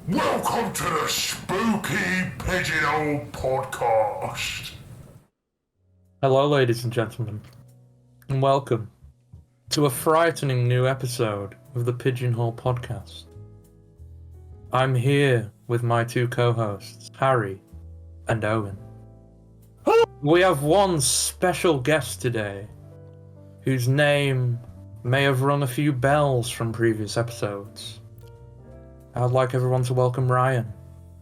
Welcome to the Spooky Pigeonhole Podcast. Hello, ladies and gentlemen, and welcome to a frightening new episode of the Pigeonhole Podcast. I'm here with my two co-hosts, Harry and Owen. We have one special guest today, whose name may have rung a few bells from previous episodes. I'd like everyone to welcome Ryan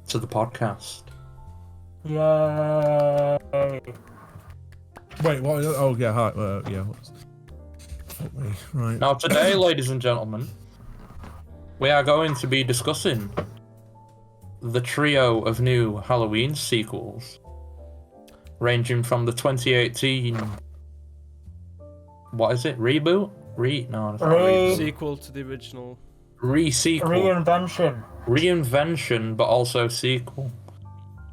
to the podcast. Yay! Wait, what? Oh, yeah, hi. Yeah. Fuck me. Right. Now today, ladies and gentlemen, we are going to be discussing the trio of new Halloween sequels, ranging from the 2018... What is it? Reboot? No, it's not reboot. Sequel to the original. Re-sequel. Reinvention, but also sequel.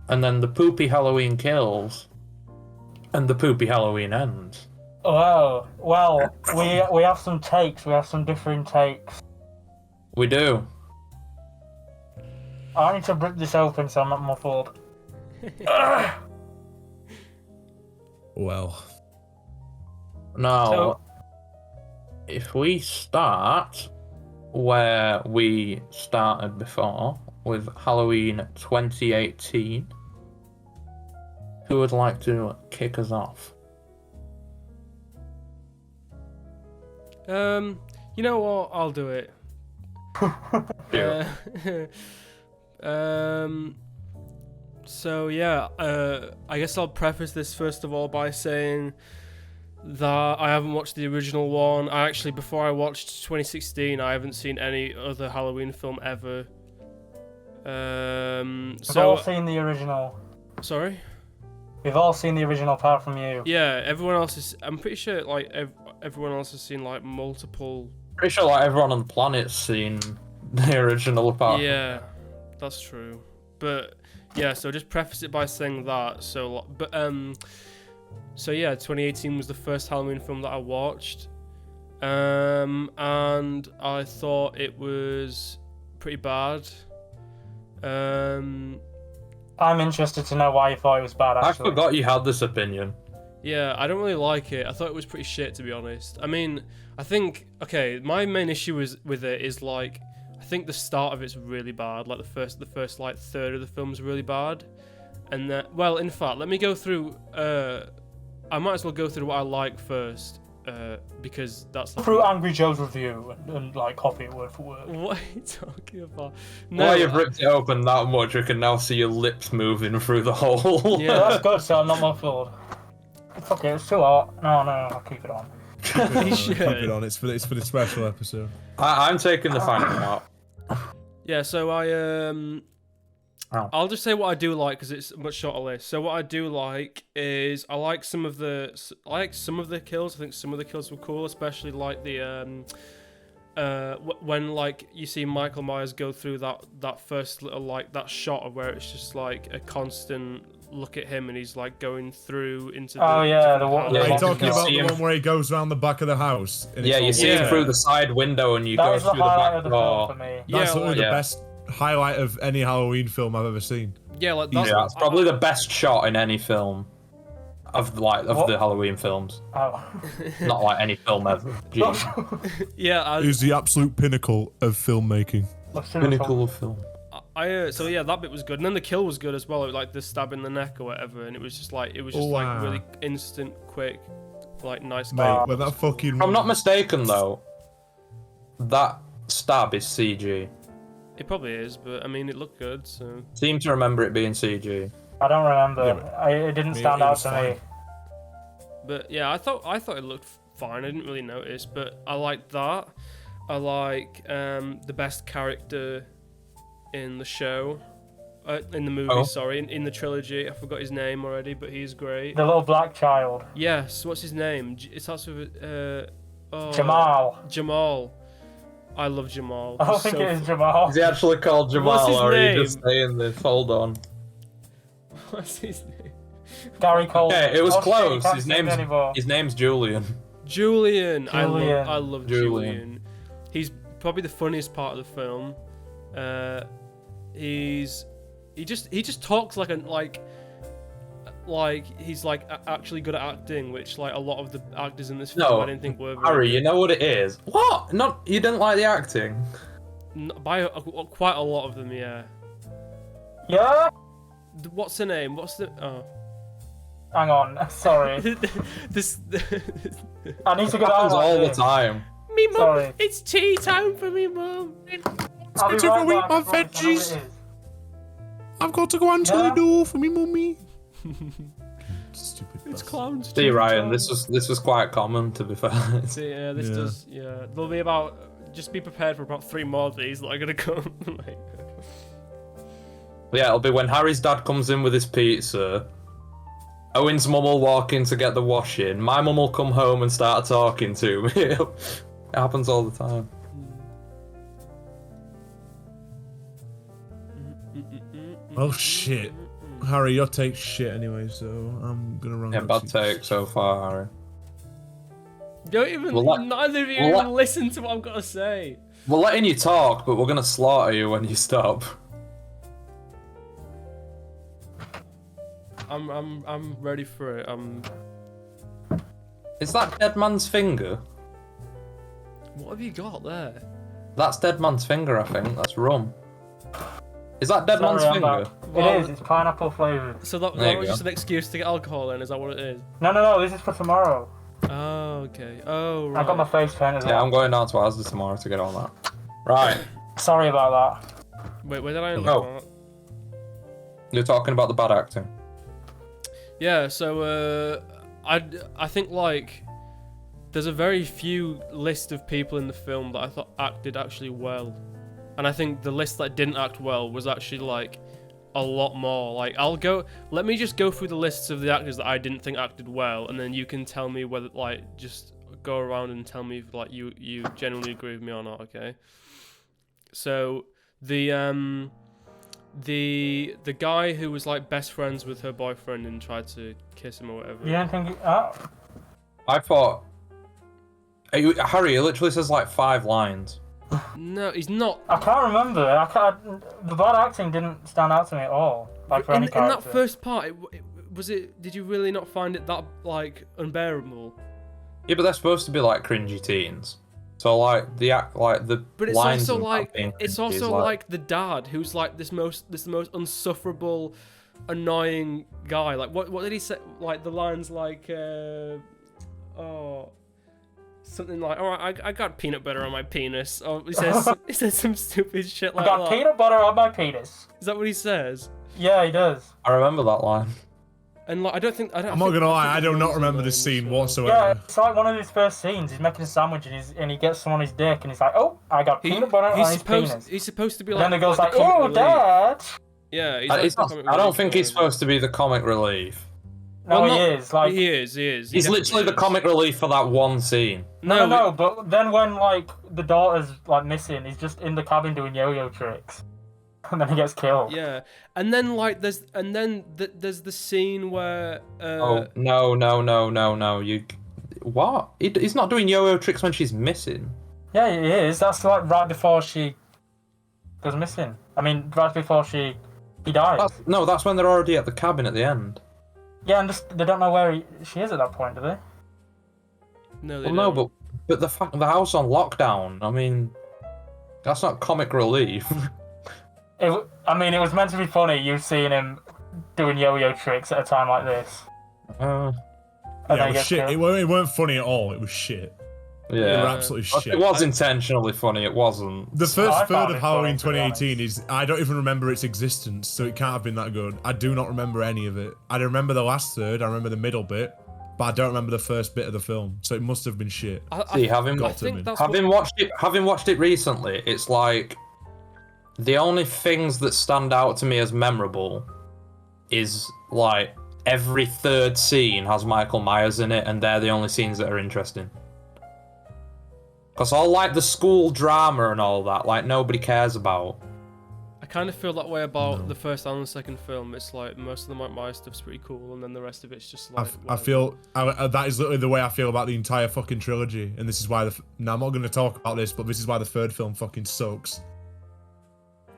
And then the Poopy Halloween Kills and the Poopy Halloween Ends. Oh, well, we have some takes. We have some different takes. We do. I need to rip this open so I'm not muffled. Well. Now, if we start where we started before, with Halloween 2018, who would like to kick us off? You know what? I'll do it. So yeah, I guess I'll preface this first of all by saying that I haven't watched the original one. Before I watched 2016, I haven't seen any other Halloween film ever. We've all seen the original. Sorry? We've all seen the original apart from you. Yeah, everyone else is... I'm pretty sure, like, everyone else has seen, like, multiple... Pretty sure like everyone on the planet's seen the original apart. Yeah, that's true. But, yeah, so just preface it by saying that. So yeah, 2018 was the first Halloween film that I watched. And I thought it was pretty bad. I'm interested to know why you thought it was bad, actually. I forgot you had this opinion. Yeah, I don't really like it. I thought it was pretty shit, to be honest. I mean, I think... Okay, my main issue with it is, like... I think the start of it's really bad. Like, the first like, third of the film's really bad. And then... Well, in fact, let me go through... I might as well go through what I like first, because that's... Through Angry Joe's review and like, copy it word for word. What are you talking about? No, Well, you've ripped it open that much, we can now see your lips moving through the hole. Yeah. That's good, so I'm not muffled. It's okay, it's too hot. No, I'll keep it on. Keep it on. It's for the special episode. I'm taking the final part. Yeah, so I'll just say what I do like because it's a much shorter list. So what I do like is I like some of the kills. I think some of the kills were cool, especially like the when like you see Michael Myers go through that first little like that shot of where it's just like a constant look at him and he's like going through into the... Oh yeah, the one. Are you you talking about see the him. one where he goes around the back of the house? And Yeah, it's you all see him lit? through the side window and you That go was through the the highlight back of the film door. for me. That's Yeah, literally like- the best highlight of any Halloween film I've ever seen. Yeah, like Yeah, it's probably the best shot in any film of the Halloween films. Oh. Not like any film ever. Jeez. yeah. It was the absolute pinnacle of filmmaking. Pinnacle of film. So yeah, that bit was good, and then the kill was good as well, like the stab in the neck or whatever, and it was just like Wow. really instant, quick, like nice. Mate, when that fucking... If I'm not mistaken though, that stab is CG. It probably is, but I mean, it looked good, so. Seem to remember it being CG. I don't remember. Yeah, It didn't stand it out was to fine. me. But yeah, I thought it looked fine. I didn't really notice, but I liked that. I like the best character in the show, in the movie. Oh. Sorry, in the trilogy. I forgot his name already, but he's great. The little black child. Yes, what's his name? It starts with Jamal. Jamal. I love Jamal. I don't He's think so it is Jamal. Is he actually called Jamal, What's his or are name? you just saying this? Hold on. What's his name? Gary Cole. Okay, it was Oh, shit, you close. can't His see him name's anymore. Julian. Julian. I Julian. love Julian. Julian. He's probably the funniest part of the film. he just talks like he's like actually good at acting, which like a lot of the actors in this film I didn't think were. Harry, you know what it is? What? Not you didn't like the acting? By quite a lot of them, yeah. Yeah? What's the name? What's the? Oh. Hang on, sorry. this. I need to go Happens out all like the this. time. Me mum, Sorry. it's tea time for me mum. I'll be Better right go eat back, my I promise, I know what veggies. it is. I've got to go answer Yeah. the door for me, mummy. Stupid. It's bastard. clowns. See, Ryan, this was quite common, to be fair. See, yeah, this Yeah. does. Yeah, there'll be about. Just be prepared for about 3 more of these that are gonna come. Like, Yeah, it'll be when Harry's dad comes in with his pizza. Owen's mum will walk in to get the washing. My mum will come home and start talking to me. It happens all the time. Oh shit. Harry, your take's shit anyway, so I'm gonna run. Yeah, bad take so far, Harry. don't even. Neither of you even listen to what I've got to say. We're letting you talk, but we're gonna slaughter you when you stop. I'm ready for it. Is that Dead Man's finger? What have you got there? That's Dead Man's finger, I think. That's rum. Is that Dead Man's Sorry, I'm finger? back. Well- It is, it's pineapple flavoured. So that There you was go. just an excuse to get alcohol in. Is that what it is? No, this is for tomorrow. Oh, okay. Oh, right. I got my face paint as Yeah, well. I'm going down to Asda tomorrow to get on that. Right. Sorry about that. Wait, where did I end Oh. up? You're talking about the bad acting. Yeah, so I think like there's a very few list of people in the film that I thought acted actually well, and I think the list that didn't act well was actually like a lot more. Like let me just go through the lists of the actors that I didn't think acted well, and then you can tell me whether like just go around and tell me if like you genuinely agree with me or not. Okay. So the guy who was like best friends with her boyfriend and tried to kiss him or whatever. You don't think... I thought... Harry, it literally says like 5 lines. No, he's not. I can't remember. The bad acting didn't stand out to me at all. Like for In any character. that first part, did you really not find it that like unbearable? Yeah, but they're supposed to be like cringy teens. So like the But it's lines also and like that being it's cringy also is like the dad who's like this most unsufferable, annoying guy. Like what did he say? Like the lines like something like, all right, I got peanut butter on my penis. Or he says some stupid shit I like got that. peanut butter on my penis. Is that what he says? Yeah, he does. I remember that line. And like I'm not gonna lie, I do not remember this scene whatsoever. Yeah, it's like one of his first scenes. He's making a sandwich and he gets some on his dick and he's like, oh, I got peanut butter on his penis. He's supposed to be And like. then the girl's like like, the comic oh, relief. Dad. Yeah, he's I like the comic don't relief think he's guy. supposed to be the comic relief. No, Well, he not- is. Like, He is. He's literally the comic relief for that one scene. No, but then when like the daughter's like missing, he's just in the cabin doing yo-yo tricks, and then he gets killed. Yeah, and then like there's the scene where Oh no! You what? He's not doing yo-yo tricks when she's missing. Yeah, he is. That's like right before she goes missing. I mean, right before he dies. That's when they're already at the cabin at the end. Yeah, and just they don't know where she is at that point, do they? no, they Well, no, don't. but the house on lockdown. I mean, that's not comic relief. It was meant to be funny. You seeing him doing yo-yo tricks at a time like this. And Yeah, then it he was gets shit. killed. It weren't funny at all. It was shit. It was Yeah, absolutely shit. it was intentionally funny. It wasn't. The I first found third it of Halloween funny, to be 2018 is I don't even remember its existence, so it can't have been that good. I do not remember any of it. I remember the last third, I remember the middle bit, but I don't remember the first bit of the film, so it must have been shit. See, having watched it recently, it's like the only things that stand out to me as memorable is like every third scene has Michael Myers in it, and they're the only scenes that are interesting. Because all like the school drama and all that, like nobody cares about. I kind of feel that way about the first and the second film. It's like most of the Mike Myers stuff's pretty cool, and then the rest of it's just like. I feel that is literally the way I feel about the entire fucking trilogy, and this is why now I'm not going to talk about this, but this is why the third film fucking sucks.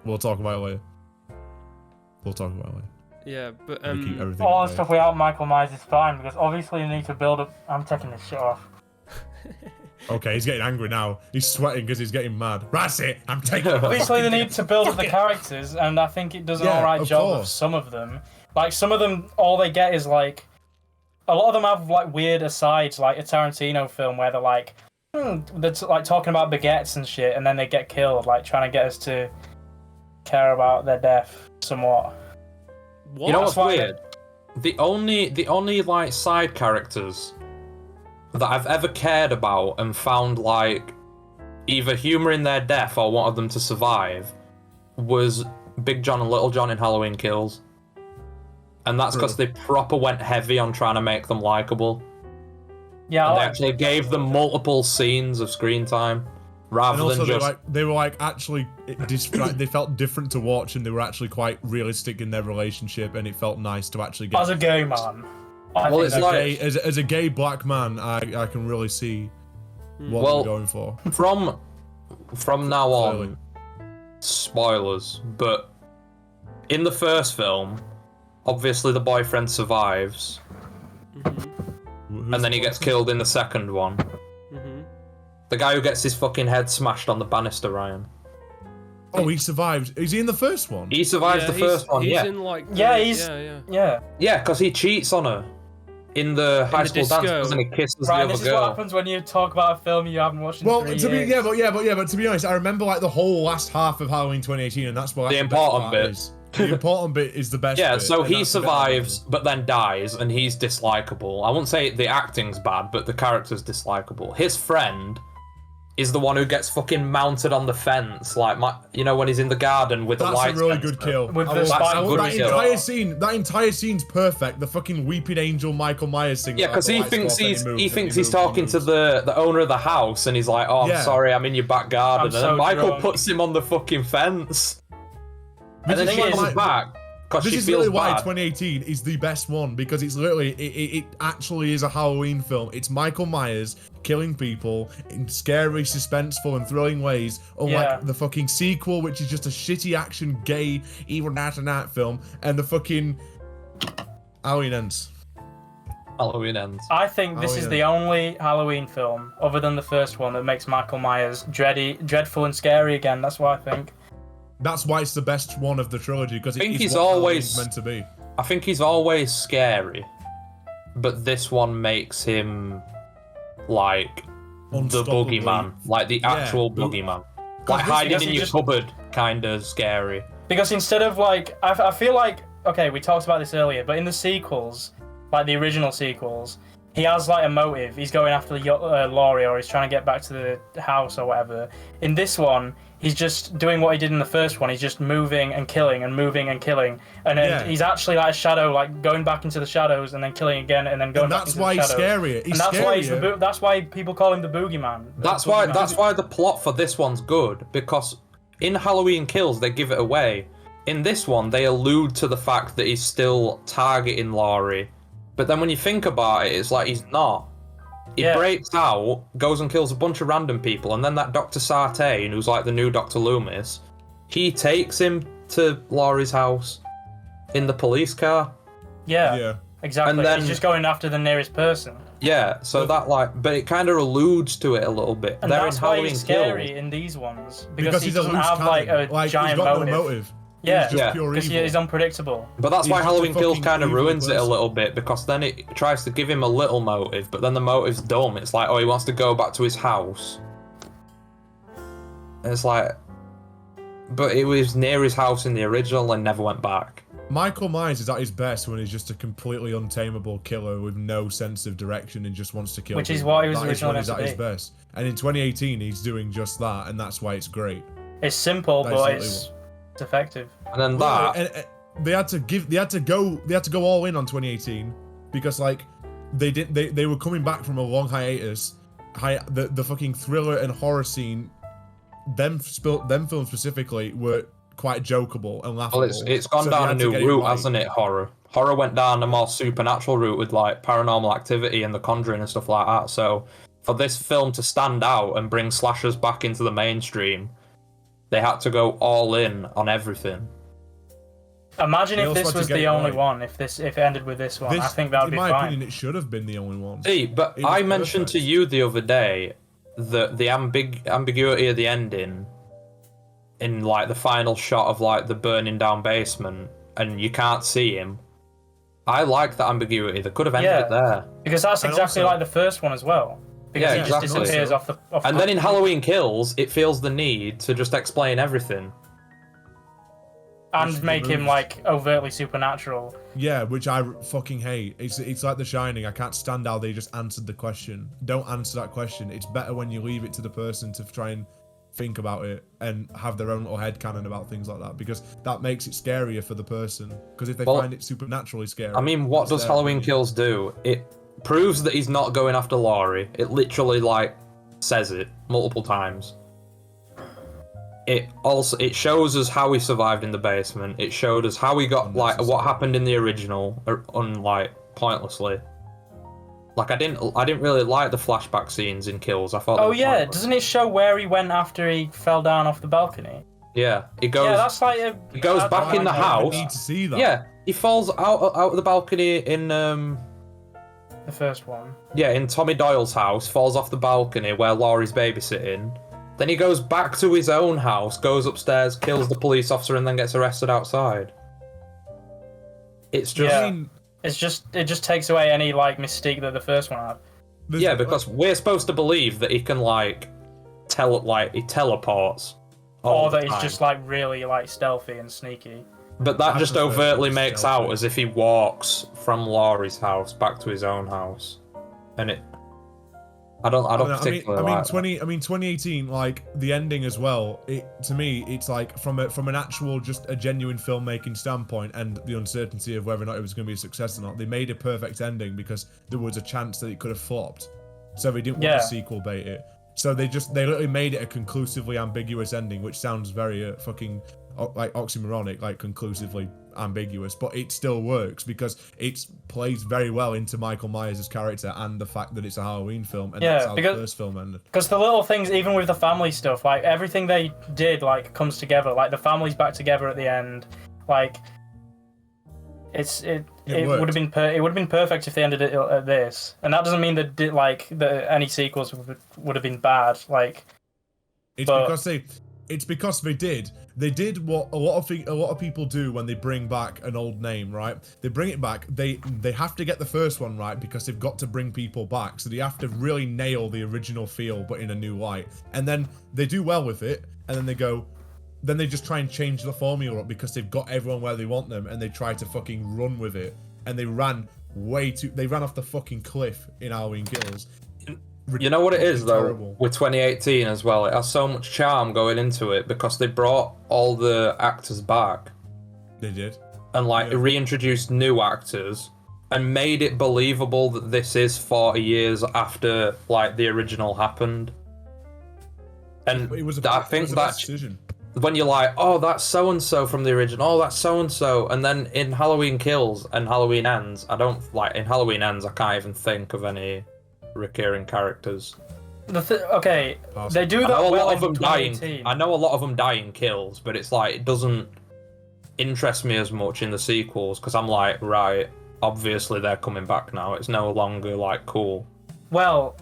We'll talk about it later. We'll talk about it later. Yeah, but Keep everything All at the bay. stuff without Michael Myers is fine because obviously you need to build up. I'm taking this shit off. Okay, he's getting angry now. He's sweating because he's getting mad. That's it. I'm taking it. Obviously they need to build up the characters, and I think it does an Yeah, alright of job of course. some of them. Like some of them, all they get is like. A lot of them have like weird asides, like a Tarantino film where they're like, they're like talking about baguettes and shit, and then they get killed, like trying to get us to care about their death somewhat. what? You know what's That's why- weird? The only like side characters that I've ever cared about and found like either humor in their death or wanted them to survive was Big John and Little John in Halloween Kills. And that's because they proper went heavy on trying to make them likable. Yeah, And they I like actually gave them multiple scenes of screen time And rather also, than just they were like actually, they felt different to watch, and they were actually quite realistic in their relationship, and it felt nice to actually get. as a gay man. I Well, think it's that's like- gay. As a gay black man, I can really see what Well, they're going for. from now on, Clearly. spoilers, but in the first film, obviously the boyfriend survives, and then he gets killed in the second one. The guy who gets his fucking head smashed on the banister, Ryan. Oh, he survived. Is he in the first one? He survives the first one, he's yeah. in like Yeah, he's- yeah. Yeah. Yeah, because he cheats on her in the high the school disco. dance, doesn't he? Kisses Right, the this other is what girl. happens when you talk about a film you haven't watched in Well, 3 to be years. but to be honest, I remember like the whole last half of Halloween 2018, and that's what The best important part bit. is. The important bit is the best. Yeah, bit, so and he that's the bit I remember. survives, but then dies, and he's dislikable. I wouldn't say the acting's bad, but the character's dislikable. His friend is the one who gets fucking mounted on the fence, like when he's in the garden with the That's lights. a really good kill. With I the will- spike I will- good that kill. entire scene's perfect. The fucking weeping angel Michael Myers thing. Yeah, like, because the he lights go thinks off and he's moves he and thinks moves he's and talking moves. to the owner of the house, and he's like, "Oh, I'm Yeah. sorry, I'm in your back garden," I'm and then so Michael drunk. puts him on the fucking fence, and then the she thing is- comes back because This she is feels literally why bad. 2018 is the best one, because it's literally it actually is a Halloween film. It's Michael Myers killing people in scary, suspenseful, and thrilling ways, unlike Yeah. the fucking sequel, which is just a shitty action, gay, evil night film, and the fucking Halloween ends. Halloween ends. I think this Oh, is yeah. the only Halloween film, other than the first one, that makes Michael Myers dreadful and scary again. That's what I think. That's why it's the best one of the trilogy, because think it's he's what always- Halloween's meant to be. I think he's always scary, but this one makes him like the Unstoppably- boogeyman, like the Yeah. actual boogeyman, like this- hiding because in he your just- cupboard, kind of scary. Because instead of like, I feel like, okay, we talked about this earlier, but in the sequels, like the original sequels, he has like a motive. He's going after Laurie, or he's trying to get back to the house or whatever. In this one, he's just doing what he did in the first one. He's just moving and killing and moving and killing, and then Yeah. he's actually like a shadow, like going back into the shadows and then killing again and then going And back that's into why the he's shadows. scarier. He's And that's why he's scarier. that's why people call him the boogeyman. That's The why. boogeyman. That's why the plot for this one's good, because in Halloween Kills they give it away. In this one, they allude to the fact that he's still targeting Laurie, but then when you think about it, it's like he's not. He Yeah. breaks out, goes and kills a bunch of random people, and then that Dr. Sartain, who's like the new Dr. Loomis, he takes him to Laurie's house in the police car. Yeah, Yeah. exactly. And then- He's just going after the nearest person. Yeah, so that but it kind of alludes to it a little bit. And They're that's in why Halloween he's scary Kills. in these ones. Because he he's a doesn't loose have like cannon. a giant he's got motive. no motive. Yeah, He's just Yeah. pure because evil. he's unpredictable. But that's He's why just a Halloween Kills fucking kind of evil ruins it a person. little bit, because then it tries to give him a little motive, but then the motive's dumb. It's like, oh, he wants to go back to his house. And it's like, but it was near his house in the original and never went back. Michael Myers is at his best when he's just a completely untamable killer with no sense of direction and just wants to kill Which is people. what he was That is originally when he's meant at to his be. best. And in 2018, he's doing just that, and that's why it's great. It's simple, That is but literally it's effective. And then that, And they had to go all in on 2018 because like they were coming back from a long hiatus. The fucking thriller and horror scene, them films specifically were quite jokeable and laughable. well, it's gone So they down a had to new get it route, right. hasn't it? Horror went down a more supernatural route with like Paranormal Activity and The Conjuring and stuff like that. So for this film to stand out and bring slashers back into the mainstream, they had to go all in on everything. Imagine They if also this had to was get the it only right. one. If it ended with this one, I think that would be in my fine. opinion, it should have been the only one. See, but It was I mentioned to perfect. you the other day that the ambiguity of the ending in like the final shot of like the burning down basement and you can't see him. I like that ambiguity. They could have ended it there. Because that's And exactly also- like the first one as well. Because Yeah, he just exactly. disappears off the. And then in Halloween Kills, it feels the need to just explain everything. and make him removed. like overtly supernatural. Yeah, which I fucking hate. It's like The Shining. I can't stand how they just answered the question. Don't answer that question. It's better when you leave it to the person to try and think about it and have their own little headcanon about things like that, because that makes it scarier for the person. Because if they Well, find it supernaturally scary, I mean, what that's does their Halloween opinion. Kills do? It proves that he's not going after Laurie. It literally like says it multiple times. It shows us how he survived in the basement. It showed us how he got like what happened in the original, like pointlessly. Like I didn't really like the flashback scenes in Kills. I thought. Oh they were yeah, pointless. doesn't it show where he went after he fell down off the balcony? Yeah, it goes. Yeah, that's like a. He goes I back don't in the like house. I need to see that. Yeah, he falls out of the balcony in The first one. Yeah, in Tommy Doyle's house, falls off the balcony where Laurie's babysitting. Then he goes back to his own house, goes upstairs, kills the police officer, and then gets arrested outside. It's just Yeah. I mean, It just takes away any like mystique that the first one had. there's- yeah, because we're supposed to believe that he can like he teleports. all Or the that it's time. just like really like stealthy and sneaky. But that I just prefer overtly it makes stealthy. out as if he walks from Laurie's house back to his own house, and it. I don't particularly like that. 2018, like the ending as well. It to me, it's like from an actual, just a genuine filmmaking standpoint, and the uncertainty of whether or not it was going to be a success or not. They made a perfect ending because there was a chance that it could have flopped, so they didn't want Yeah. to sequel bait it. So they literally made it a conclusively ambiguous ending, which sounds very fucking like oxymoronic, like conclusively ambiguous, but it still works because it plays very well into Michael Myers' character and the fact that it's a Halloween film, and Yeah, that's how because- the first film ended. Because the little things, even with the family stuff, like everything they did, like comes together. Like the family's back together at the end. Like it worked. would have been perfect if they ended it at this. And that doesn't mean that any sequels would have been bad. Like It's but- because they did what a lot of people do when they bring back an old name, right? They bring it back. They have to get the first one right because they've got to bring people back. So they have to really nail the original feel, but in a new light. And then they do well with it, and then they just try and change the formula up because they've got everyone where they want them, and they try to fucking run with it. And they ran off the fucking cliff in Halloween Kills. You know what it is though Terrible. with 2018 as well. It has so much charm going into it because they brought all the actors back They did. and like Yeah. reintroduced new actors and made it believable that this is 40 years after like the original happened. And It was I think it was a that best decision. when you're like, oh, that's so and so from the original, oh, that's so and so, and then in Halloween Kills and Halloween Ends, I can't even think of any recurring characters. Okay, they do I that know a well lot of in them die. 2018. I know a lot of them die in Kills, but it's like it doesn't interest me as much in the sequels because I'm like, right, obviously they're coming back now. It's no longer like cool. Well,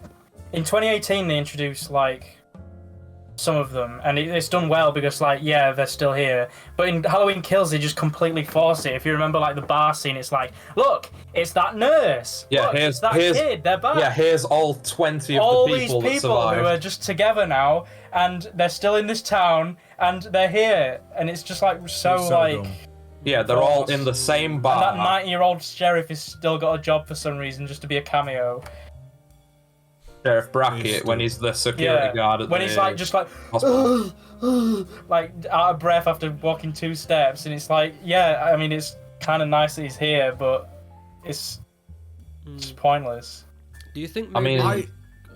in 2018 they introduced like some of them, and it's done well because like yeah, they're still here. But in Halloween Kills they just completely force it. If you remember like the bar scene, it's like, look, it's that nurse. Yeah, look, here's it's that kid. They're back. Yeah, here's all 20 of all the these people that people survived. who are just together now, and they're still in this town, and they're here, and it's just like so It's so like. dumb. Yeah, they're all forced. in the same And bar. that 90-year-old sheriff has still got a job for some reason, just to be a cameo. Sheriff Brackett He's when he's the security guard at when the he's like just like hospital. like out of breath after walking 2 steps, and it's like, yeah, I mean it's kind of nice that he's here, but it's just pointless. Do you think? I Maybe... mean-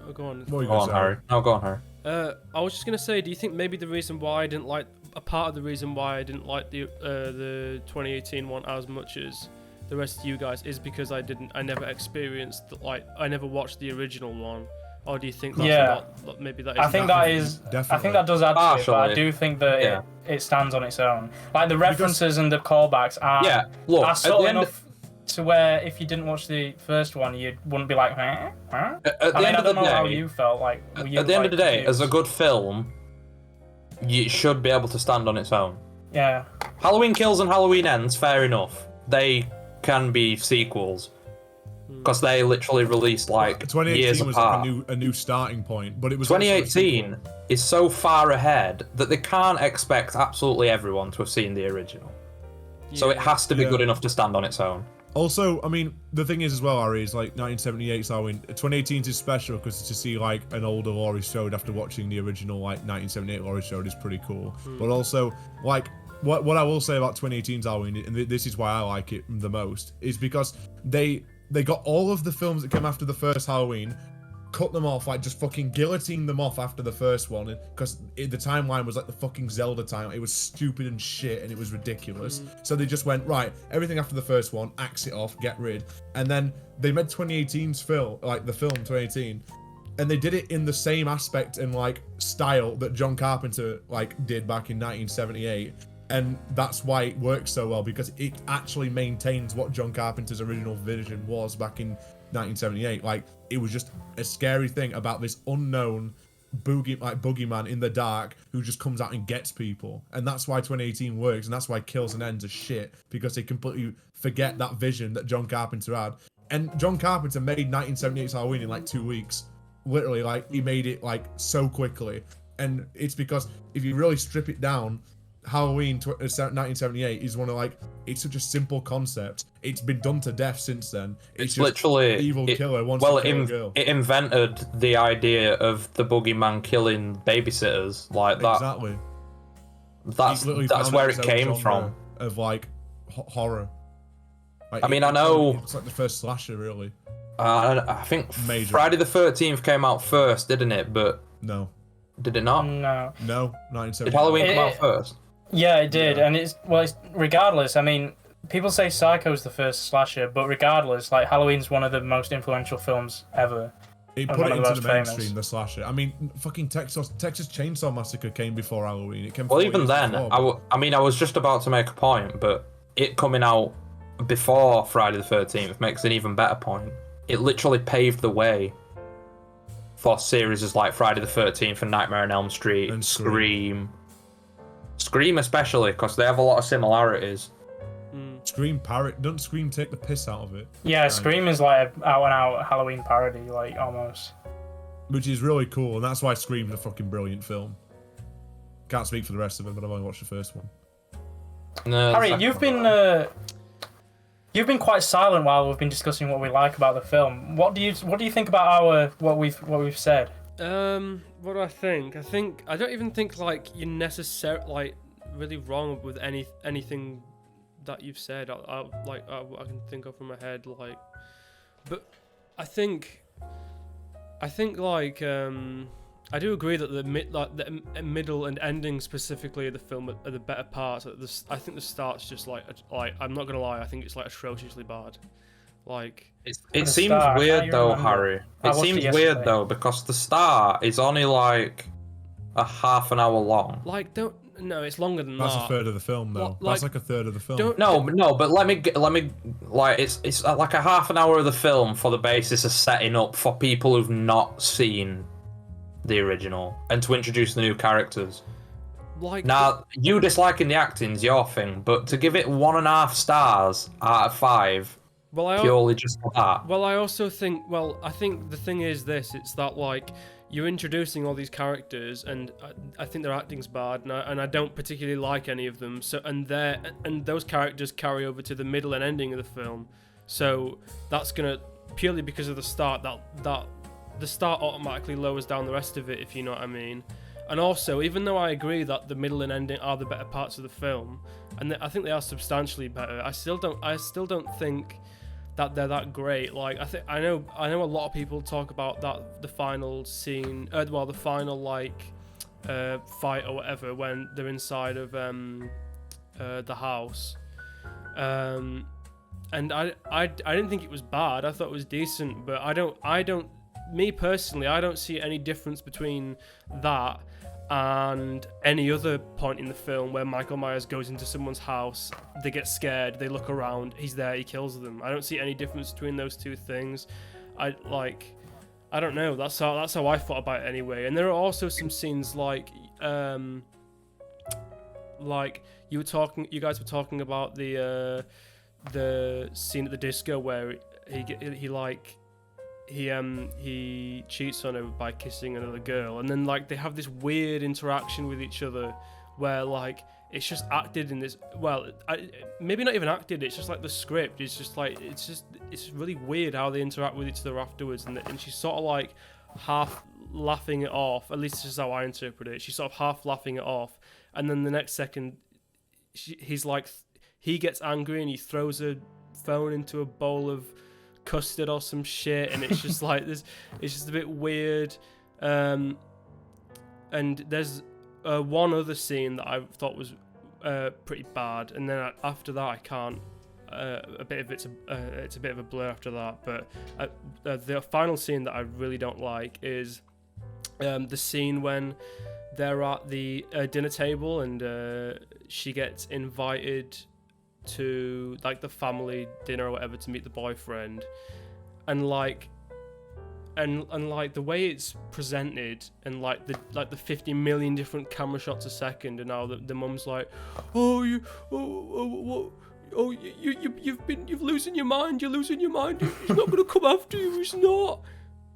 Oh, go on. What were you Go gonna on, say? Harry. No, go on, Harry. I was just gonna say, do you think maybe the reason why I didn't like a part of the reason why I didn't like the 2018 one as much as the rest of you guys is because I never experienced I never watched the original one. Or do you think that's Yeah. not, maybe that is? I think that is. Definitely. I think that does add to it, but I Partially. do think that Yeah. it stands on its own. Like the references and the callbacks are Yeah, look, are at subtle the end enough to where if you didn't watch the first one, you wouldn't be like, huh? at the I mean, end I of the don't know how day, you felt. Like, were you, at the end of the day, as a confused? good film, it should be able to stand on its own. Yeah. Halloween Kills and Halloween Ends, fair enough. They can be sequels. Because they literally released like 2018 years was apart. like a new starting point, but it was also a 2018 sequel. is so far ahead that they can't expect absolutely everyone to have seen the original. So it has to be Yeah. good enough to stand on its own. Also, I mean, the thing is as well, Ari, is like 1978's Halloween. 2018 is special because to see like an older Laurie Strode after watching the original like 1978 Laurie Strode is pretty cool. But also, like, what I will say about 2018's Halloween, and this is why I like it the most, is because they got all of the films that came after the first Halloween, cut them off, like just fucking guillotine them off after the first one, because the timeline was like the fucking Zelda time. It was stupid and shit, and it was ridiculous. So they just went, right, everything after the first one, axe it off, get rid. And then they made 2018's film, like the film 2018, and they did it in the same aspect and like style that John Carpenter like did back in 1978. And that's why it works so well, because it actually maintains what John Carpenter's original vision was back in 1978. Like, it was just a scary thing about this unknown boogeyman in the dark who just comes out and gets people. And that's why 2018 works, and that's why Kills and Ends are shit, because they completely forget that vision that John Carpenter had. And John Carpenter made 1978's Halloween in like 2 weeks. Literally, like, he made it like so quickly. And it's because if you really strip it down, Halloween 1978 is one of like, it's such a simple concept. It's been done to death since then. It's just literally evil killer wants well, to kill a girl. it invented the idea of the boogeyman killing babysitters like that. Exactly. That's He's literally that's found where his it own came genre from. of like horror. Like, I mean, I know. It's like the first slasher, really. I think Major. Friday the 13th came out first, didn't it? But No, did it not? No. 1978. Did Halloween come out first? Yeah, it did, Yeah. and it's regardless. I mean, people say Psycho's the first slasher, but regardless, like Halloween's one of the most influential films ever. It and put one it of the into most the mainstream, famous. the slasher. I mean, fucking Texas Chainsaw Massacre came before Halloween. It came. Well, 4 even years then, before, I mean, I was just about to make a point, but it coming out before Friday the 13th makes an even better point. It literally paved the way for series like Friday the 13th and Nightmare on Elm Street, And Scream especially, because they have a lot of similarities. Scream parrot. Don't Scream take the piss out of it? Yeah, Right. Scream is like an out-and-out Halloween parody, like almost. Which is really cool, and that's why Scream's a fucking brilliant film. Can't speak for the rest of them, but I've only watched the first one. No, the Harry, second you've been quite silent while we've been discussing what we like about the film. What do you think about what we've said? What do I think? I don't even think like you're necessarily like really wrong with anything that you've said. I can think of from my head, like, but I think like I do agree that the middle and ending specifically of the film are the better parts. I think the start's just like I'm not gonna lie, I think it's like atrociously bad. Like it the seems start, how weird you though, remember? Harry. I It watched it seems yesterday. weird though because the start is only like a half an hour long. Like no, it's longer than That's that. a third of the film, though. What, That's like, like a third of the film. don't- No, but let me like it's like a half an hour of the film for the basis of setting up for people who've not seen the original and to introduce the new characters. Like Now, you disliking the acting's your thing, but to give it 1.5 stars out of 5 well, purely just for that. Well, I also think. Well, I think the thing is this: it's that like you're introducing all these characters, and I think their acting's bad, and I don't particularly like any of them. So, and those characters carry over to the middle and ending of the film. So that's gonna purely because of the start. That the start automatically lowers down the rest of it, if you know what I mean. And also, even though I agree that the middle and ending are the better parts of the film, and I think they are substantially better, I still don't think that they're that great. Like I know a lot of people talk about that the final scene, the final like fight or whatever when they're inside of the house, and I didn't think it was bad. I thought it was decent, but I don't me personally, I don't see any difference between that and any other point in the film where Michael Myers goes into someone's house, they get scared, they look around, he's there, he kills them. I don't see any difference between those two things. I don't know. That's how I thought about it anyway. And there are also some scenes like you guys were talking about the scene at the disco where he cheats on her by kissing another girl, and then like they have this weird interaction with each other where like it's just acted in this, maybe not even acted, it's just like the script is just like it's really weird how they interact with each other afterwards, and she's sort of like half laughing it off, at least this is how I interpret it. She's sort of half laughing it off, and then the next second he gets angry and he throws a phone into a bowl of custard or some shit, and it's just like this, it's just a bit weird. And there's one other scene that I thought was pretty bad, and then after that I can't. It's a bit of a blur after that. But the final scene that I really don't like is the scene when they're at the dinner table and she gets invited to like the family dinner or whatever to meet the boyfriend, and the way it's presented, and like the 50 million different camera shots a second, and now the mum's like, you're losing your mind, he's not gonna come after you, he's not.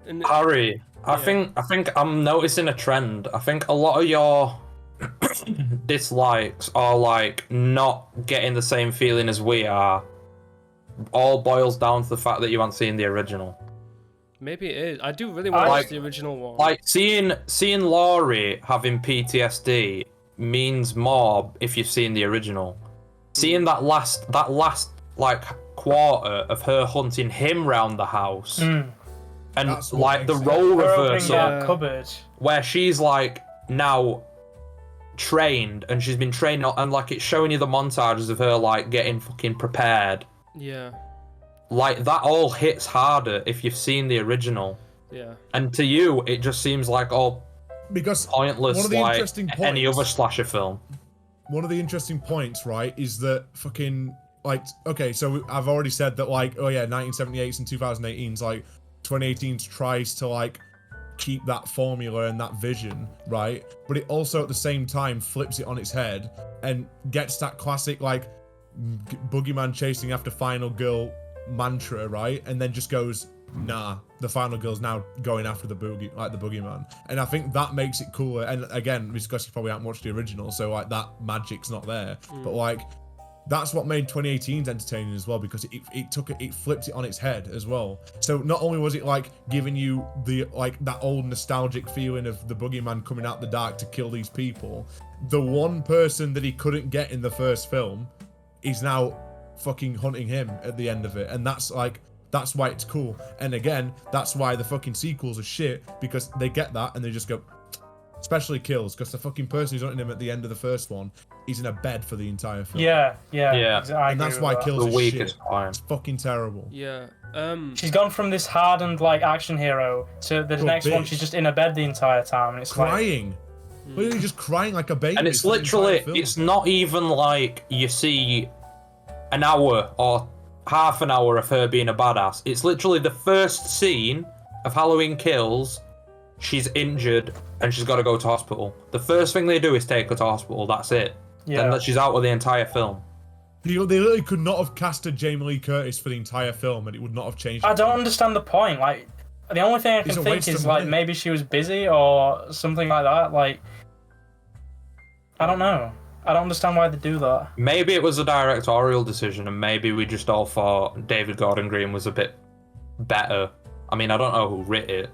And Harry, I think I'm noticing a trend. I think a lot of your dislikes are like not getting the same feeling as we are. All boils down to the fact that you haven't seen the original. Maybe it is. I do really want to watch the original one. Like seeing Laurie having PTSD means more if you've seen the original. Seeing that last like quarter of her hunting him round the house, and like the role reversal cupboard where she's like now trained, and she's been trained, and like it's showing you the montages of her like getting fucking prepared. Yeah. Like that all hits harder if you've seen the original. Yeah. And to you, it just seems like because pointless, one of the like interesting points, any other slasher film. One of the interesting points, right, is that fucking like, okay, so I've already said that like, 1978 and 2018's like 2018 tries to like keep that formula and that vision, right? But it also at the same time flips it on its head and gets that classic like boogeyman chasing after final girl mantra, right? And then just goes, nah, the final girl's now going after the boogeyman. And I think that makes it cooler. And again, because you probably haven't watched the original, so like that magic's not there. But like that's what made 2018's entertaining as well, because it flipped it on its head as well. So not only was it like giving you the like that old nostalgic feeling of the boogeyman coming out the dark to kill these people, the one person that he couldn't get in the first film is now fucking hunting him at the end of it, and that's why it's cool. And again, that's why the fucking sequels are shit, because they get that and they just go, especially kills, because the fucking person who's hunting him at the end of the first one is in a bed for the entire film. Yeah. And that's why kills The are weakest shit. part. It's fucking terrible. Yeah. She's gone from this hardened like action hero to the next one. She's just in a bed the entire time, and it's crying. Literally just crying like a baby. And it's literally, it's not even like you see an hour or half an hour of her being a badass. It's literally the first scene of Halloween Kills, she's injured and she's got to go to hospital. The first thing they do is take her to hospital, that's it. Yeah. Then she's out of the entire film. They literally could not have casted Jamie Lee Curtis for the entire film and it would not have changed. I don't understand the point. Like, the only thing I can think is like maybe she was busy or something like that. Like, I don't know. I don't understand why they do that. Maybe it was a directorial decision, and maybe we just all thought David Gordon Green was a bit better. I mean, I don't know who writ it,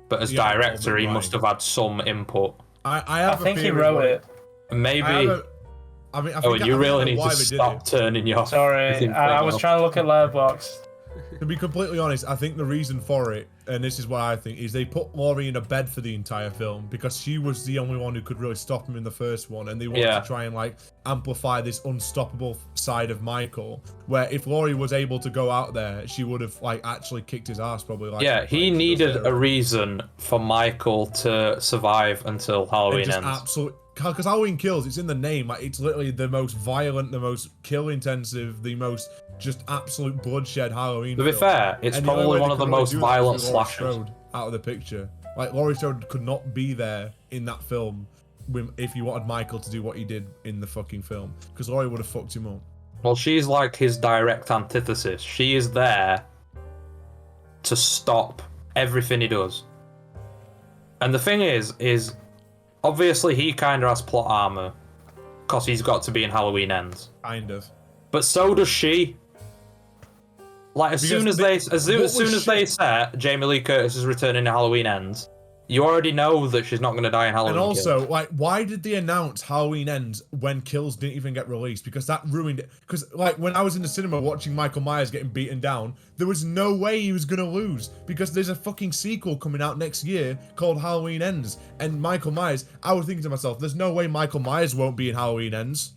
but as director, he must have had some input. I think he wrote it. Maybe. I think you really need to stop turning your. Sorry, I was trying to look at Letterboxd. To be completely honest, I think the reason for it, and this is what I think, is they put Laurie in a bed for the entire film because she was the only one who could really stop him in the first one, and they wanted to try and like amplify this unstoppable side of Michael. Where if Laurie was able to go out there, she would have like actually kicked his ass probably. Like, he needed a reason for Michael to survive until Halloween ends. Absolutely. Because Halloween Kills, it's in the name. Like, it's literally the most violent, the most kill-intensive, the most just absolute bloodshed Halloween To be film. fair, it's probably one of the most violent slashers. Out of the picture. Like, Laurie Strode could not be there in that film if you wanted Michael to do what he did in the fucking film. Because Laurie would have fucked him up. Well, she's like his direct antithesis. She is there to stop everything he does. And the thing is obviously he kind of has plot armor because he's got to be in Halloween Ends. Kind of. But so does she. Like as soon as they say Jamie Lee Curtis is returning to Halloween Ends, you already know that she's not going to die in Halloween. And also, Kills. like, why did they announce Halloween Ends when Kills didn't even get released? Because that ruined it. Because, like, when I was in the cinema watching Michael Myers getting beaten down, there was no way he was going to lose. Because there's a fucking sequel coming out next year called Halloween Ends. And Michael Myers, I was thinking to myself, there's no way Michael Myers won't be in Halloween Ends.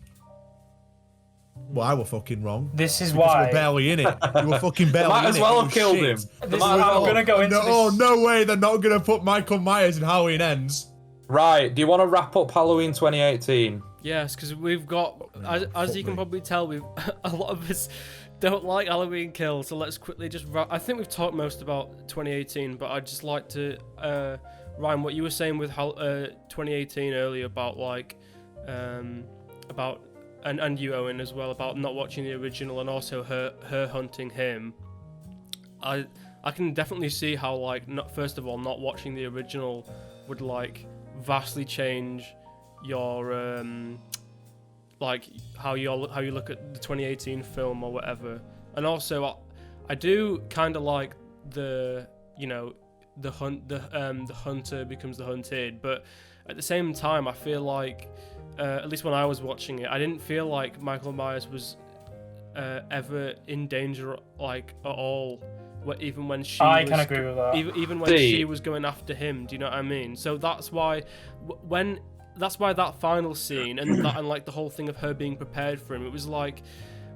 Well, I were fucking wrong. This is because why. we're barely in it. You were fucking barely in it. Might as well It have was killed shit. him. I'm gonna go into this. Oh, no way. They're not going to put Michael Myers in Halloween Ends. Right, do you want to wrap up Halloween 2018? Yes, because we've got, as you can probably tell, we've a lot of us don't like Halloween Kills, so let's quickly just. I think we've talked most about 2018, but I'd just like to, Ryan, what you were saying with 2018 earlier about like, about. And you, Owen, as well, about not watching the original and also her hunting him. I can definitely see how, like, first of all, not watching the original would, like, vastly change your, like, how you look at the 2018 film or whatever. And also, I do kind of like the hunter becomes the hunted, but at the same time, I feel like, at least when I was watching it, I didn't feel like Michael Myers was ever in danger, like, at all. Even when she I can agree with that. Even when she was going after him, do you know what I mean? So that's why that final scene and like the whole thing of her being prepared for him, it was like,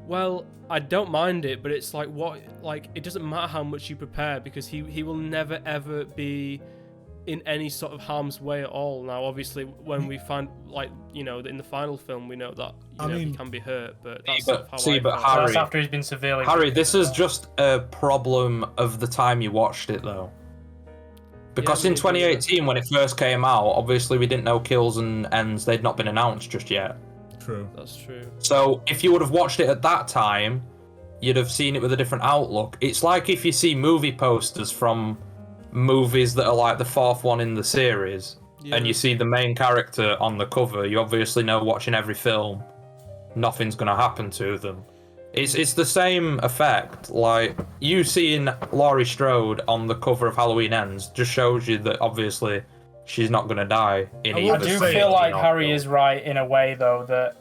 well, I don't mind it, but it's like, what, like, it doesn't matter how much you prepare because he will never ever be in any sort of harm's way at all. Now, obviously, when we find, like, you know, in the final film, we know that he can be hurt, but that's sort of how I felt. Harry, that's after he's been severely. Harry, this is just a problem of the time you watched it, though. Because in 2018, when it first came out, obviously we didn't know Kills and Ends; they'd not been announced just yet. True. That's true. So if you would have watched it at that time, you'd have seen it with a different outlook. It's like if you see movie posters from movies that are like the fourth one in the series, and you see the main character on the cover, you obviously know watching every film nothing's gonna happen to them. It's the same effect. Like, you seeing Laurie Strode on the cover of Halloween Ends just shows you that obviously she's not gonna die in either. I do feel like Harry is right in a way, though, that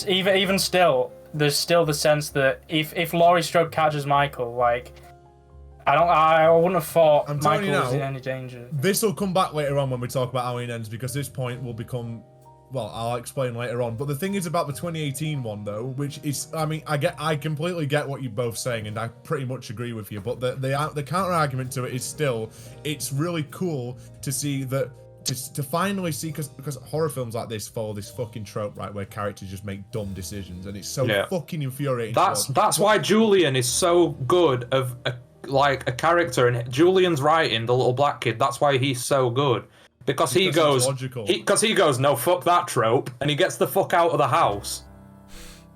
even still, there's still the sense that if Laurie Strode catches Michael, like, I wouldn't have thought Michael was in any danger. This will come back later on when we talk about Halloween Ends, because this point will become, well, I'll explain later on. But the thing is about the 2018 one, though, which is, I mean, I completely get what you're both saying, and I pretty much agree with you. But the counter argument to it is still, it's really cool to see that, to finally see, because horror films like this follow this fucking trope, right, where characters just make dumb decisions, and it's so fucking infuriating. That's why Julian is so good of a character, and Julian's writing, the little black kid, that's why he's so good, because he goes no, fuck that trope, and he gets the fuck out of the house.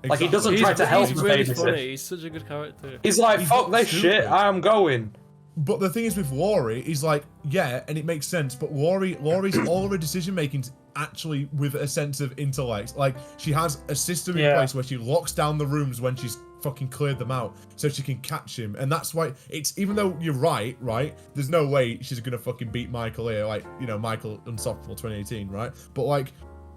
Exactly. Like, he doesn't try to help the really funny. He's such a good character. He's like, fuck this shit, I am going. But the thing is with Laurie, is like, yeah, and it makes sense, but Laurie's all of her decision making actually with a sense of intellect. Like, she has a system in place where she locks down the rooms when she's fucking cleared them out so she can catch him, and that's why it's, even though you're right, there's no way she's gonna fucking beat Michael here, like, you know, Michael Unstoppable 2018, right? But like,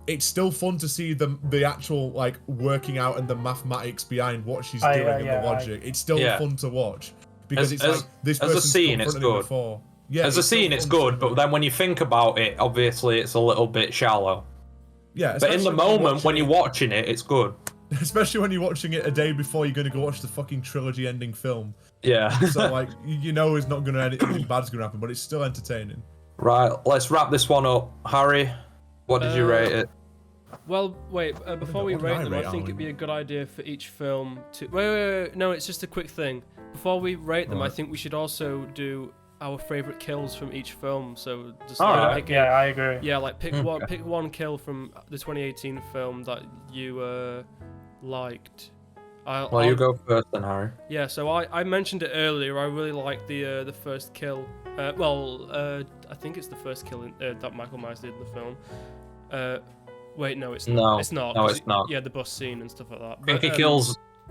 it's still fun to see the actual, like, working out and the mathematics behind what she's doing and the logic. It's still fun to watch. because it's like this as a person's scene, it's confronted him good. before. Yeah, As a scene, it's good, but then when you think about it, obviously it's a little bit shallow. yeah, But in the moment when you're watching it, it's good. especially when you're watching it a day before you're going to go watch the fucking trilogy ending film. Yeah. So like you know it's not going to anything bad's going to happen, but it's still entertaining. Right, let's wrap this one up. Harry, what did you rate it? Well, wait. Before we What did I rate them, I rate, think Owen? it'd be a good idea for each film to. Wait. No, it's just a quick thing. Before we rate them, I Right. think we should also do our favorite kills from each film. So just Alright. pick Yeah, I agree. Yeah, like pick one kill from the 2018 film that you liked. Well, you go first then, Harry. Yeah, so I mentioned it earlier. I really liked the first kill. I think it's the first kill that Michael Myers did in the film. Wait, no, it's No. not. It's not. No, 'cause it's not. Yeah, the bus scene and stuff like that. I think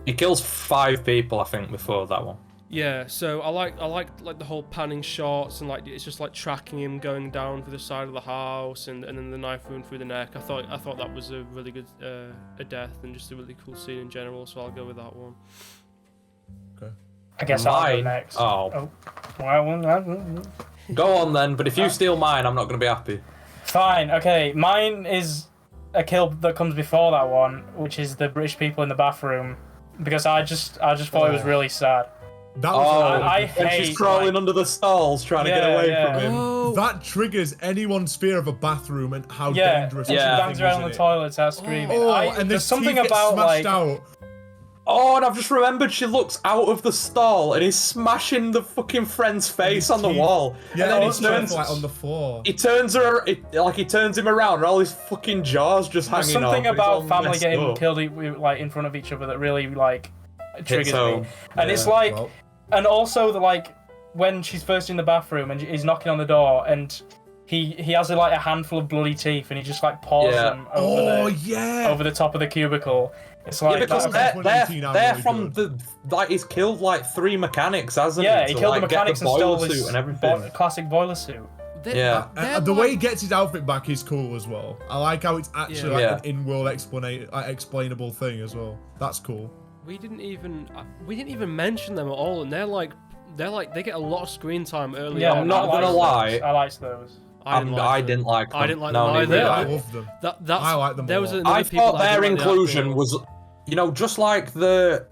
he kills 5 people, I think, before that one. Yeah, so I like the whole panning shots and like it's just like tracking him going down through the side of the house and then the knife wound through the neck. I thought that was a really good a death and just a really cool scene in general. So I'll go with that one. Okay. I guess I'll go Mine- next. oh. Well, Go on then, but if you steal mine, I'm not going to be happy. fine. Okay, mine is a kill that comes before that one, which is the British people in the bathroom, because I just thought it was really sad. That was I when hate, she's crawling like- under the stalls trying to get Yeah, away yeah. from him. Oh, that triggers anyone's fear of a bathroom and how Yeah, dangerous and she Yeah. bangs around on the toilet, starts screaming. Oh, I, and there's there's something teeth get about smashed like out. Oh, and I've just remembered she looks out of the stall and he's smashing the fucking friend's face on the teeth. wall. Yeah, and then it's he turns, like on the floor. he turns him around and all his fucking jaws just there's hanging something off. It's all about family messed getting up. killed like in front of each other that really like triggers me. home. And it's Yeah. like, Well, and also the like when she's first in the bathroom and he's knocking on the door and he has like a handful of bloody teeth and he just like pours Yeah. them over yeah. the top of the cubicle. It's Yeah, like because that, they're from the like he's killed like 3 mechanics, hasn't yeah, he? he to, killed like, the get mechanics and boiler stole suit his and everything. classic boiler suit. Yeah. The way he gets his outfit back is cool as well. I like how it's actually Yeah. like an in-world explainable thing as well. That's cool. we didn't even mention them at all, and they get a lot of screen time early. Yeah, on. I'm not I gonna liked lie. those. I liked those. I didn't like them. didn't like them. I didn't like No, them neither either. did I I. love them. That's, I like them There a was lot. another I people thought that I their didn't like the inclusion acting. was, just like the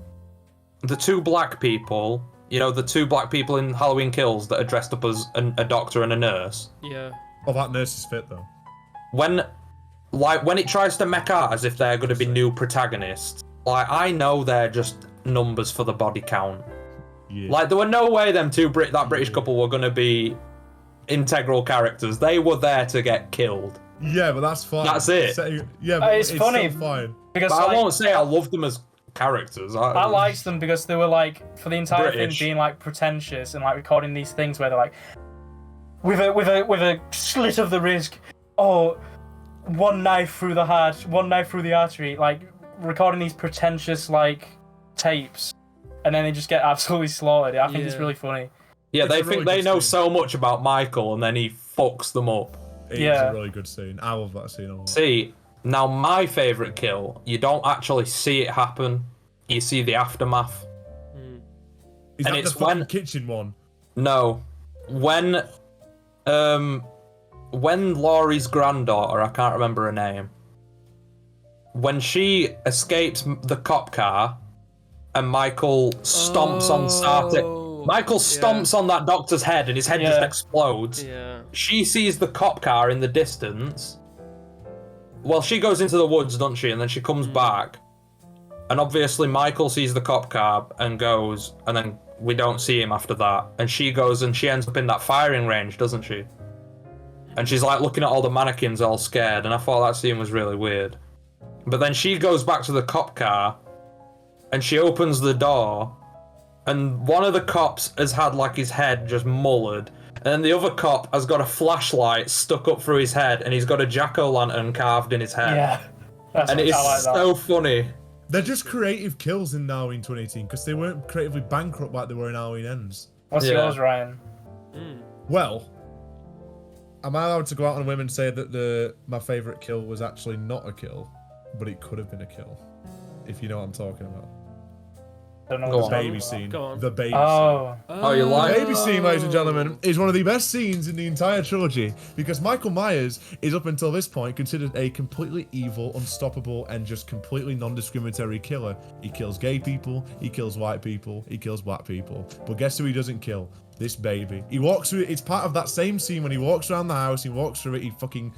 2 black people, the 2 black people in Halloween Kills that are dressed up as a doctor and a nurse. Yeah. Oh, that nurse is fit though. When it tries to make out as if they're going to be new protagonists, like I know they're just numbers for the body count. Yeah. Like there were no way them that British couple were going to be integral characters. They were there to get killed. Yeah, but that's fine. That's it. Yeah, but It's funny. still fine. Because But like, I won't say I loved them as characters. I liked them because they were like for the entire British. thing being like pretentious and like recording these things where they're like with a slit of the wrist, oh, one knife through the heart, one knife through the artery, like recording these pretentious like tapes, and then they just get absolutely slaughtered. I think it's Yeah. really funny. Yeah, It's they a really think they good know scene. so much about Michael, and then he fucks them up. It's Yeah. a really good scene. I love that scene a lot. See, now my favourite kill, you don't actually see it happen. You see the aftermath. Is and that it's the fucking when- kitchen one? No. When Laurie's granddaughter, I can't remember her name, when she escapes the cop car and Michael stomps on that doctor's head and his head just Yeah. explodes. Yeah. She sees the cop car in the distance. Well, she goes into the woods, doesn't she? And then she comes back. And obviously Michael sees the cop car and goes, and then we don't see him after that. And she goes and she ends up in that firing range, doesn't she? And she's like looking at all the mannequins all scared, and I thought that scene was really weird. But then she goes back to the cop car and she opens the door, and one of the cops has had like his head just mullered, and then the other cop has got a flashlight stuck up through his head, and he's got a jack-o'-lantern carved in his head. Yeah, that's And what, it's I like that. so funny. They're just creative kills in Halloween 2018 because they weren't creatively bankrupt like they were in Halloween Ends. What's Yeah. yours, Ryan? Well, am I allowed to go out on a whim and say that my favourite kill was actually not a kill, but it could have been a kill? If you know what I'm talking about. I don't know Go what on. the Baby scene. Go on. The baby scene. Oh. Oh, you like- Baby scene, ladies and gentlemen, is one of the best scenes in the entire trilogy because Michael Myers is up until this point considered a completely evil, unstoppable, and just completely non-discriminatory killer. He kills gay people, he kills white people, he kills black people. But guess who he doesn't kill? This baby. He walks through it. It's part of that same scene when he walks around the house, he walks through it, he fucking...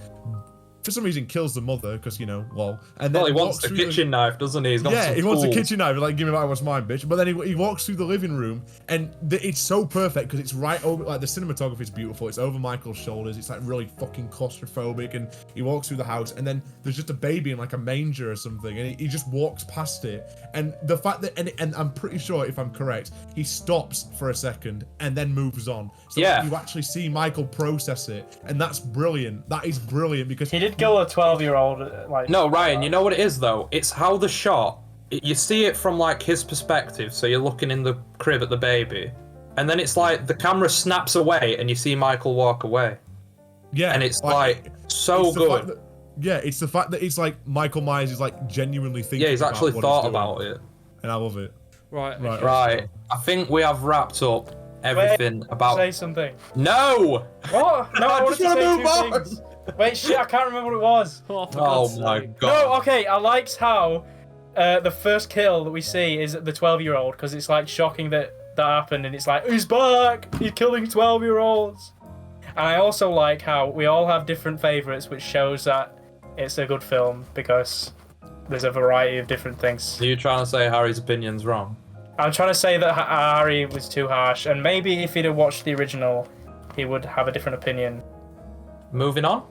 For some reason, kills the mother, because, you know, lol. And then Well, he wants walks the through kitchen knife, doesn't he? He's got Yeah, some he wants a tools. kitchen knife. Like, give me back what's mine, bitch. But then he walks through the living room, and it's so perfect because it's right over. Like the cinematography is beautiful. It's over Michael's shoulders. It's like really fucking claustrophobic, and he walks through the house, and then there's just a baby in like a manger or something, and he just walks past it. And the fact that and I'm pretty sure if I'm correct, he stops for a second and then moves on. So Yeah. you actually see Michael process it, and that's brilliant. That is brilliant because He did kill a 12-year-old. Like. No, Ryan, you know what it is though? It's how the shot, you see it from like his perspective, so you're looking in the crib at the baby, and then it's like the camera snaps away and you see Michael walk away. Yeah, And it's like so it's the fact good. that- yeah, it's the fact that it's like Michael Myers is like genuinely thinking. Yeah, he's actually about what thought he's doing, about it. and I love it. Right. Right. okay. Right, I think we have wrapped up everything about... Say something. No! What? No, I I wanted just to wanna say move two on. things. Wait, shit, I can't remember what it was. Oh, for Oh God's my sake. god. No, okay, I liked how the first kill that we see is the 12-year-old, because it's like shocking that happened, and it's like, he's back! He's killing 12-year-olds! And I also like how we all have different favourites, which shows that it's a good film, because there's a variety of different things. Are you trying to say Harry's opinion's wrong? I'm trying to say that Harry was too harsh, and maybe if he'd have watched the original, he would have a different opinion. Moving on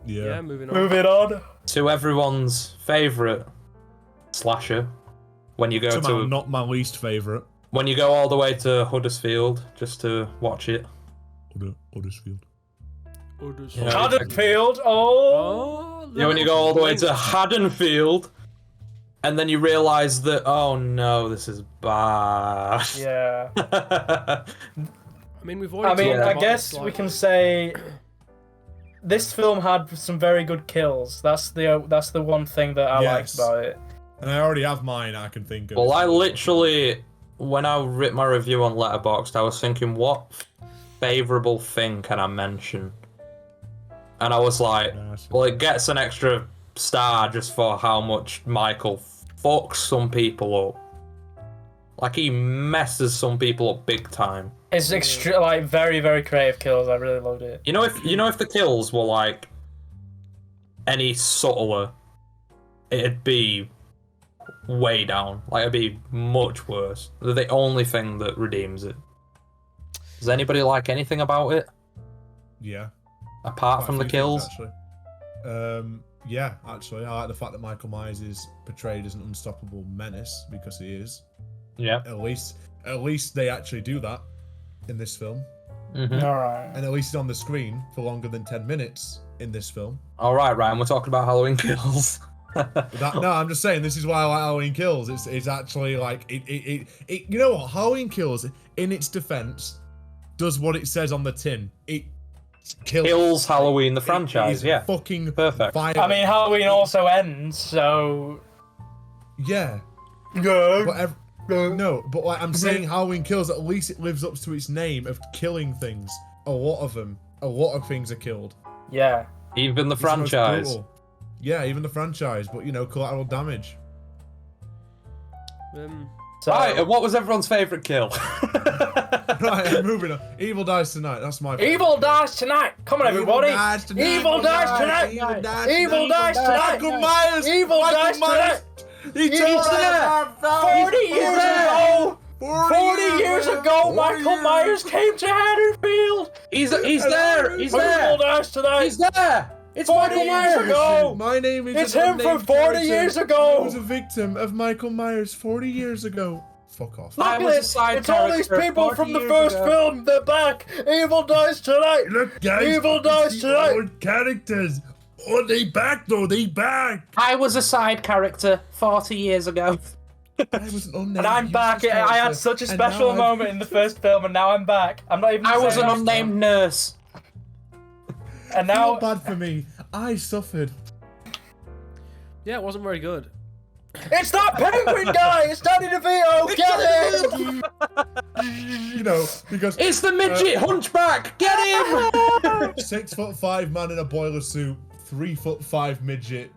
Yeah, moving on. Moving on. to everyone's favourite slasher. When you go Somehow to not my least favorite. when you go all the way to Huddersfield just to watch it. Huddersfield. Yeah. Haddonfield, oh! Oh, Yeah, when you go all the way to Haddonfield, and then you realise that, oh no, this is bad. Yeah. I mean, we've already. I mean, talked I about guess this, we like- can say this film had some very good kills. That's the one thing that I liked Yes. about it. And I already have mine I can think of. Well, I literally, when I writ my review on Letterboxd, I was thinking, what favourable thing can I mention? And I was like, well, it gets an extra star just for how much Michael fucks some people up. Like, he messes some people up big time. It's like very, very creative kills. I really loved it. You know, if the kills were like any subtler, it'd be way down. Like, it'd be much worse. They're the only thing that redeems it. Does anybody like anything about it Yeah. apart Quite from a the few kills? things, actually. Yeah, actually, I like the fact that Michael Myers is portrayed as an unstoppable menace because he is. Yeah. At least they actually do that in this film, hmm All right. and at least he's on the screen for longer than 10 minutes in this film. All right, Ryan. We're talking about Halloween kills. No, I'm just saying this is why I like Halloween Kills. It's actually like it. You know what? Halloween Kills, in its defense, does what it says on the tin. It Kills Halloween the It franchise. is Yeah. fucking Perfect. violent. I mean, Halloween also ends, so Yeah, yeah. but no, but like I'm saying, Halloween Kills. At least it lives up to its name of killing things. A lot of things are killed. Yeah. Even the It's the most franchise. brutal. Yeah, even the franchise, but you know, collateral damage. So, Right. And what was everyone's favourite kill? Right, moving on. Evil dies tonight. That's my. Evil dies tonight. Come on, everybody. Evil dies tonight. Evil dies tonight. Evil dies Evil dies tonight. Michael Myers. Evil Michael dies Myers. He He's told there. us 40 years ago. 40 years ago, 40 Michael years. Myers came to Haddonfield. He's there. He's Evil there. dies tonight. He's there. It's 40 Michael years Myers. ago. My name is. It's an him from unnamed 40 character years ago. who was a victim of Michael Myers 40 years ago. Fuck off. I Look was at a it. side It's all these character people 40 from the years first ago. film. They're back. Evil dies tonight. Look, guys. Evil dies the tonight. old characters. Oh, they back though. They back. I was a side character 40 years ago. I was an unnamed And I'm back. useless I had character, such a and special now I'm- moment in the first film, and now I'm back. I'm not even. I was an saying- unnamed nurse. And Feel now, bad for me. I suffered. Yeah, it wasn't very good. It's that penguin guy! It's Danny DeVito! Get him! You know, because It's the midget hunchback! Get him! 6'5" man in a boiler suit, 3'5" midget.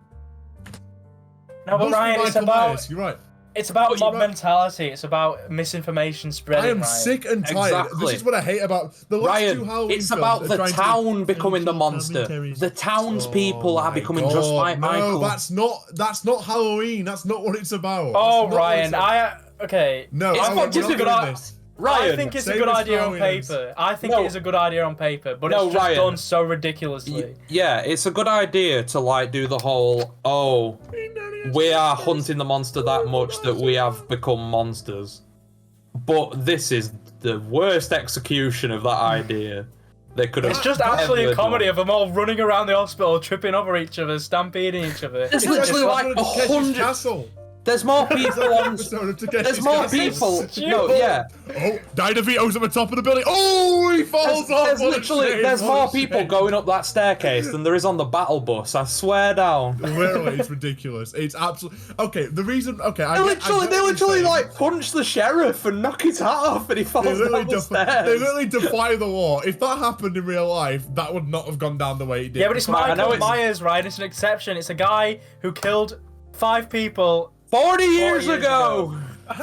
No, but Must be Ryan, it's Michael about Myers, you're right. it's about But mob you're right. mentality. It's about misinformation spreading. I am Ryan. sick and tired. Exactly. This is what I hate about the last two Ryan, Halloween it's films about are the trying to town be becoming the social monster. commentaries. The townspeople Oh are my becoming just God, like Michael. No, that's not Halloween. That's not what it's about. Oh, That's not what Ryan, it's okay. No, It's I not want just to a do good this. Ryan, I think it's a save good us for idea on Halloween ends. paper. I think No. it is a good idea on paper, but No, it's just Ryan. done so ridiculously. yeah, it's a good idea to like do the whole, oh, we are hunting the monster that much that we have become monsters. But this is the worst execution of that idea they could have It's just actually ever a comedy done. of them all running around the hospital, tripping over each other, stampeding each other. There's literally like Takeshi's 100. Castle. There's more people on. Episode of Takeshi's There's more Castle. people. No, yeah. Oh, Danny DeVito's at the top of the building. Oh, he falls off. There's What a literally shame, there's what a more people shame. going up that staircase than there is on the battle bus. I swear down. Literally, it's ridiculous. It's absolutely okay. The reason, okay, They literally like punch the sheriff and knock his hat off, and he falls They literally, down the stairs. they literally defy the law. If that happened in real life, that would not have gone down the way it did. Yeah, but it's Right, I know Michael it's- Myers, right? It's an exception. It's a guy who killed 5 people 40 years years ago.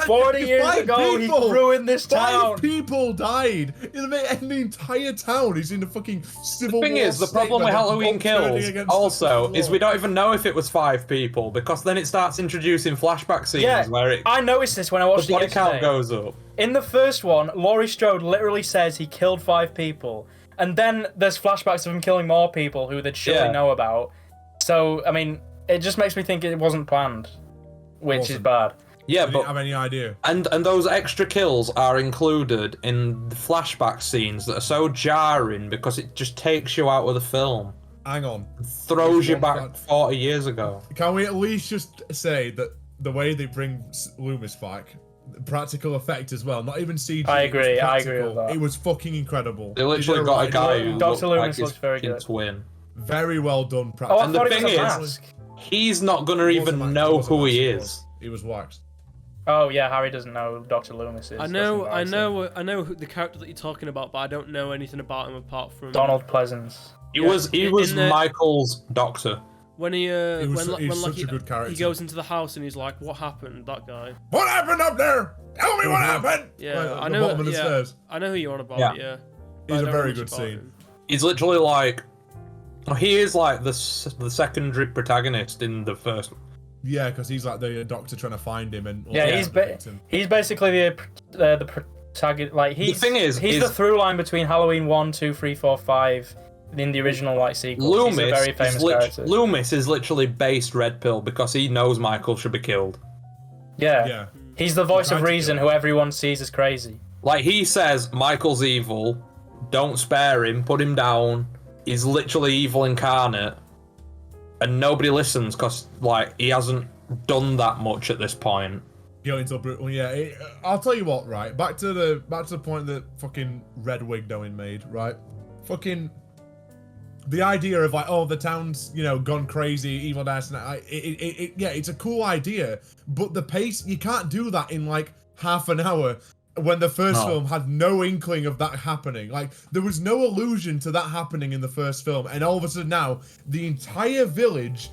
40 years Five ago. people. He ruined this town. 5 people died. In the entire town is in a fucking civil The thing war is, the state problem where with they're Halloween all turning Kills against the also fucking is law. we don't even know if it was 5 people because then it starts introducing flashback scenes Yeah, where it, I noticed this when I the watched it body count yesterday. goes up. In the first one, Laurie Strode literally says he killed 5 people, and then there's flashbacks of him killing more people who they'd surely Yeah. know about. So, I mean, it just makes me think it wasn't planned, which is Wasn't. bad. Yeah, I didn't but have any idea. and those extra kills are included in the flashback scenes that are so jarring because it just takes you out of the film, Hang on. throws you One back fact. 40 years ago. Can we at least just say that the way they bring Loomis back, practical effect as well, not even CG. I it was agree, I agree practical. with that. It was fucking incredible. They literally did got a right guy job. who Dr. looked Loomis like his looks very fucking good. twin. Very well done. Oh, I Practical. And the thought it was thing a is- mask. He's not gonna It even wasn't Max, it know wasn't who Max, he it is. was. He was waxed. Oh yeah, Harry doesn't know who Dr. Loomis is. I know the character that you're talking about, but I don't know anything about him apart from Donald Pleasance. He Yeah, was in the- Michael's doctor. when he was when such like a good character. he goes into the house and he's like, "What happened?" That guy. What happened up there? Tell me what happened. Yeah, Right at I the know. bottom of the Yeah, stairs. I know who you're on about. Yeah. Yeah, He's but I a don't know very much good about scene. him. He's literally like, he is like the secondary protagonist in the first. Yeah, because he's like the doctor trying to find him and Yeah, he's basically the protagonist. Like he's thing is the through line between Halloween 1, 2, 3, 4, 5 in the original like sequels. He's a very famous character. Loomis is literally based Red Pill because he knows Michael should be killed. Yeah. Yeah. He's the voice tried of to reason kill who everyone sees as crazy. Like he says, Michael's evil. Don't spare him. Put him down. He's literally evil incarnate, and nobody listens because like he hasn't done that much at this point. Going into brutal. Yeah, I'll tell you what. Right, back to the point that fucking Red Wig Owen made. Right, fucking the idea of like, oh, the town's gone crazy, evil dance. Yeah, it's a cool idea, but the pace, you can't do that in like half an hour. When the first film had no inkling of that happening. Like, there was no allusion to that happening in the first film. And all of a sudden now, the entire village...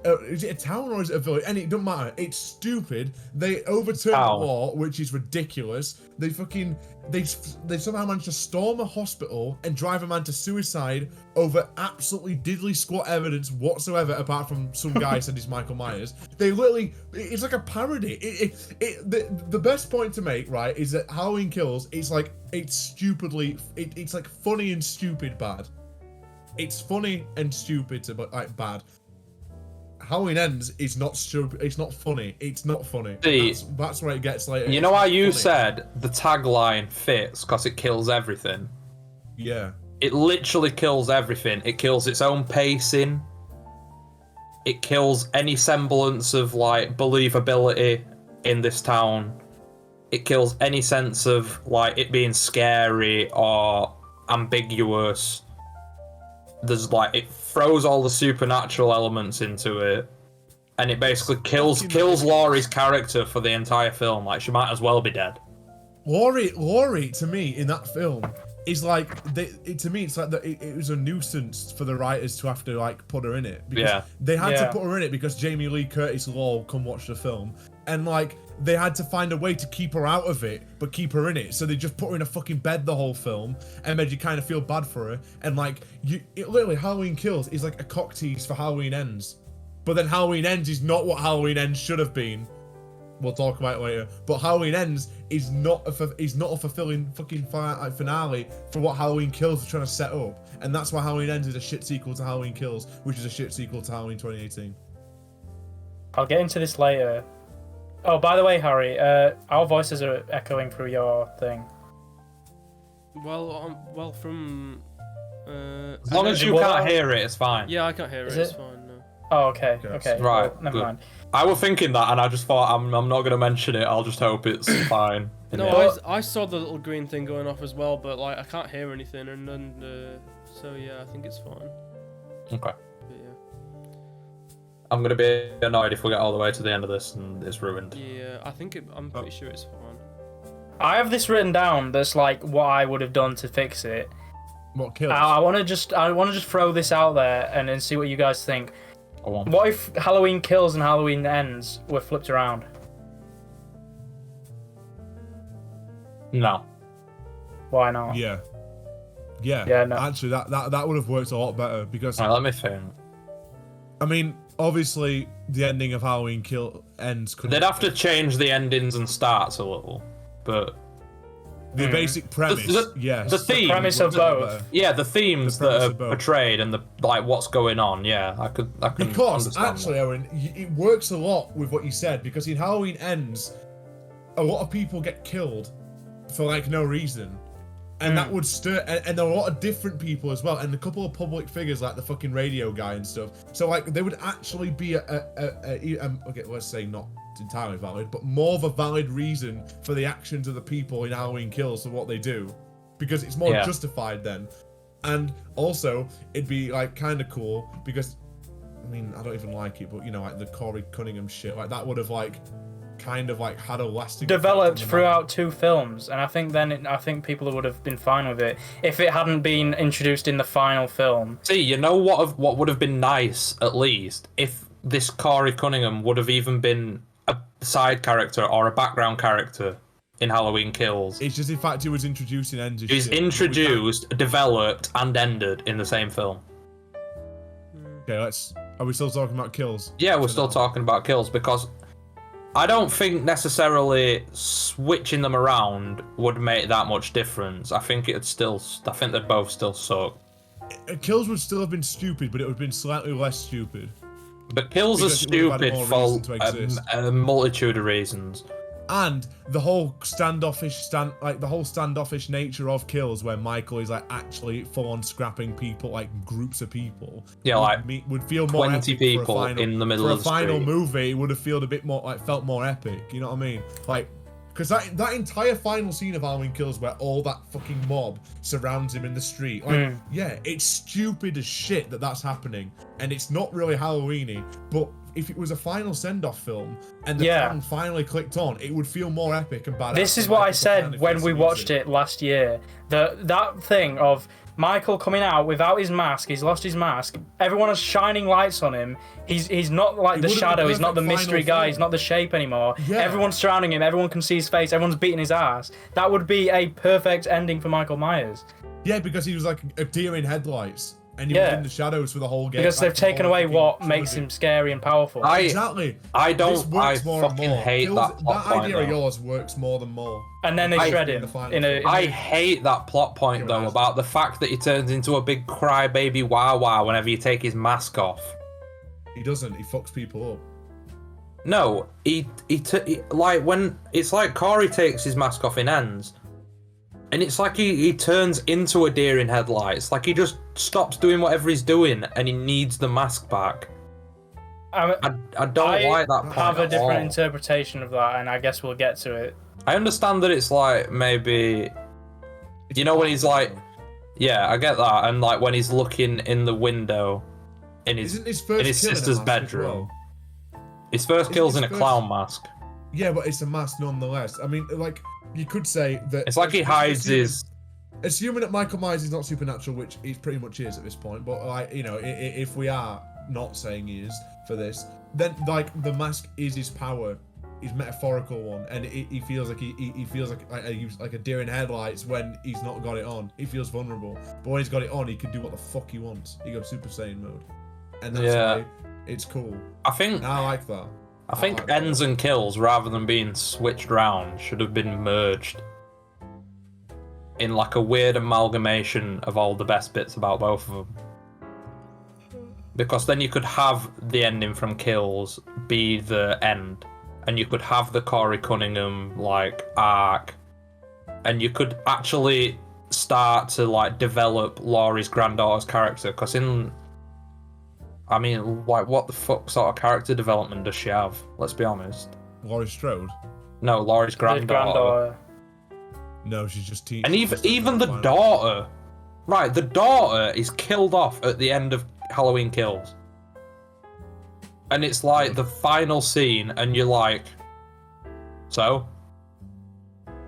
is it a town or is it a village? And it doesn't matter. It's stupid. They overturned the law, which is ridiculous. They fucking... They somehow managed to storm a hospital and drive a man to suicide over absolutely diddly squat evidence whatsoever, apart from some guy said he's Michael Myers. They literally... It's like a parody. The best point to make, right, is that Halloween Kills, it's like funny and stupid bad. It's funny and stupid to like bad. Halloween Ends is not stupid. It's not funny. It's not funny. See, that's where it gets later. You know how you said the tagline fits because it kills everything? Yeah. It literally kills everything. It kills its own pacing. It kills any semblance of like believability in this town. It kills any sense of like it being scary or ambiguous. There's like, it throws all the supernatural elements into it, and it basically kills Laurie's character for the entire film. Like, she might as well be dead. Laurie, to me, in that film, is like to me it's like it was a nuisance for the writers to have to like put her in it, because they had to put her in it because Jamie Lee Curtis law come watch the film, and like they had to find a way to keep her out of it but keep her in it, so they just put her in a fucking bed the whole film and made you kind of feel bad for her. And like it literally, Halloween Kills is like a cock tease for Halloween Ends, but then Halloween Ends is not what Halloween Ends should have been. We'll talk about it later. But Halloween Ends is not a fulfilling fucking finale for what Halloween Kills are trying to set up. And that's why Halloween Ends is a shit sequel to Halloween Kills, which is a shit sequel to Halloween 2018. I'll get into this later. Oh, by the way, Harry, our voices are echoing through your thing. Well, from... as long as you can't hear it, it's fine. Yeah, I can't hear it. It's fine. No. Oh, okay. Okay. Right. Well, never mind. I was thinking that, and I just thought I'm not going to mention it. I'll just hope it's fine. No, I saw the little green thing going off as well, but like I can't hear anything, and so yeah, I think it's fine. Okay. But, yeah. I'm going to be annoyed if we get all the way to the end of this and it's ruined. Yeah, I'm pretty sure it's fine. I have this written down. That's like what I would have done to fix it. What kills? I want to just throw this out there and then see what you guys think. What if Halloween Kills and Halloween Ends were flipped around? No. Why not? Yeah, no. Actually, that would have worked a lot better, because Right, let me think. I mean, obviously the ending of Halloween Ends could... They'd have to change the endings and starts a little, but the basic premise, yes. The theme, the premise of both. Yeah, the themes that are portrayed and the like what's going on. Yeah, I can because understand actually, that. Owen, it works a lot with what you said, because in Halloween Ends, a lot of people get killed for like no reason. And that would stir, and there are a lot of different people as well, and a couple of public figures like the fucking radio guy and stuff. So like, there would actually be okay, let's say not entirely valid, but more of a valid reason for the actions of the people in Halloween Kills for what they do, because it's more justified then. And also, it'd be like kind of cool because, I mean, I don't even like it, but you know, like the Corey Cunningham shit, like that would have like kind of like had a lasting developed throughout two films, and I think I think people would have been fine with it if it hadn't been introduced in the final film. See, you know what would have been nice, at least, if this Corey Cunningham would have even been a side character or a background character in Halloween Kills. It's just the fact he was introduced in Ends. He's introduced, developed, and ended in the same film. Okay, are we still talking about Kills? Yeah, we're still talking about Kills, because I don't think necessarily switching them around would make that much difference. I think they'd both still suck. Kills would still have been stupid, but it would have been slightly less stupid. But Kills are stupid for a multitude of reasons. And the whole standoffish nature of Kills, where Michael is like actually full on scrapping people, like groups of people. Yeah, like would feel more 20 people in the middle of the street. For a final movie, it would have felt a bit more like felt more epic. You know what I mean? Like, because that entire final scene of Halloween Kills, where all that fucking mob surrounds him in the street, like, yeah, it's stupid as shit that's happening, and it's not really Halloweeny, but if it was a final send-off film and the fan finally clicked on, it would feel more epic and badass. This is what I said when we watched it last year. That thing of Michael coming out without his mask, he's lost his mask, everyone has shining lights on him, he's not like the shadow, he's not the mystery guy, he's not the shape anymore. Yeah. Everyone's surrounding him, everyone can see his face, everyone's beating his ass. That would be a perfect ending for Michael Myers. Yeah, because he was like a deer in headlights. And he was in the shadows for the whole game. Because they've taken away what makes him scary and powerful. Exactly. I fucking hate that plot point. That idea of yours works more than more. And then they shred him. I hate that plot point, though, about the fact that he turns into a big crybaby wah-wah whenever you take his mask off. He doesn't. He fucks people up. No, like when it's like Corey takes his mask off in Ends. And it's like he turns into a deer in headlights. Like he just stops doing whatever he's doing and he needs the mask back. I don't like that point. I have a different interpretation of that, and I guess we'll get to it. I understand that it's like maybe... You know when he's like... Yeah, I get that. And like when he's looking in the window in his sister's bedroom. His first kill's in a first- clown mask. Yeah, but it's a mask nonetheless. I mean, like, you could say that... It's like he hides his... Assuming that Michael Myers is not supernatural, which he pretty much is at this point, but, like, you know, if we are not saying he is for this, then, like, the mask is his power, his metaphorical one, and he feels like he feels like a deer in headlights when he's not got it on. He feels vulnerable, but when he's got it on, he can do what the fuck he wants. He goes Super Saiyan mode, and that's why it's cool. And I like that. I think ends and kills, rather than being switched round, should have been merged in like a weird amalgamation of all the best bits about both of them. Because then you could have the ending from Kills be the end, and you could have the Corey Cunningham like arc, and you could actually start to like develop Laurie's granddaughter's character. Because I mean, like, what the fuck sort of character development does she have? Let's be honest. Laurie Strode? No, Laurie's granddaughter. No, she's just teaching. And even the daughter, right? The daughter is killed off at the end of Halloween Kills, and it's like the final scene, and you're like, so.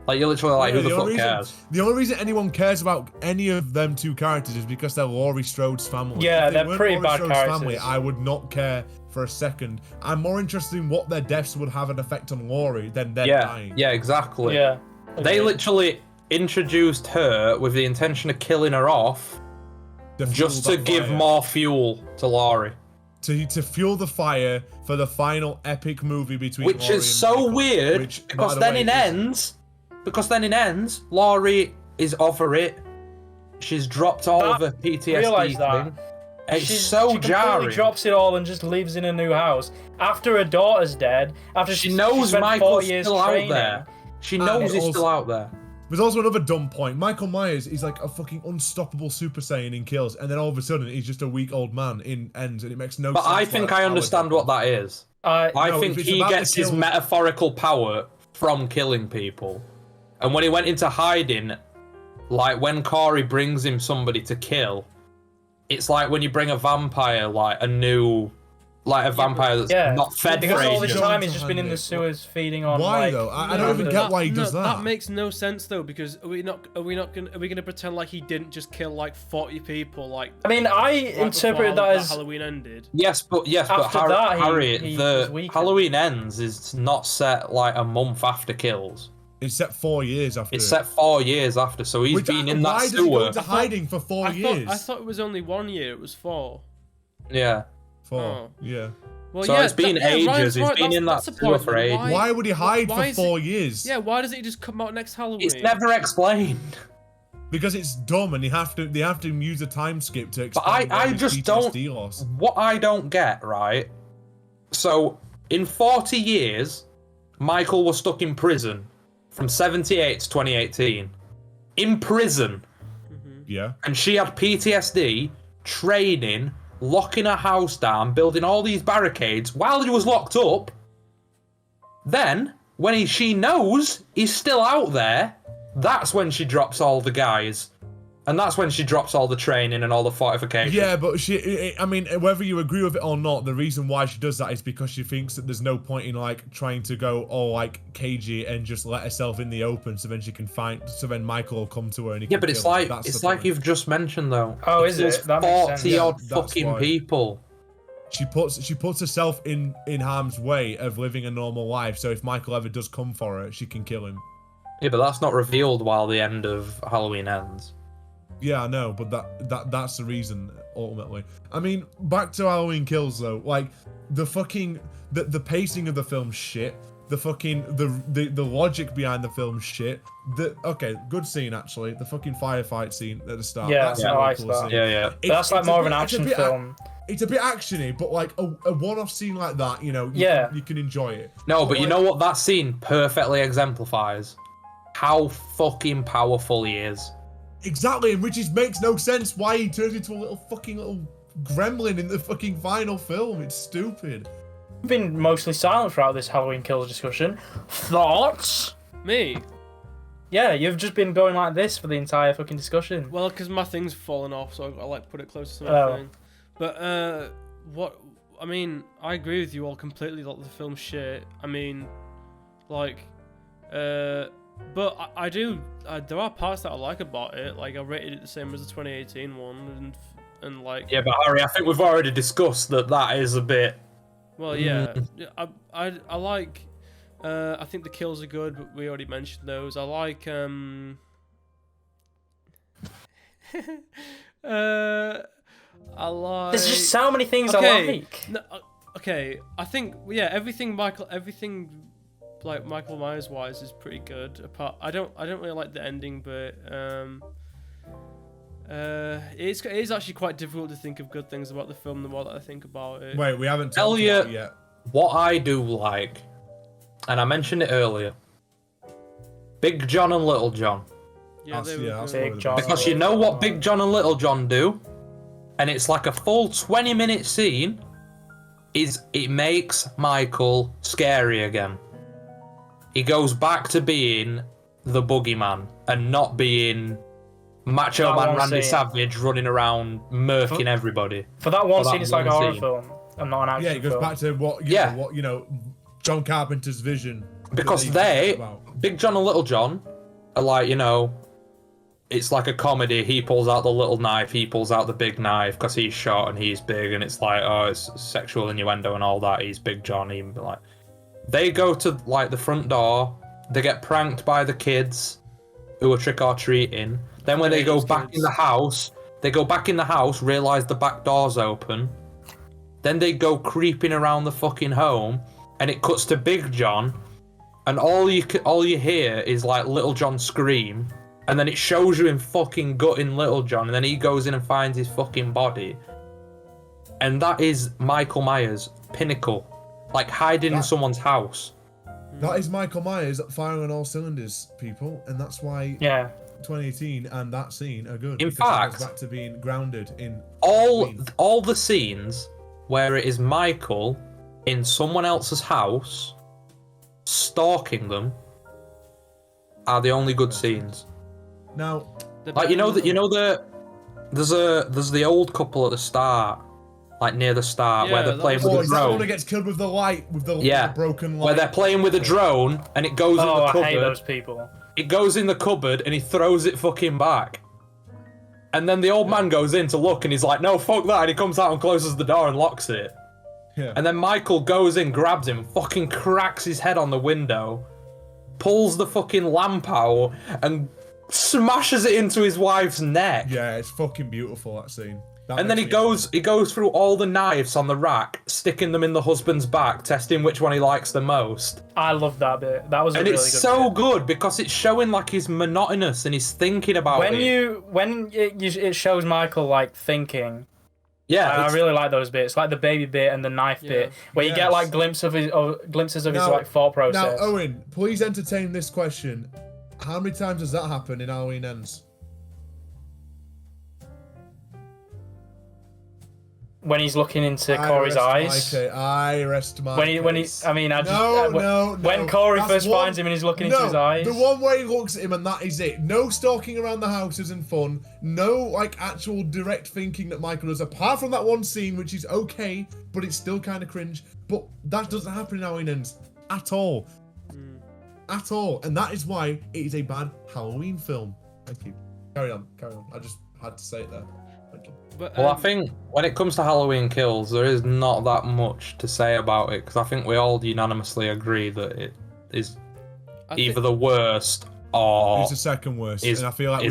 Like, you're literally like, who the fuck cares? The only reason anyone cares about any of them two characters is because they're Laurie Strode's family. Yeah, If they they're weren't pretty Laurie bad Strode's characters. family, I would not care for a second. I'm more interested in what their deaths would have an effect on Laurie than them dying. Yeah, exactly. Yeah. They literally introduced her with the intention of killing her off, just to give more fuel to Laurie. To fuel the fire for the final epic movie between Which Laurie is and so Michael, weird, which, by because the then way, in ends, Laurie is over it. She's dropped all of her PTSD Realise that. thing. It's so she jarring. completely drops it all and just lives in a new house. After her daughter's dead, after She knows spent 40 Michael's years still out training. there. She knows he's also- still out there. There's also another dumb point. Michael Myers is like a fucking unstoppable Super Saiyan in Kills, and then all of a sudden he's just a weak old man in Ends, and it makes no sense. But I think I understand what that is. I No, think if it's he about the gets his kills- metaphorical power from killing people. And when he went into hiding, like when Corey brings him somebody to kill, it's like when you bring a vampire, like a new, like a vampire that's not fed for because all this ages. time he's just been in the sewers feeding on. Why like, though? I don't even get why he does that. That makes no sense though, because are we gonna pretend like he didn't just kill like 40 people like? I mean, I right interpreted before that as Halloween ended. Yes, but After that, Harry, he the was weakened. Halloween Ends is not set like a month after Kills. It's set 4 years after. It's set 4 years after, so he's been in that Why does he go sewer. into hiding for 4 years? I thought it was only 1 year. It was 4. Yeah. 4. Oh. Yeah. Well, So yeah, it's been Ryan's ages. He's right, been in that that's the sewer point, for then. ages. Why would he hide why for is 4 it- years? Yeah, why doesn't he just come out next Halloween? It's never explained. Because it's dumb, and they have to use a time skip to But explain I his just PTSD don't. loss. What I don't get, right? So, in 40 years, Michael was stuck in prison from 78 to 2018. In prison. Yeah. And she had PTSD, training, locking her house down, building all these barricades while he was locked up. Then, when she knows he's still out there, that's when she drops all the guys. And that's when she drops all the training and all the fortifications. Yeah, but I mean, whether you agree with it or not, the reason why she does that is because she thinks that there's no point in, like, trying to go all, like, cagey and just let herself in the open so then she can so then Michael will come to her and he Yeah, can but it's kill her. like That's it's the like point. you've just mentioned though. Oh, is There's it? That makes sense. 40 odd Yeah, that's fucking why. people. She puts herself in harm's way of living a normal life, so if Michael ever does come for her, she can kill him. Yeah, but that's not revealed while the end of Halloween ends. Yeah, I know, but that's the reason ultimately. I mean, back to Halloween Kills though. Like the fucking the pacing of the film shit. The fucking the logic behind the film shit. Okay, good scene actually. The fucking firefight scene at the start. Yeah, that's yeah, a I really like cool that. scene. Yeah. But that's like It's more a of an bit- it's a action bit film. It's a bit actiony, but like a one-off scene like that, you know, you can enjoy it. No, but you like- know what that scene perfectly exemplifies? How fucking powerful he is. Exactly, and which makes no sense why he turns into a little gremlin in the fucking final film. It's stupid. I've been mostly silent throughout this Halloween Kills discussion. Thoughts? Me? Yeah, you've just been going like this for the entire fucking discussion. Well, because my thing's fallen off, so I like put it close to my Oh. thing. But what I mean, I agree with you all completely. Like the film's shit. I mean, like, but I do. There are parts that I like about it. Like I rated it the same as the 2018 one, and like. Yeah, but Harry, I think we've already discussed that is a bit. Well, yeah, I like. I think the kills are good, but we already mentioned those. I like. I like. There's just so many things I like. No, okay, I think everything like Michael Myers wise is pretty good. Apart, I don't really like the ending, but it is actually quite difficult to think of good things about the film the more that I think about it. Wait, we haven't talked about it yet. What I do like, and I mentioned it earlier, Big John and Little John. Yeah, Big John. Because you know what Big John and Little John do? And it's like a full 20-minute scene. It makes Michael scary again. He goes back to being the boogeyman and not being Macho Man Randy Savage running around murking everybody. For that one scene, it's like a horror film and not an action film. Yeah, it goes back to what John Carpenter's vision. Because Big John and Little John are like, it's like a comedy. He pulls out the little knife, he pulls out the big knife because he's short and he's big, and it's like, oh, it's sexual innuendo and all that. He's Big John. They go to like the front door. They get pranked by the kids who are trick or treating. Then when they go back in the house, realize the back door's open. Then they go creeping around the fucking home, and it cuts to Big John, and all you hear is like Little John scream. And then it shows you him fucking gutting Little John, and then he goes in and finds his fucking body. And that is Michael Myers' pinnacle. Like hiding in someone's house. That is Michael Myers firing on all cylinders, people. And that's why 2018 and that scene are good. In it fact, goes back to being grounded in all the scenes where it is Michael in someone else's house stalking them are the only good scenes. Now, like there's the old couple at the start, like near the start, where they're playing with the drone. One that gets killed with the light, with the broken light. Where they're playing with a drone and it goes in the cupboard. I hate those people. It goes in the cupboard and he throws it fucking back. And then the old man goes in to look and he's like, no, fuck that. And he comes out and closes the door and locks it. Yeah. And then Michael goes in, grabs him, fucking cracks his head on the window, pulls the fucking lamp out and smashes it into his wife's neck. Yeah, it's fucking beautiful, that scene. And then he goes through all the knives on the rack, sticking them in the husband's back, testing which one he likes the most. I love that bit. That was a really good bit. And it's so good because it's showing like he's monotonous and he's thinking about it. When it shows Michael like thinking. Yeah, I really like those bits, like the baby bit and the knife bit, where you get like glimpses of his like thought process. Now, Owen, please entertain this question. How many times does that happen in Halloween Ends? When he's looking into Corey's eyes. I rest my When Corey first finds him and he's looking into his eyes. The one where he looks at him and that is it. No stalking around the house isn't fun. No like actual direct thinking that Michael does. Apart from that one scene, which is okay, but it's still kind of cringe. But that doesn't happen in Halloween Ends at all. At all. And that is why it is a bad Halloween film. Thank you. Carry on. I just had to say it there. Thank you. But, Well, I think when it comes to Halloween Kills, there is not that much to say about it because I think we all unanimously agree that it is either the worst or it's the second worst. And I feel like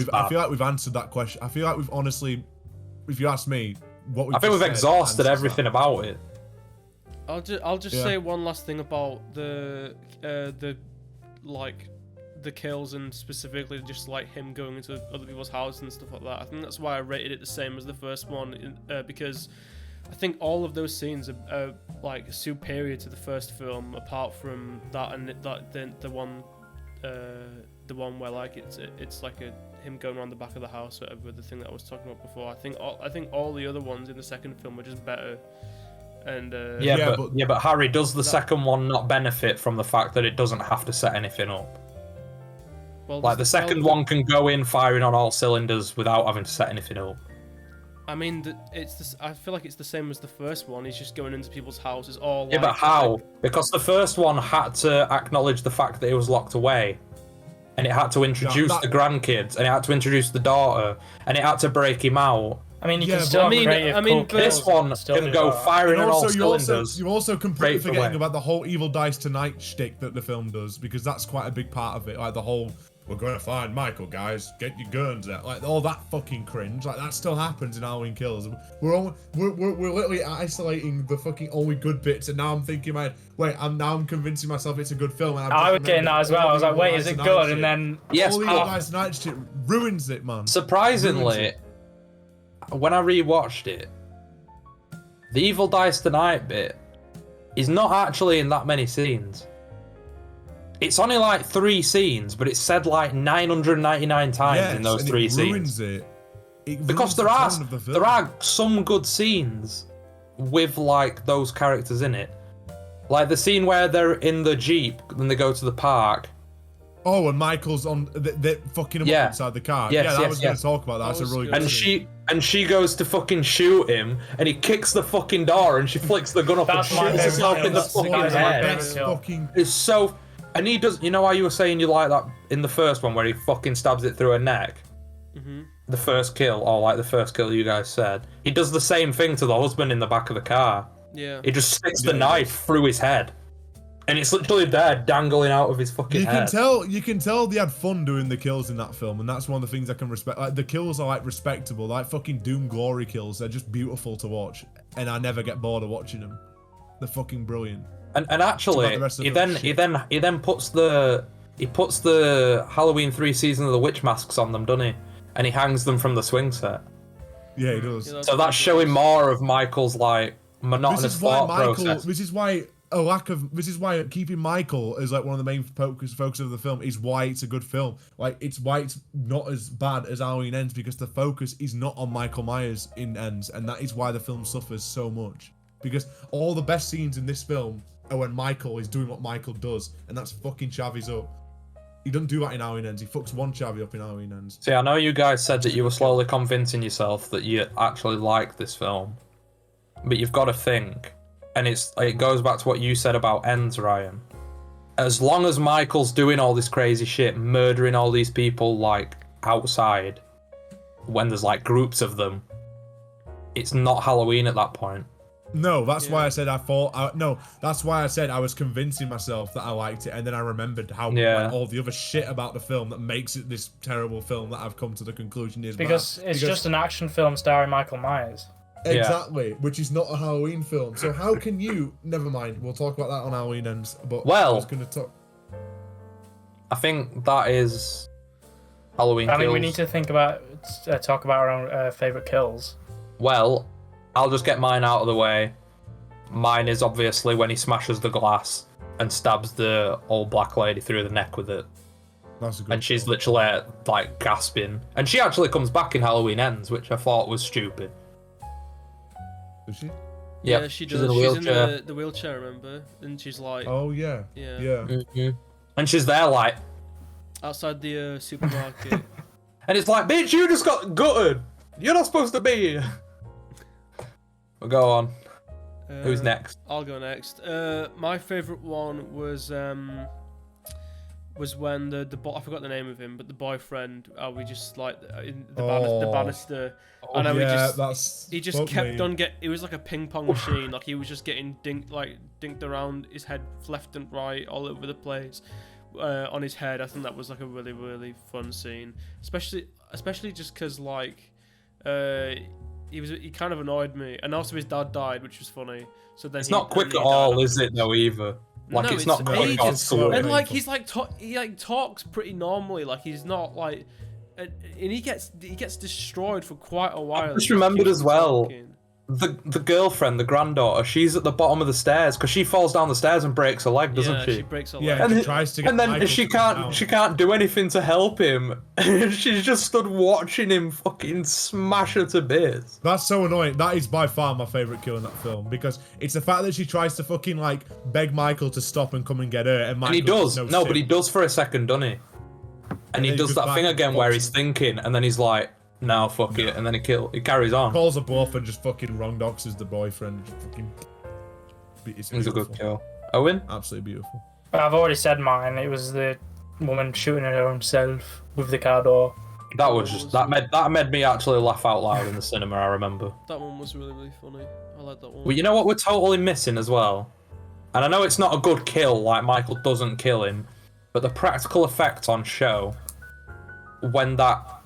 we've answered that question. I feel like we've honestly, if you ask me, I think we've exhausted everything about it. I'll just say one last thing about the kills and specifically just like him going into other people's houses and stuff like that. I think that's why I rated it the same as the first one because I think all of those scenes are like superior to the first film, apart from that and the one where like it's like him going around the back of the house, whatever, the thing that I was talking about before. I think all the other ones in the second film were just better. And but Harry, does the second one not benefit from the fact that it doesn't have to set anything up? Well, like the second one can go in firing on all cylinders without having to set anything up. I mean, I feel like it's the same as the first one. He's just going into people's houses. All Yeah, like, but how? Because the first one had to acknowledge the fact that he was locked away. And it had to introduce the grandkids, and it had to introduce the daughter, and it had to break him out. I mean, you Yeah, can still but have creative cool This kills one and still can do go that. firing And on all also, cylinders. you're also completely straight forgetting away. about the whole evil dice tonight shtick that the film does, because that's quite a big part of it. Like the whole, we're gonna find Michael, guys. Get your guns out. Like all that fucking cringe. Like that still happens in Halloween Kills. We're literally isolating the fucking only good bits, and now I'm thinking, I'm convincing myself it's a good film. And I was getting that as well. I was like, wait, is it good? And then Yes, all the evil but dice tonight shit ruins it, man. surprisingly, when I rewatched it, the Evil Dice Tonight bit is not actually in that many scenes. It's only like 3 scenes, but it's said like 999 times in those and 3 it scenes. ruins it. It Because ruins there the are tone of the film. there are some good scenes with like those characters in it. Like the scene where they're in the Jeep and they go to the park. Oh, and Michael's on, they're fucking him Yeah. up inside the car. Yes, yeah, I yes, was going yes. to talk about that. That's a really good And scene. she goes to fucking shoot him, and he kicks the fucking door, and she flicks the gun up and That's my shoots herself favorite in the kill. fucking That's my head. favorite That's kill. fucking... It's so, and he does. You know how you were saying you like that in the first one where he fucking stabs it through her neck. The first kill, or like the first kill you guys said. He does the same thing to the husband in the back of the car. Yeah. He just sticks the knife through his head, and it's literally there dangling out of his fucking You head. can tell they had fun doing the kills in that film, and that's one of the things I can respect. Like the kills are like respectable, like fucking Doom Glory kills. They're just beautiful to watch, and I never get bored of watching them. They're fucking brilliant. And actually, the rest of he the then puts the Halloween 3 season of the witch masks on them, doesn't he? And he hangs them from the swing set. Yeah, he does. Yeah, So that's showing more of Michael's like monotonous This is why thought Michael. process. This is why keeping Michael as like one of the main focus of the film is why it's a good film. Like it's why it's not as bad as Halloween Ends, because the focus is not on Michael Myers in Ends, and that is why the film suffers so much. Because all the best scenes in this film are when Michael is doing what Michael does, and that's fucking Chavies up. He doesn't do that in Halloween Ends. He fucks one Chavy up in Halloween Ends. See, I know you guys said that you were slowly convincing yourself that you actually like this film, but you've got to think, and it goes back to what you said about Ends, Ryan. As long as Michael's doing all this crazy shit, murdering all these people like outside, when there's like groups of them, it's not Halloween at that point. No, that's why I said that's why I said I was convincing myself that I liked it, and then I remembered how like, all the other shit about the film that makes it this terrible film that I've come to the conclusion is because bad. it's just an action film starring Michael Myers. Exactly, which is not a Halloween film. So how can you? Never mind. We'll talk about that on Halloween Ends. But Well, I was gonna talk. I think that is Halloween I mean, Kills. we need to talk about our own favorite kills. Well, I'll just get mine out of the way. Mine is obviously when he smashes the glass and stabs the old black lady through the neck with it. That's a good. And she's literally like gasping. And she actually comes back in Halloween Ends, which I thought was stupid. Is she? Yeah, she does. She's in a She's wheelchair. in the wheelchair, remember? And she's like Oh yeah. Yeah. Yeah. Mhm. And she's there like, outside the supermarket. and it's like, bitch, you just got gutted. You're not supposed to be here. Well, go on. Who's next? I'll go next. My favorite one was when the I forgot the name of him, but the boyfriend. We just like in the banister. And he just kept on It was like a ping pong machine. Like he was just getting dinked around his head left and right, all over the place. On his head. I think that was like a really, really fun scene, especially just because like he kind of annoyed me, and also his dad died, which was funny. So then It's not quick at all, is it? Though either. Like No, it's not quick or ages. slow. And like he's like he like talks pretty normally. Like he's not like, and he gets destroyed for quite a while. I just He remembered keeps as well. talking. The girlfriend, the granddaughter, she's at the bottom of the stairs because she falls down the stairs and breaks her leg, doesn't Yeah, she? she breaks her Yeah, leg. and she tries to get and then Michael she to come down. can't do anything to help him. She's just stood watching him fucking smash her to bits. That's so annoying. That is by far my favorite kill in that film, because it's the fact that she tries to fucking like beg Michael to stop and come and get her, and Michael And he does. says, No, but he does for a second, doesn't he? And he then he does goes that back thing and again where pops he's thinking, and then he's like, no, fuck it, and then he carries on. Calls a bluff and just fucking wrong doxes the boyfriend. Just fucking. It's He's a good beautiful. kill. Owen? Absolutely beautiful. I've already said mine. It was the woman shooting at her own self with the car door. That was just that made me actually laugh out loud in the cinema. I remember. That one was really funny. I like that one. Well, you know what we're totally missing as well, and I know it's not a good kill. Like Michael doesn't kill him, but the practical effect on show when that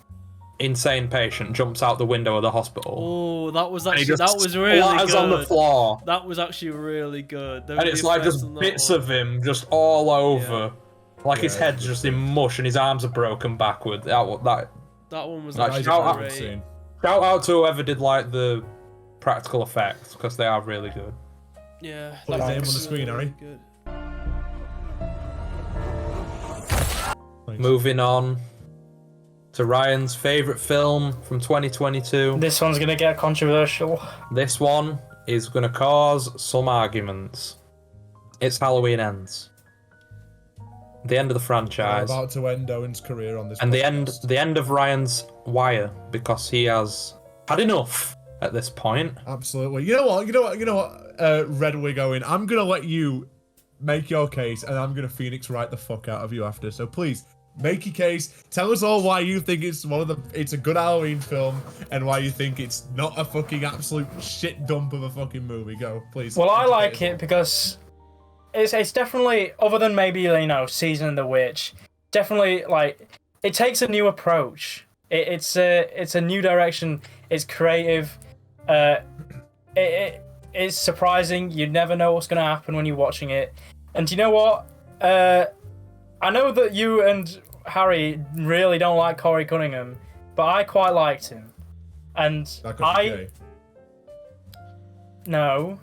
insane patient jumps out the window of the hospital. Oh, that was And he actually just that was really splatters good. on the floor, That was actually really good. and it's like just bits of him just all over. Like his head's just in mush and his arms are broken backward. That one was like, actually shout great. out to whoever did like the practical effects because they are really good. Yeah. Put his that name on was the screen, really Harry. good. Thanks. Moving on to Ryan's favourite film from 2022. This one's gonna get controversial. This one is going to cause some arguments. It's Halloween Ends. The end of the We're franchise. about to end Owen's career on this. And podcast. the end of Ryan's wire because he has had enough at this point. Absolutely. You know what? Red Wig Owen, I'm gonna let you make your case, and I'm gonna Phoenix right the fuck out of you after. So please make your case. Tell us all why you think it's it's a good Halloween film, and why you think it's not a fucking absolute shit dump of a fucking movie. Go, please. Well, I like it because it's definitely, other than maybe, Season of the Witch, definitely, like, it takes a new approach. It's a new direction. It's creative. It's surprising. You never know what's going to happen when you're watching it. And you know what? I know that you and Harry really don't like Corey Cunningham, but I quite liked him. And no,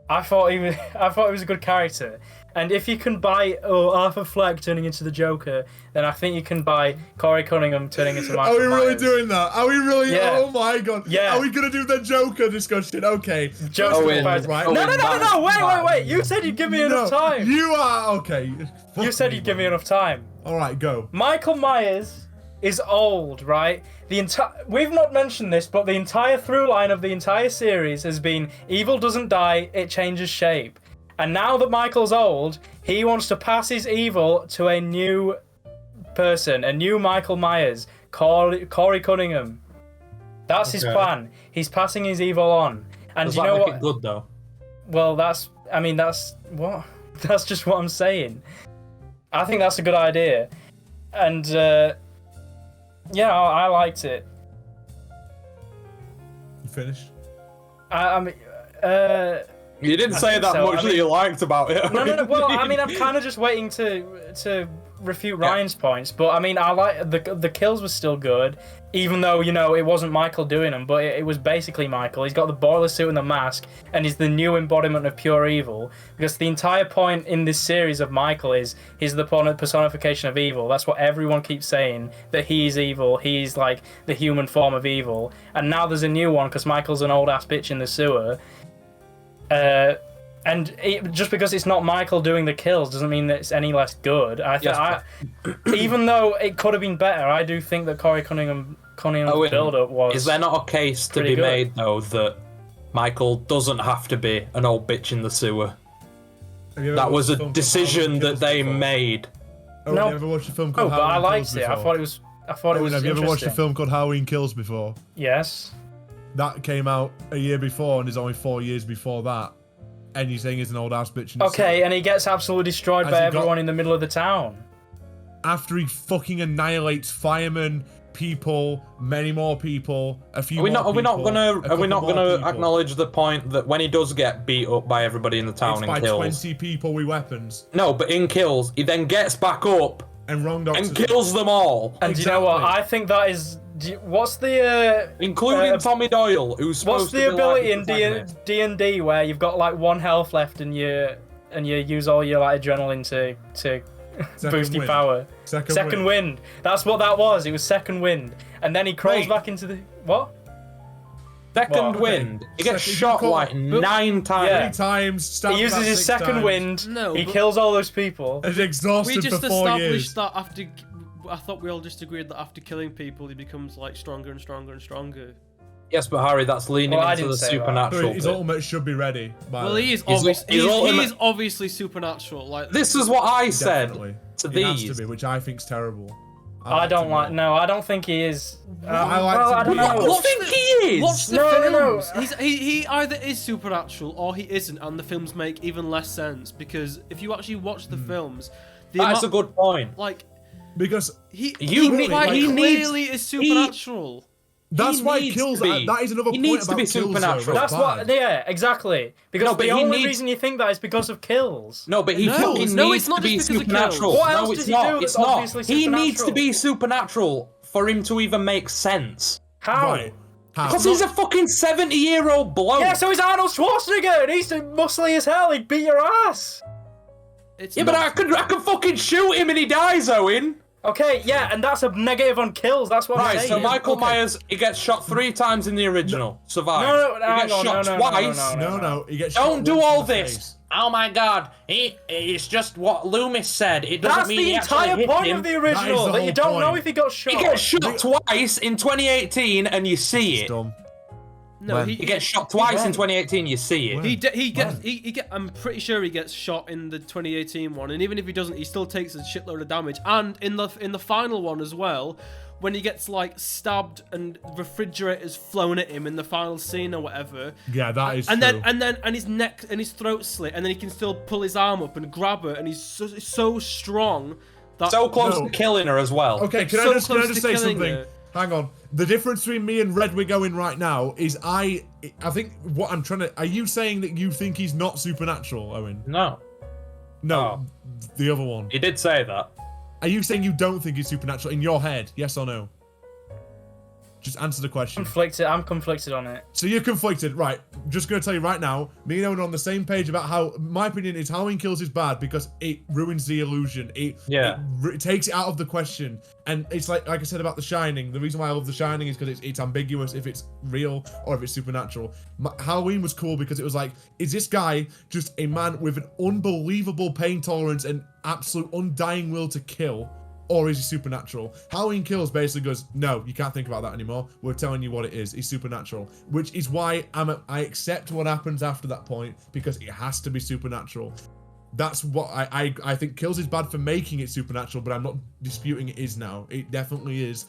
I thought he was a good character. And if you can buy Arthur Fleck turning into the Joker, then I think you can buy Corey Cunningham turning into Michael Are we really Myers. doing that? Are we really? Yeah. Oh my god. Yeah. Are we gonna do the Joker discussion? Okay. Joker Owen, Myers. right? No, wait. You said you'd give me enough time. You are okay. Fuck You said me, you'd give me man. enough time. All right, go. Michael Myers is old, right? We've not mentioned this, but the entire through line of the entire series has been evil doesn't die, it changes shape. And now that Michael's old, he wants to pass his evil to a new person, a new Michael Myers, Corey Cunningham. That's his plan. He's passing his evil on. And Does you that know make what? it good though? Well, that's what? That's just what I'm saying. I think that's a good idea. And yeah, I liked it. You finished? I mean, You didn't say think that so. much I that mean- you liked about it. no. Well, I mean, I'm kind of just waiting to refute Ryan's points, but I mean, I like the kills were still good, even though it wasn't Michael doing them, but it was basically Michael. He's got the boiler suit and the mask, and he's the new embodiment of pure evil. Because the entire point in this series of Michael is he's the personification of evil. That's what everyone keeps saying, that he's evil. He's like the human form of evil. And now there's a new one because Michael's an old ass bitch in the sewer. And just because it's not Michael doing the kills doesn't mean that it's any less good. Even though it could have been better, I do think that Corey Cunningham's build-up was. Is there not a case to be good. made though that Michael doesn't have to be an old bitch in the sewer? Have you ever That was a watched film called decision Halloween that Kills they before? made. Oh, No. have you ever watched a film called Oh, but I Halloween liked Kills it. I before? thought it was. Have you ever watched a interesting. film called Halloween Kills before? Yes. That came out a year before and is only 4 years before that. And you're saying he's an old ass bitch in the Okay, city. and he gets absolutely destroyed Has by he got- everyone in the middle of the town. After he fucking annihilates firemen, people, many more people, a few Are we more not people, gonna acknowledge the point that when he does get beat up by everybody in the town it's in by kills? 20 people with weapons No, but in kills, he then gets back up and wrong dogs and kills them all, And do you know what? Exactly. I think that is. What's the including Tommy Doyle, who's supposed what's to the be ability like in the protagonist. D&D where you've got like 1 health left and you use all your like adrenaline to boost your wind. power? Second wind. That's what that was. It was second wind, and then he crawls Mate. back into the what? Second Well, okay. wind. He gets Second- shot you call- like 9 times. Yeah. 3 times, stabbed He uses about his 6 second times, wind. No, he but- kills all those people. is We exhausted just for 4 established years. that after I thought we all just agreed that after killing people, he becomes like stronger and stronger and stronger. Yes, but Harry, that's leaning Well, I into didn't the say that. supernatural. His bit. ultimate should be ready. Well, he is His obviously he ultimate- is obviously supernatural. Like This is what I said Definitely. to He has these. to be, which I think's terrible. I don't him like. more. No, I don't think he is. I like well, to I don't be- know. What think he is? Watch the No, no, films. He either is supernatural or he isn't, and the films make even less sense because if you actually watch the films, That's a good point. like Because he You he need- quite he clearly needs- is supernatural. that's why needs kills. to be. That is another He point needs to about be kills, though, supernatural. That's bad. what. Yeah, exactly. Because No, but the he only needs- reason you think that is because of kills. No, but he No, fucking no, needs it's not to be just because of supernatural. kills. What else no, does it's he not. do It's that's not. obviously He needs to supernatural? be supernatural for him to even make sense. How? Right. How? Because he's a fucking 70-year-old bloke. Yeah, so he's Arnold Schwarzenegger, and he's muscly as hell. He'd beat your ass. It's Yeah, but not- I could fucking shoot him and he dies, Owen. Okay, yeah, and that's a negative on kills. That's what I'm Right, saying. so Michael okay. Myers, he gets shot 3 times in the original. Survives. No, he gets hang on, shot no, twice. No, he gets. Don't shot do once in all the this. face. Oh my god, it's just what Loomis said. It doesn't That's mean the he actually entire hit point him. of the That is original. the That you whole don't know point. if he got shot. He gets shot twice in 2018 and you see It's it. dumb. no, When? He gets shot twice in 2018, you see it. He get. I'm pretty sure he gets shot in the 2018 one, and even if he doesn't, he still takes a shitload of damage. And in the final one as well, when he gets like stabbed and refrigerators flown at him in the final scene or whatever. Yeah, that is And true. then his neck and his throat slit, and then he can still pull his arm up and grab her, and he's so strong that So close No. to killing her as well. Okay, can so I just close to say killing something? her. Hang on. The difference between me and Red we're going right now is I think what I'm trying to. Are you saying that you think he's not supernatural, Owen? No, No, Oh. the other one. he did say that. Are you saying you don't think he's supernatural in your head? Yes or no? Just answer the question. I'm conflicted on it. So you're conflicted, right? Just gonna tell you right now, me and Owen are on the same page about how my opinion is Halloween Kills is bad because it ruins the illusion. It takes it out of the question, and it's like I said about The Shining. The reason why I love The Shining is because it's ambiguous if it's real or if it's supernatural. Halloween was cool because it was like, is this guy just a man with an unbelievable pain tolerance and absolute undying will to kill? Or is he supernatural? Halloween Kills basically goes, no, you can't think about that anymore. We're telling you what it is. He's supernatural. Which is why I accept what happens after that point, because it has to be supernatural. That's what I think Kills is bad for making it supernatural, but I'm not disputing it is now. It definitely is.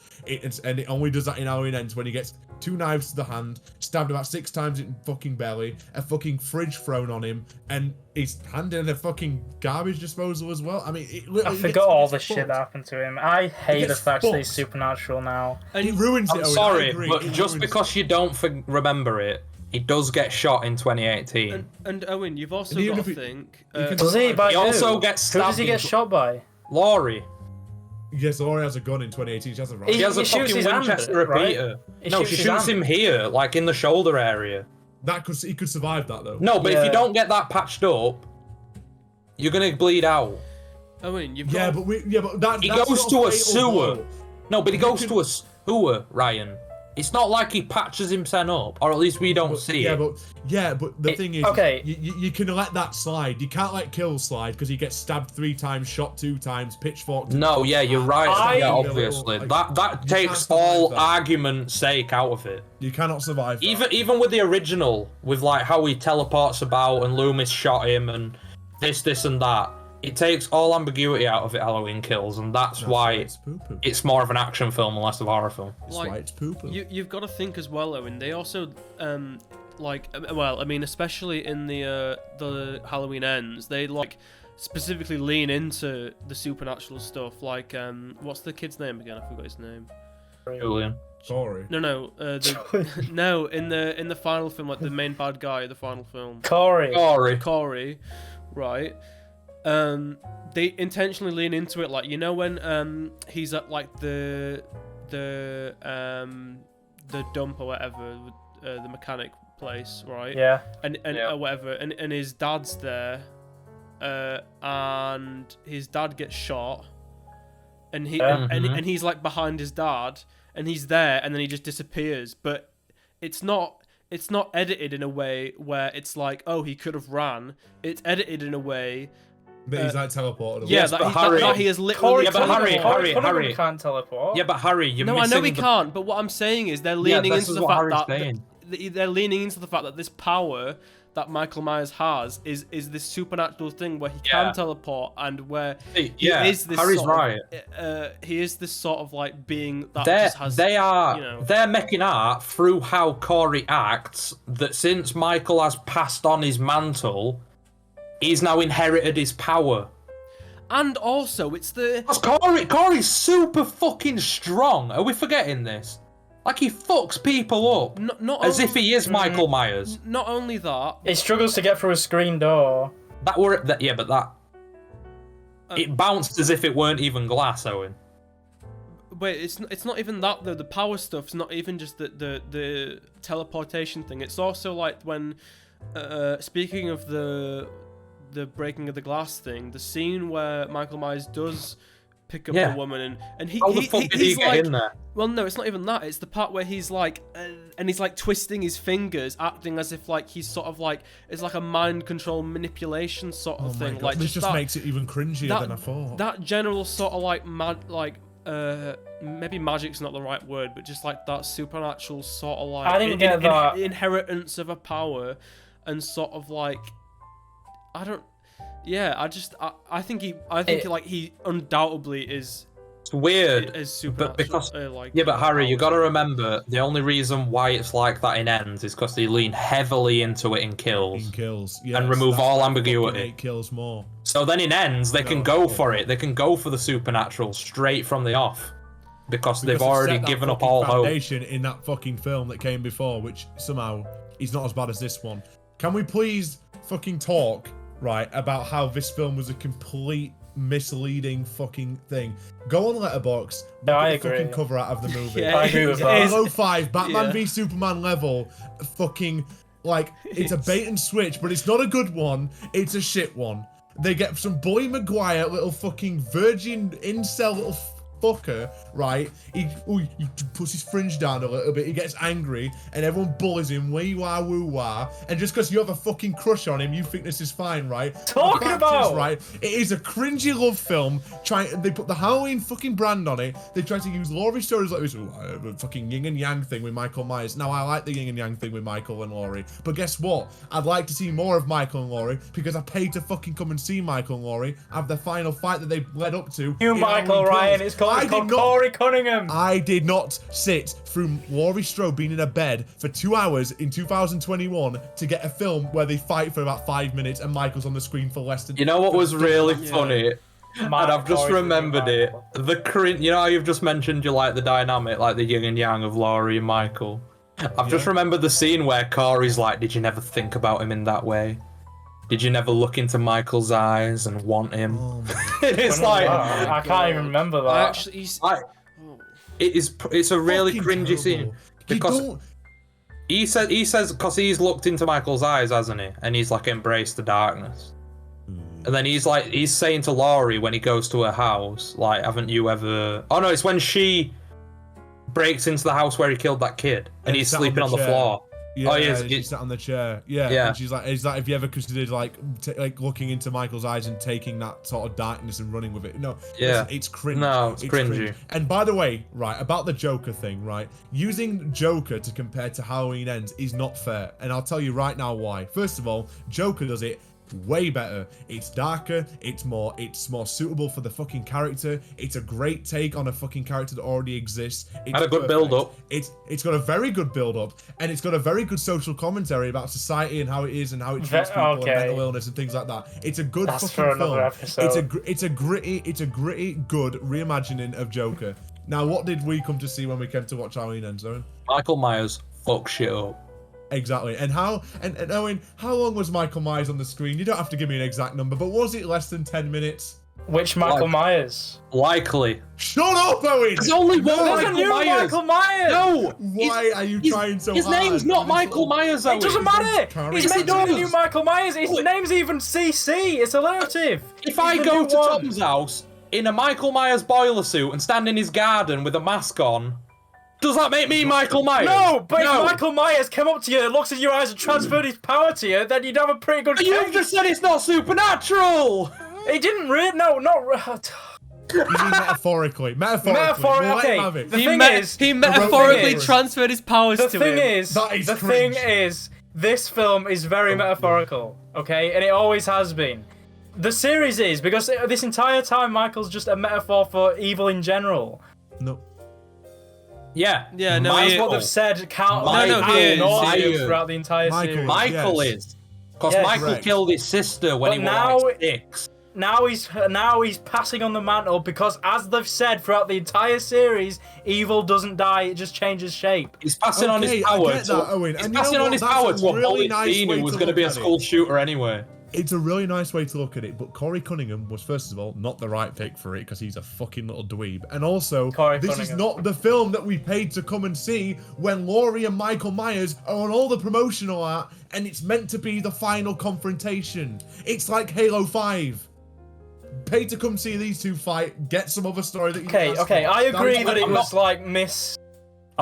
And it only does that in Halloween Ends when he gets 2 knives to the hand, stabbed about 6 times in fucking belly, a fucking fridge thrown on him, and he's handed in a fucking garbage disposal as well. I mean, it I literally forgot all the gets shit fucked. that happened to him. I hate the gets fact that he's fucked. supernatural now. It ruins it. I'm Owen, I sorry, agree. but It just ruins because you don't remember it, he does get shot in 2018. And Owen, you've also And even got to if it- think. you can- Does he? By He who? also gets Who does stabbed he in get shot by? Laurie. Yes, Laurie has a gun in 2018. She has a right. He has a He shoots fucking his hand, Winchester right? repeater. He No, shoots she his shoots hand. him here, like in the shoulder area. He could survive that though. No, but if Yeah. you don't get that patched up, you're gonna bleed out. Owen, you've Yeah, got. but that. He that's goes not to a fatal sewer. blow. No, but he You goes can- to a sewer, Ryan. It's not like he patches himself up, or at least we don't see Yeah, it. but the thing is, okay. you can let that slide. You can't let Kills slide because he gets stabbed 3 times, shot 2 times, pitchforked. No, yeah, you're right. Yeah, obviously, Like, that you takes can't all survive that. argument's sake out of it. You cannot survive. That. Even with the original, with like how he teleports about and Loomis shot him and this and that, it takes all ambiguity out of it. Halloween Kills, and that's why it's poo-poo. it's more of an action film and less of a horror film. That's like, why it's poo-poo. You've got to think as well, Owen. They also, well, I mean, especially in the Halloween Ends, they like specifically lean into the supernatural stuff. Like, what's the kid's name again? I forgot his name. Julian. Sorry. No, no, in the final film, like the main bad guy of the final film, Corey. Sorry. Corey, right? They intentionally lean into it, like you know when he's at like the dump or whatever, the mechanic place, right? Yeah. And Yeah. or whatever, and his dad's there, and his dad gets shot, and he Yeah. and he's like behind his dad, and he's there, and then he just disappears. But it's not edited in a way where it's like, oh, he could have ran. It's edited in a way But he's like teleported. Yeah, Yes, that, but he, Harry- that he is literally. Yeah, but Harry, Harry can't teleport. Yeah, but Harry, you're No, I missing know he the... can't. But what I'm saying is they're Yeah, leaning this into is the what fact Harry's that saying. they're leaning into the fact that this power that Michael Myers has is this supernatural thing where he Yeah. can teleport and where Yeah, he is this Harry's sort right. of, he is this sort of like being that They're, just has they are, you know. they're making art through how Corey acts that since Michael has passed on his mantle, he's now inherited his power. And also it's the Because Corey's super fucking strong. Are we forgetting this? Like, he fucks people up not as only, if he is Michael Myers. not only that. He struggles to get through a screen door. It bounced as if it weren't even glass, Owen. Wait, it's not even that though. The power stuff's not even just the teleportation thing. It's also like when, speaking of the breaking of the glass thing, the scene where Michael Myers does pick up the woman and How the fuck did he get like, in there? well, no, it's not even that. It's the part where he's like, and he's like twisting his fingers, acting as if like he's sort of like it's like a mind control manipulation sort of thing. Like this just that, makes it even cringier than I thought. that general sort of like maybe magic's not the right word, but just like that supernatural sort of like I didn't get that. inheritance of a power, and sort of like I think he undoubtedly is. It's weird, is super. but because but Harry, you got to remember the only reason why it's like that in Ends is because they lean heavily into it in Kills. Yeah, and remove all ambiguity. 8 kills more. So then in Ends, they can go for it. They can go for the supernatural straight from the off. Because they've already given up all hope. Foundation in that fucking film that came before, which somehow is not as bad as this one. Can we please fucking talk, right, about how this film was a complete misleading fucking thing? Go on Letterboxd, No, I the agree. fucking cover art of the movie. Yeah, I agree with that. Halo 5, Batman Yeah. v Superman level, fucking, like, it's a bait and switch, but it's not a good one, it's a shit one. They get some Boy Maguire, little fucking virgin incel little fucker, right? He puts his fringe down a little bit, he gets angry, and everyone bullies him, wee wah woo wah, and just because you have a fucking crush on him, you think this is fine, right? Talking The fact about! is, right, it is a cringy love film, they put the Halloween fucking brand on it, they try to use Laurie stories like this, fucking yin and yang thing with Michael Myers. Now, I like the yin and yang thing with Michael and Laurie, but guess what? I'd like to see more of Michael and Laurie, because I paid to fucking come and see Michael and Laurie have their final fight that they led up to. You, in Michael Halloween Ryan, Kills. it's called Corey Cunningham. I did not sit through Laurie Strode being in a bed for 2 hours in 2021 to get a film where they fight for about 5 minutes and Michael's on the screen for less than. You know what was really funny? And I've just remembered it. The cringe. You know how you've just mentioned you like the dynamic, like the yin and yang of Laurie and Michael. I've just remembered the scene where Corey's like, "Did you never think about him in that way? Did you never look into Michael's eyes and want him?" It's like I can't even remember that. it's a really Fucking cringy terrible. scene because he says because he's looked into Michael's eyes, hasn't he? And he's like embraced the darkness. And then he's saying to Laurie when he goes to her house, like, haven't you ever? Oh no, it's when she breaks into the house where he killed that kid, and he's sleeping on the floor. Yeah, oh, yeah, she sat on the chair. Yeah, Yeah. And she's like, "Is that if you ever considered like looking into Michael's eyes and taking that sort of darkness and running with it?" No, Yeah. listen, it's cringe. No, it's cringy. cringe. And by the way, right about the Joker thing, right? Using Joker to compare to Halloween Ends is not fair, and I'll tell you right now why. First of all, Joker does it way better. It's darker, it's more suitable for the fucking character. It's a great take on a fucking character that already exists. It's Had a good perfect. build-up. It's got a very good build-up, and it's got a very good social commentary about society and how it is and how it treats people and mental illness and things like that. It's a good That's fucking for another film. episode. It's a gritty, good reimagining of Joker. Now, what did we come to see when we came to watch Halloween Ends, Owen? Michael Myers fuck shit up. Exactly. And Owen, how long was Michael Myers on the screen? You don't have to give me an exact number, but was it less than 10 minutes? Which Michael Myers? Likely. Shut up, Owen! There's only one There's a Michael new Myers. Michael Myers! No! Why are you trying so his hard? name's not Michael Myers, Owen. It doesn't matter! Karen. He's Yes, meant it to be the does. new Michael Myers. His name's even CC. It's alliterative. If I He's the go new to one. Tom's house in a Michael Myers boiler suit and stand in his garden with a mask on, does that make me Michael Myers? No, but No. if Michael Myers came up to you, looks in your eyes and transferred his power to you, then you'd have a pretty good You've case. just said it's not supernatural! He didn't really. No, not. You mean metaphorically? Metaphorically. We'll let him have it. He metaphorically transferred his powers to him. The thing is, this film is very metaphorical, okay? And it always has been. The series is, because this entire time Michael's just a metaphor for evil in general. No. Yeah. Yeah, no, that's what they've said throughout the entire series. Michael is. Because Michael killed his sister when he was like 6. Now he's passing on the mantle because, as they've said throughout the entire series, evil doesn't die; it just changes shape. He's passing on his power. He's passing on his power to a bullet fiend who was going to be a school shooter anyway. It's a really nice way to look at it, but Corey Cunningham was, first of all, not the right pick for it because he's a fucking little dweeb. And also, this is not the film that we paid to come and see when Laurie and Michael Myers are on all the promotional art and it's meant to be the final confrontation. It's like Halo 5. Paid to come see these two fight, get some other story that you Okay, I agree that it was like I'm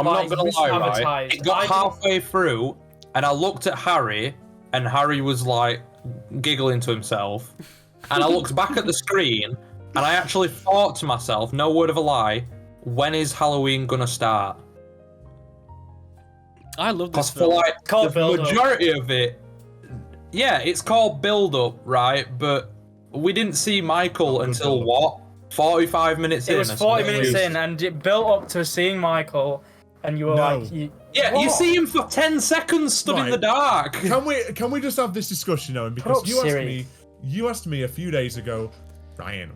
not gonna lie, right? It got halfway through, and I looked at Harry, and Harry was like giggling to himself, and I looked back at the screen, and I actually thought to myself, no word of a lie, when is Halloween gonna start? I love this film. For like the Build-Up. majority of it, yeah, it's called Build-Up, right? But we didn't see Michael until what? 45 minutes in. It was 40 minutes in, and it built up to seeing Michael, and you were like, you see him for 10 seconds stood in the dark. Can we just have this discussion, Owen? Because you asked me a few days ago, Ryan,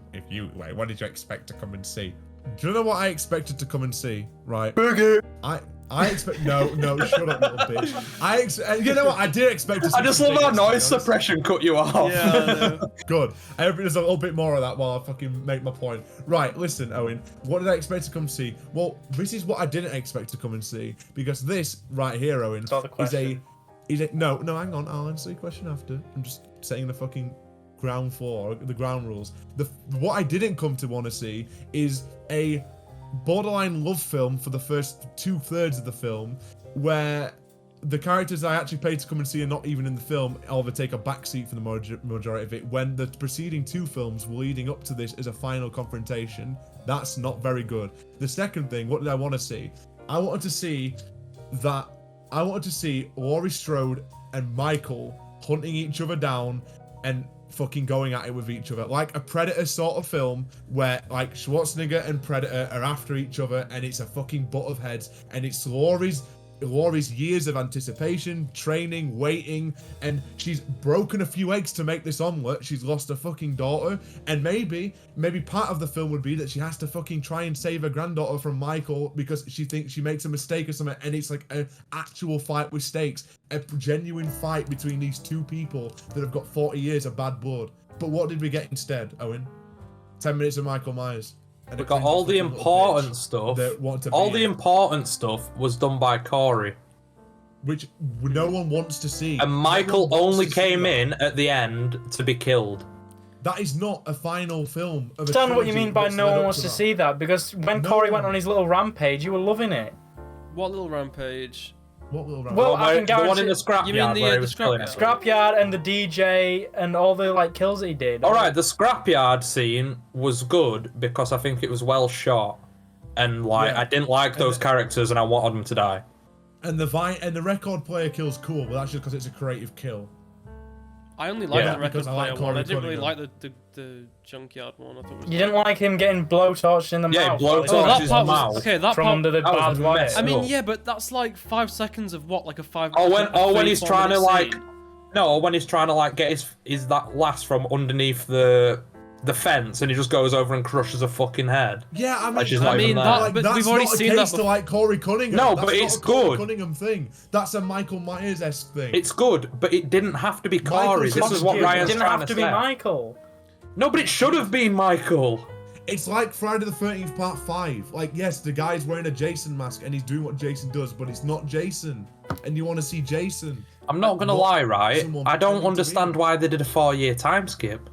what did you expect to come and see? Do you know what I expected to come and see? Right? Burger. I expect no, shut up, little bitch. You know what? I did expect to see. I just love how noise suppression cut you off. Yeah. Good. I hope there's a little bit more of that while I fucking make my point. Right, listen, Owen. What did I expect to come see? Well, this is what I didn't expect to come and see, because this right here, Owen, is a no. Hang on, I'll answer your question after. I'm just saying the fucking ground floor, the ground rules. What I didn't come to want to see is a borderline love film for the first 2/3 of the film, where the characters I actually paid to come and see are not even in the film, or they take a backseat for the majority of it, when the preceding 2 films were leading up to this as a final confrontation. That's not very good. The second thing, what did I want to see? I wanted to see Laurie Strode and Michael hunting each other down and fucking going at it with each other, like a Predator sort of film where like Schwarzenegger and Predator are after each other, and it's a fucking butt of heads, and it's Laurie's years of anticipation, training, waiting, and she's broken a few eggs to make this omelette. She's lost her fucking daughter, and maybe part of the film would be that she has to fucking try and save her granddaughter from Michael because she thinks she makes a mistake or something, and it's like an actual fight with stakes, a genuine fight between these 2 people that have got 40 years of bad blood. But what did we get instead, Owen? 10 minutes of Michael Myers. We got all the important stuff. All the important stuff was done by Corey, which no one wants to see. And Michael only came in at the end to be killed. That is not a final film. I don't know what you mean by no one wants to see that, because when Corey went on his little rampage, you were loving it. What little rampage? What little rampage? Well, I can guarantee. The one in the scrapyard. You mean the scrapyard? Scrapyard and the DJ and all the kills that he did. All right, the scrapyard scene was good because I think it was well shot, and I didn't like those characters, and I wanted them to die. And the record player kill's cool, but that's just because it's a creative kill. I only liked the record player one. I didn't really like the junkyard one. I thought it was. You didn't like him getting blowtorched in the mouth. Yeah, blowtorched his mouth. Okay, that from part, under the barbed wire. I mean, yeah, but that's like 5 seconds of what, like a 5. When he's trying to when he's trying to get his that lass from underneath the fence, and he just goes over and crushes her fucking head. Yeah, I mean, but we've already seen that. To like Corey Cunningham. No, that's but it's not a Corey good. Cunningham thing. That's a Michael Myers-esque thing. It's good, but it didn't have to be Corey. This is what Ryan's trying to say. It didn't have to be Michael. No, but it should have been Michael. It's like Friday the 13th Part 5. Like, yes, the guy's wearing a Jason mask and he's doing what Jason does, but it's not Jason. And you want to see Jason. I'm not gonna lie, right? I don't understand why they did a 4-year time skip.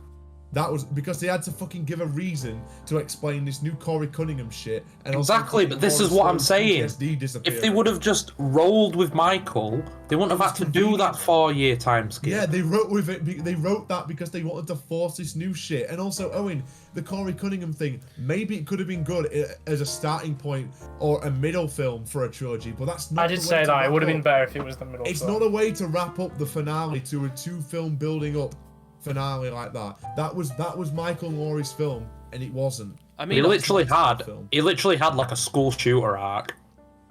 That was because they had to fucking give a reason to explain this new Corey Cunningham shit. And also Exactly, but this is what I'm saying. PTSD disappearing. If they would have just rolled with Michael, they wouldn't have had to do that 4-year time skip. Yeah, they wrote with it. They wrote that because they wanted to force this new shit. And also, Owen, the Corey Cunningham thing, maybe it could have been good as a starting point or a middle film for a trilogy, but that's not. I did say that it would have been better if it was the middle. It's film. not a way to wrap up the finale to a 2-film building up finale like that. That was Michael and Laurie's film, and it wasn't. I mean, he literally had like a school shooter arc.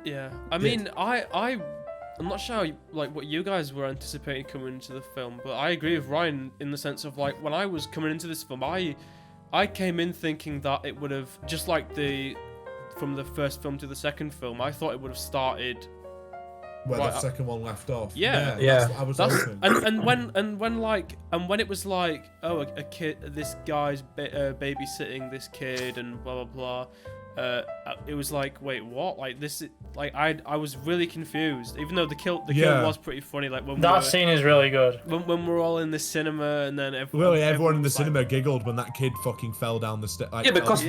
Yeah, I mean, I'm not sure like what you guys were anticipating coming into the film, but I agree with Ryan in the sense of like when I was coming into this film, I came in thinking that it would have just like from the first film to the second film, I thought it would have started where the second one left off. Yeah. I was hoping. And when it was like, oh, a kid, this guy's babysitting this kid and blah blah blah. It was like, wait, what? Like this? Like I was really confused. Even though the kill was pretty funny. Like when that scene is really good. When we're all in the cinema and then everyone in the cinema giggled when that kid fucking fell down the stairs. Like, because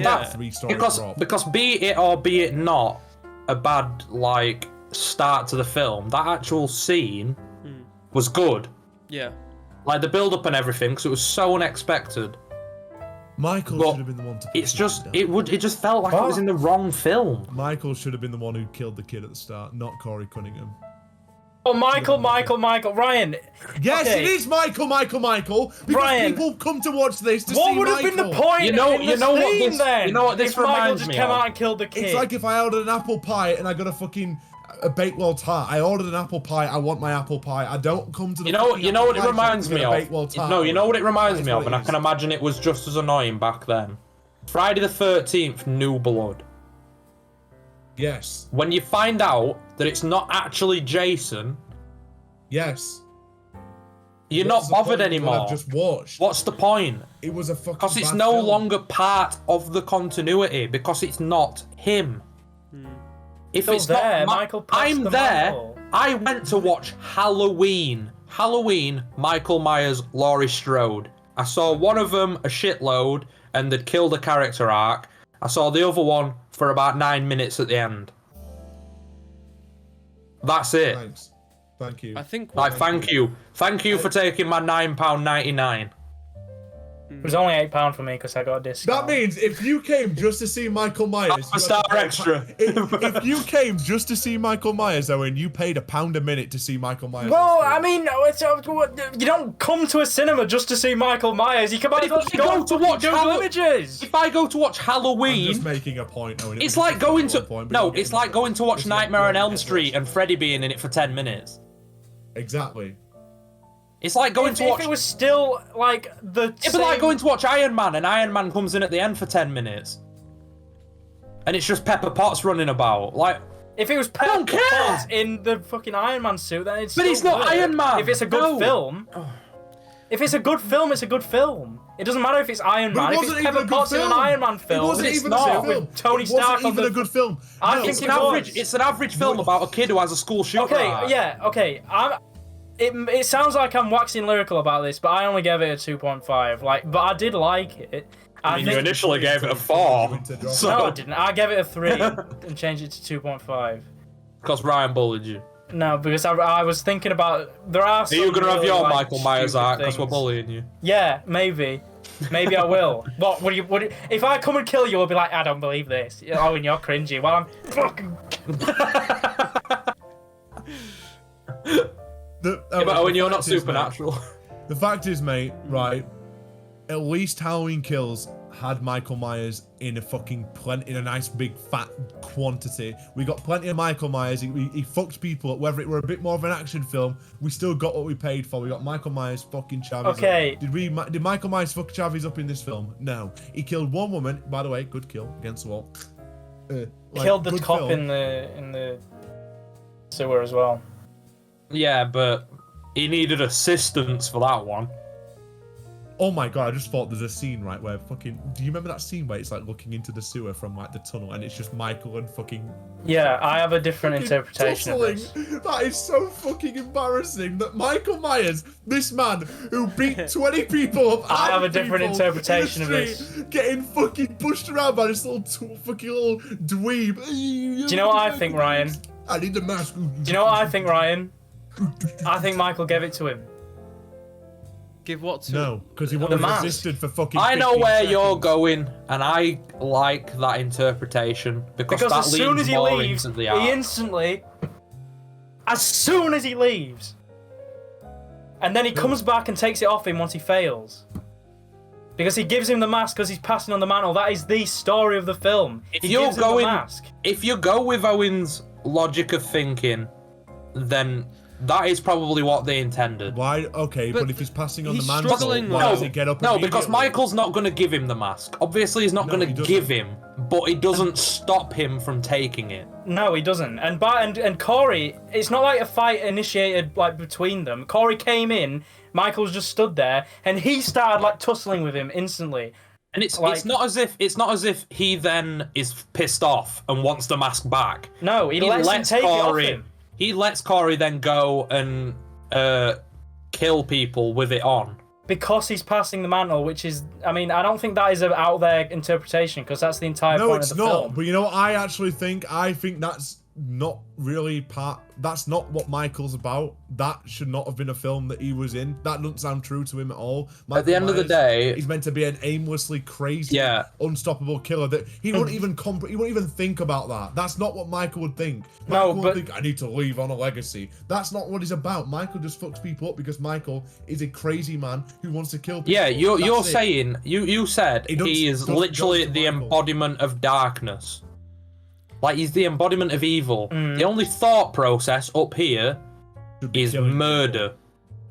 because be it or be it not a bad like start to the film, that actual scene was good. Yeah. Like the build up and everything, because it was so unexpected. Michael should have been the one to. It just felt like it was in the wrong film. Michael should have been the one who killed the kid at the start, not Corey Cunningham. Oh, Michael, Ryan. Yes, it is Michael. Because Ryan, people come to watch this to see what Michael. would have been the point? You know what this if reminds Michael just me came of? out and killed the kid. It's like if I ordered an apple pie and I got a Bakewell tart. I ordered an apple pie. I want my apple pie. I don't come to the. You know what it reminds me of? No, you know what it reminds me of, and I can imagine it was just as annoying back then. Friday the 13th, New Blood. Yes. When you find out that it's not actually Jason. Yes. You're not bothered anymore. I've just watched. What's the point? It was a fucking. Because it's no longer part of the continuity. Because it's not him. If Still it's there, not, Michael. I'm there. I went to watch Halloween. Michael Myers, Laurie Strode. I saw one of them a shitload, and they'd killed a character arc. I saw the other one for about 9 minutes at the end. That's it. Thanks. Thank you. I think. Thank you for taking my £9.99. It was only £8 for me because I got a discount. That means if you came just to see Michael Myers, a star extra. If you came just to see Michael Myers, Owen, you paid £1 a minute to see Michael Myers. Well, I mean, you don't come to a cinema just to see Michael Myers. You come out to go to watch Images. If I go to watch Halloween, I'm just making a point, Owen. It's like going to it's like going to watch Nightmare on Elm Street and Freddy being in it for 10 minutes. Exactly. It's like going to watch. If it was still like the. It's like going to watch Iron Man, and Iron Man comes in at the end for 10 minutes, and it's just Pepper Potts running about. Like, if it was Pepper Potts in the fucking Iron Man suit, then it's. But he's not Iron Man. If it's a good film. If it's a good film, it's a a film. It doesn't matter if it's Iron Man. If it's Pepper Potts in an Iron Man film, it wasn't even a good film. Tony Stark. It wasn't even a good film. I think it's an average film about a kid who has a school shooter. Okay. It sounds like I'm waxing lyrical about this, but I only gave it a 2.5. But I did like it. You initially gave it a 4. So... No, I didn't. I gave it a 3 and changed it to 2.5. Because Ryan bullied you. No, because I was thinking about there are. Are you gonna have your Michael Myers arc because we're bullying you? Yeah, maybe. Maybe I will. What would you? If I come and kill you, I'll be like, I don't believe this. Oh, and you're cringy. Well, I'm fucking. But Owen, you're not supernatural. The fact is, mate, right? At least Halloween Kills had Michael Myers in a nice big fat quantity. We got plenty of Michael Myers. He fucked people up. Whether it were a bit more of an action film, we still got what we paid for. We got Michael Myers fucking Chavis. Okay. Up. Did Michael Myers fuck Chavis up in this film? No. He killed one woman. By the way, good kill against the wall. Killed the cop in the sewer as well. Yeah, but he needed assistance for that one. Oh my god, I just thought there's a scene, right, where fucking... Do you remember that scene where it's like looking into the sewer from like the tunnel and it's just Michael and fucking... Yeah, I have a different fucking interpretation of tussling? this. That is so fucking embarrassing that Michael Myers, this man who beat 20 people up... I have a armed different people interpretation in the of street, this. Getting fucking pushed around by this little fucking little dweeb. Do you know what I think, Ryan? I need the mask. Do you know what I think, Ryan? I think Michael gave it to him. Give what to? No, because he wouldn't have mask. resisted for fucking I know 15 where seconds. you're going, and I like that interpretation because that as soon leads as he more leaves, into the he art. instantly, as soon as he leaves, and then he comes back and takes it off him once he fails. Because he gives him the mask because he's passing on the mantle. That is the story of the film. If he you're gives him the going, mask. if you go with Owen's logic of thinking, then that is probably what they intended. Why? Okay, but if he's passing on the he's mantle, struggling why with does it. he get up No, because immediately? Michael's not going to give him the mask. Obviously, he's not No, going he to doesn't. give him, but it doesn't stop him from taking it. No, he doesn't. And Corey, it's not like a fight initiated like between them. Corey came in, Michael's just stood there, and he started like tussling with him instantly. And it's Like- not as if he then is pissed off and wants the mask back. No, he lets him take it off him. He lets Corey then go and kill people with it on. Because he's passing the mantle, which is, I mean, I don't think that is an out there interpretation, because that's the entire No, point it's of the not. film. But you know what? I think that's not really that's not what Michael's about. That should not have been a film that he was in. That doesn't sound true to him at all. At the end of the day, he's meant to be an aimlessly crazy, Yeah. unstoppable killer. That he wouldn't even he wouldn't even think about that. That's not what Michael would think. No, Michael would but- think, I need to leave on a legacy. That's not what he's about. Michael just fucks people up because Michael is a crazy man who wants to kill people. yeah, you're That's it. saying you said He doesn't- he is doesn't literally go to the Michael. embodiment of darkness. Like he's the embodiment of evil. Mm. The only thought process up here Should be is killing murder. people,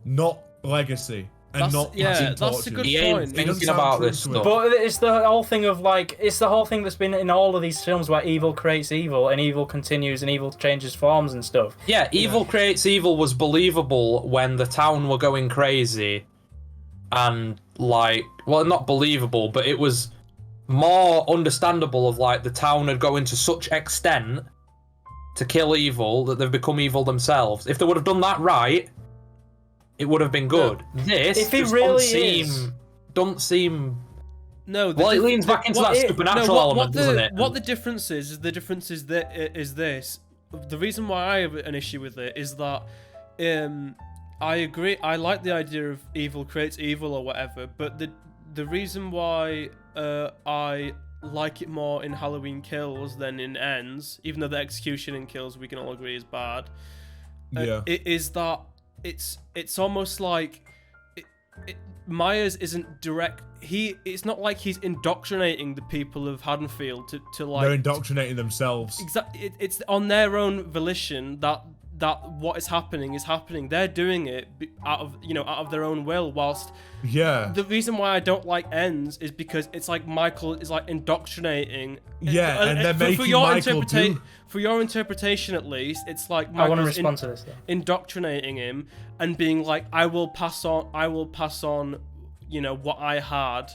not legacy, and That's- not yeah, passing that's a torches. good He ain't point. It doesn't thinking sound about true this to him. stuff. But it's the whole thing of like, it's the whole thing that's been in all of these films where evil creates evil and evil continues and evil changes forms and stuff. Yeah, evil creates evil was believable when the town were going crazy, and like, well, not believable, but it was more understandable of like the town had going to such extent to kill evil that they've become evil themselves. If they would have done that right, it would have been good. This If he just really don't seem. No, Well, it leans back into that supernatural element, doesn't it? What the difference is the difference is that is this. The reason why I have an issue with it is that I agree. I like the idea of evil creates evil or whatever, but the reason why I like it more in Halloween Kills than in Ends, even though the execution in Kills we can all agree is bad. Yeah. It is that it's almost like Myers isn't direct. It's not like he's indoctrinating the people of Haddonfield to like. They're indoctrinating themselves. Exactly. It's on their own volition that what is happening is happening. They're doing it out of their own will. Whilst Yeah. the reason why I don't like Ends is because it's like Michael is like indoctrinating. Yeah, and they're making Michael do. For your interpretation, at least, it's like I want to Michael's respond to this though. indoctrinating him and being like, I will pass on, what I had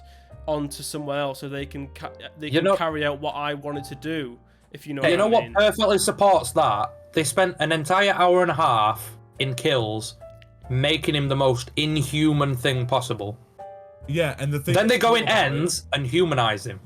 onto someone else so they can carry out what I wanted to do. If you know, You know what I what mean. perfectly supports that? They spent an entire hour and a half in Kills making him the most inhuman thing possible. Yeah, and the thing. Then they go in about it- Ends and humanize him.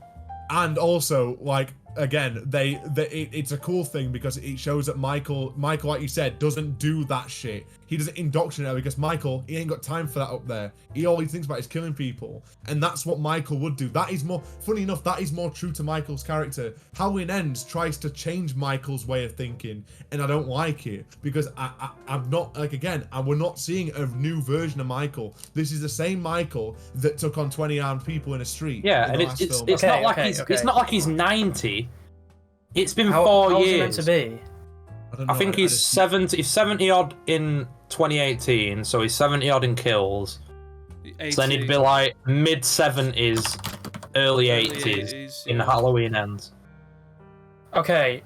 And also, like, again, it's a cool thing because it shows that Michael, like you said, doesn't do that shit. He doesn't indoctrinate because Michael, he ain't got time for that up there. All he thinks about is killing people. And that's what Michael would do. That is more, funny enough, that is more true to Michael's character. Halloween Ends tries to change Michael's way of thinking, and I don't like it because I'm not, like, again, we're not seeing a new version of Michael. This is the same Michael that took on 20 armed people in a street. Yeah, in and the last film. it's Okay, not like okay, it's okay. not like he's 90. It's been How 4 is it years. meant to be? don't know, I think he's 70 odd in 2018, so he's 70 odd in Kills. So then he'd be like mid 70s, early 80s in yeah. Halloween Ends. Okay,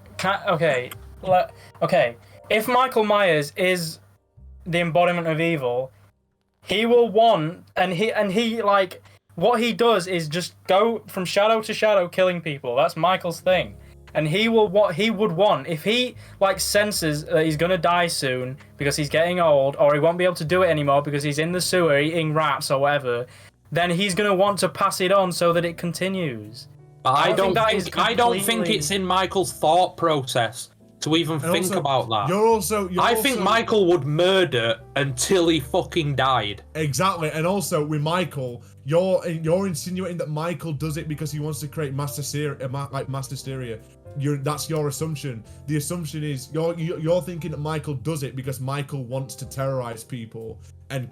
okay. If Michael Myers is the embodiment of evil, he will want, and he like, what he does is just go from shadow to shadow killing people. That's Michael's thing. And he will, what he would want, if he like senses that he's gonna die soon because he's getting old, or he won't be able to do it anymore because he's in the sewer eating rats or whatever, then he's gonna want to pass it on so that it continues. But I don't think it's in Michael's thought process to even think also, about that. I think Michael would murder until he fucking died. Exactly, and also with Michael, you're insinuating that Michael does it because he wants to create mass hysteria. That's your assumption. The assumption is you're thinking that Michael does it because Michael wants to terrorize people and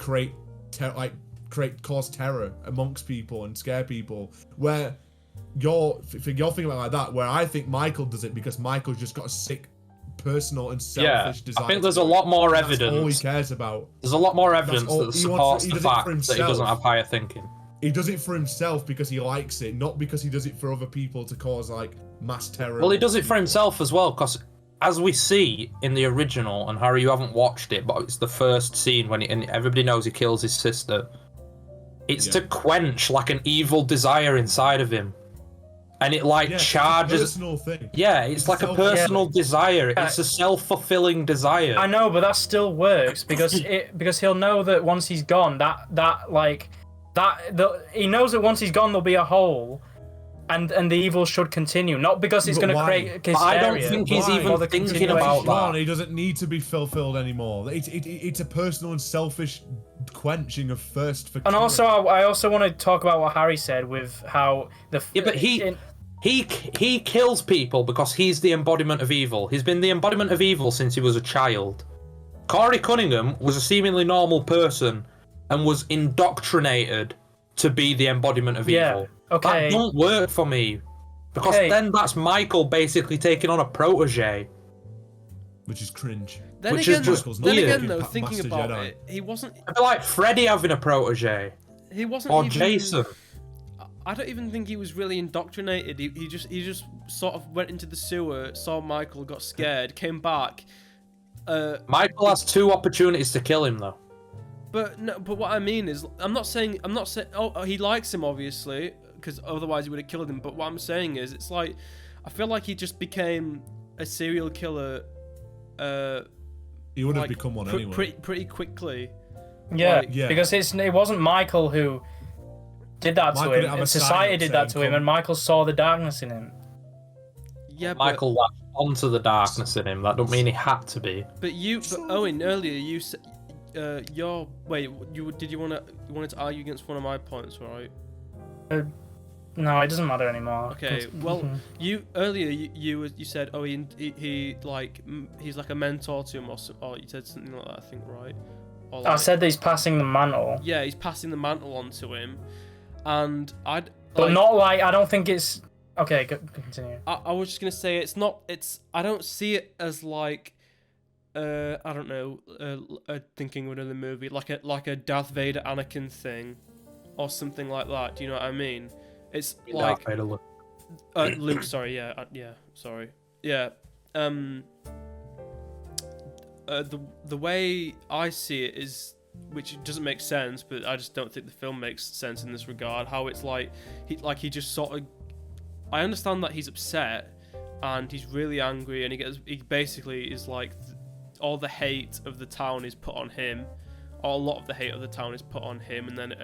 cause terror amongst people and scare people. Where you're thinking about like that. Where I think Michael does it because Michael's just got a sick, personal and selfish desire. I think there's a lot more evidence. That's all he cares about. There's a lot more evidence that supports the fact that he doesn't have higher thinking. He does it for himself because he likes it, not because he does it for other people to cause like mass terror. Well, he does it for himself as well, because as we see in the original, and Harry, you haven't watched it, but it's the first scene when and everybody knows he kills his sister. It's to quench like an evil desire inside of him, and it charges. It's a personal thing. Yeah, it's like a personal desire. It's a self-fulfilling desire. I know, but that still works because he'll know that once he's gone, he knows that once he's gone there'll be a hole, and the evil should continue. Not because it's going to create hysteria. I don't think he's even thinking about that. He doesn't need to be fulfilled anymore. It's a personal and selfish quenching of thirst for. And also, I also want to talk about what Harry said with how but he kills people because he's the embodiment of evil. He's been the embodiment of evil since he was a child. Corey Cunningham was a seemingly normal person and was indoctrinated to be the embodiment of evil. Okay. That don't work for me. Because then that's Michael basically taking on a protege. Which is cringe. Then again, though, thinking about Jedi. it, he wasn't... It'd be like Freddy having a protege. He wasn't or even... Jason. I don't even think he was really indoctrinated. He just sort of went into the sewer, saw Michael, got scared, came back. Michael has 2 opportunities to kill him, though. But what I mean is, I'm not saying. Oh, he likes him obviously, because otherwise he would have killed him. But what I'm saying is, it's like, I feel like he just became a serial killer. He would have become one anyway. Pretty quickly. Yeah, because it wasn't Michael who did that to him. And society did that to him, and Michael saw the darkness in him. Yeah, Michael latched onto the darkness in him. That don't mean he had to be. But Owen, earlier you said. You wanted to argue against one of my points, right? No, it doesn't matter anymore. Okay, well, you said, oh, he like he's like a mentor to him, or you said something like that, I think, right? Or I said that he's passing the mantle. Yeah, he's passing the mantle on to him, and I don't think it's okay. Continue. I was just gonna say I don't see it as like. I don't know, thinking of another movie, like a Darth Vader Anakin thing, or something like that. Do you know what I mean? It's like Luke. Sorry, sorry. The way I see it is, which doesn't make sense, but I just don't think the film makes sense in this regard. How it's like he just sort of. I understand that he's upset and he's really angry, and he basically is like. All the hate of the town is put on him, or a lot of the hate of the town is put on him, and then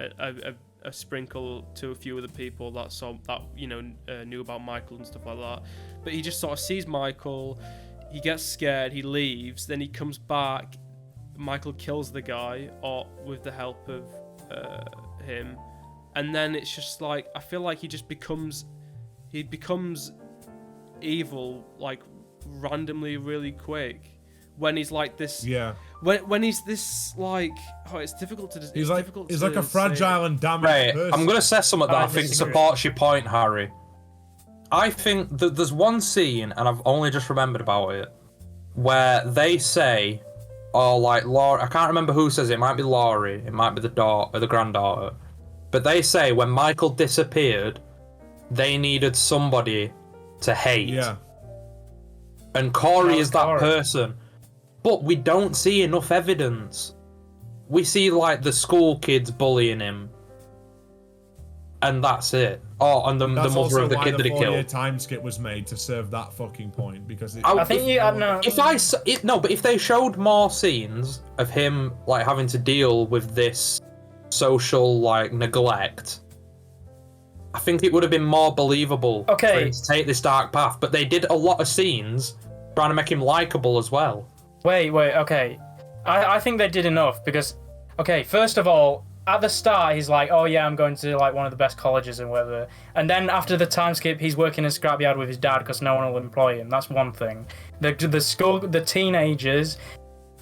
a sprinkle to a few of the people that knew about Michael and stuff like that. But he just sort of sees Michael, he gets scared, he leaves, then he comes back. Michael kills the guy, or with the help of him, and then it's just like I feel like he becomes evil like randomly really quick. When he's like this, When he's this like, it's difficult to. He's like a fragile and damaged person. I'm gonna say something that I think supports your point, Harry. I think that there's one scene, and I've only just remembered about it, where they say, like Laura. I can't remember who says it. It might be Laurie. It might be the daughter or the granddaughter. But they say when Michael disappeared, they needed somebody to hate. Yeah. And Corey is that person. But we don't see enough evidence we see like the school kids bullying him, and that's it. Oh, and the mother of the kid that he killed. That's also why the 4-year time skip was made to serve that fucking point, because it, I think no. But if they showed more scenes of him like having to deal with this social like neglect, I think it would have been more believable for him to take this dark path. But they did a lot of scenes trying to make him likable as well. Wait, okay. I think they did enough because, okay, first of all, at the start he's like, oh yeah, I'm going to like one of the best colleges and whatever. And then after the time skip, he's working in a scrapyard with his dad because no one will employ him. That's one thing. The school, the teenagers,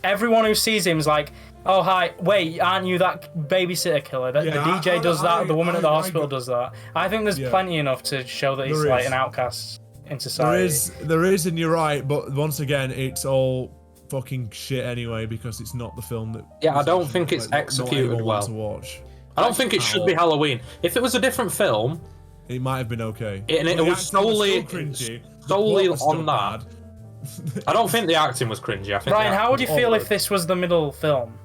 everyone who sees him is like, oh hi, wait, aren't you that babysitter killer? The DJ does that, the woman at the hospital does that. I think there's plenty enough to show that he's like an outcast in society. There is, and you're right, but once again, it's all fucking shit anyway because it's not the film that. Yeah, I don't think it's executed well. To watch. I don't think it should be Halloween. If it was a different film, it might have been okay. It was solely on that. I don't think the acting was cringy. I think Ryan, how would you feel if this was the middle film?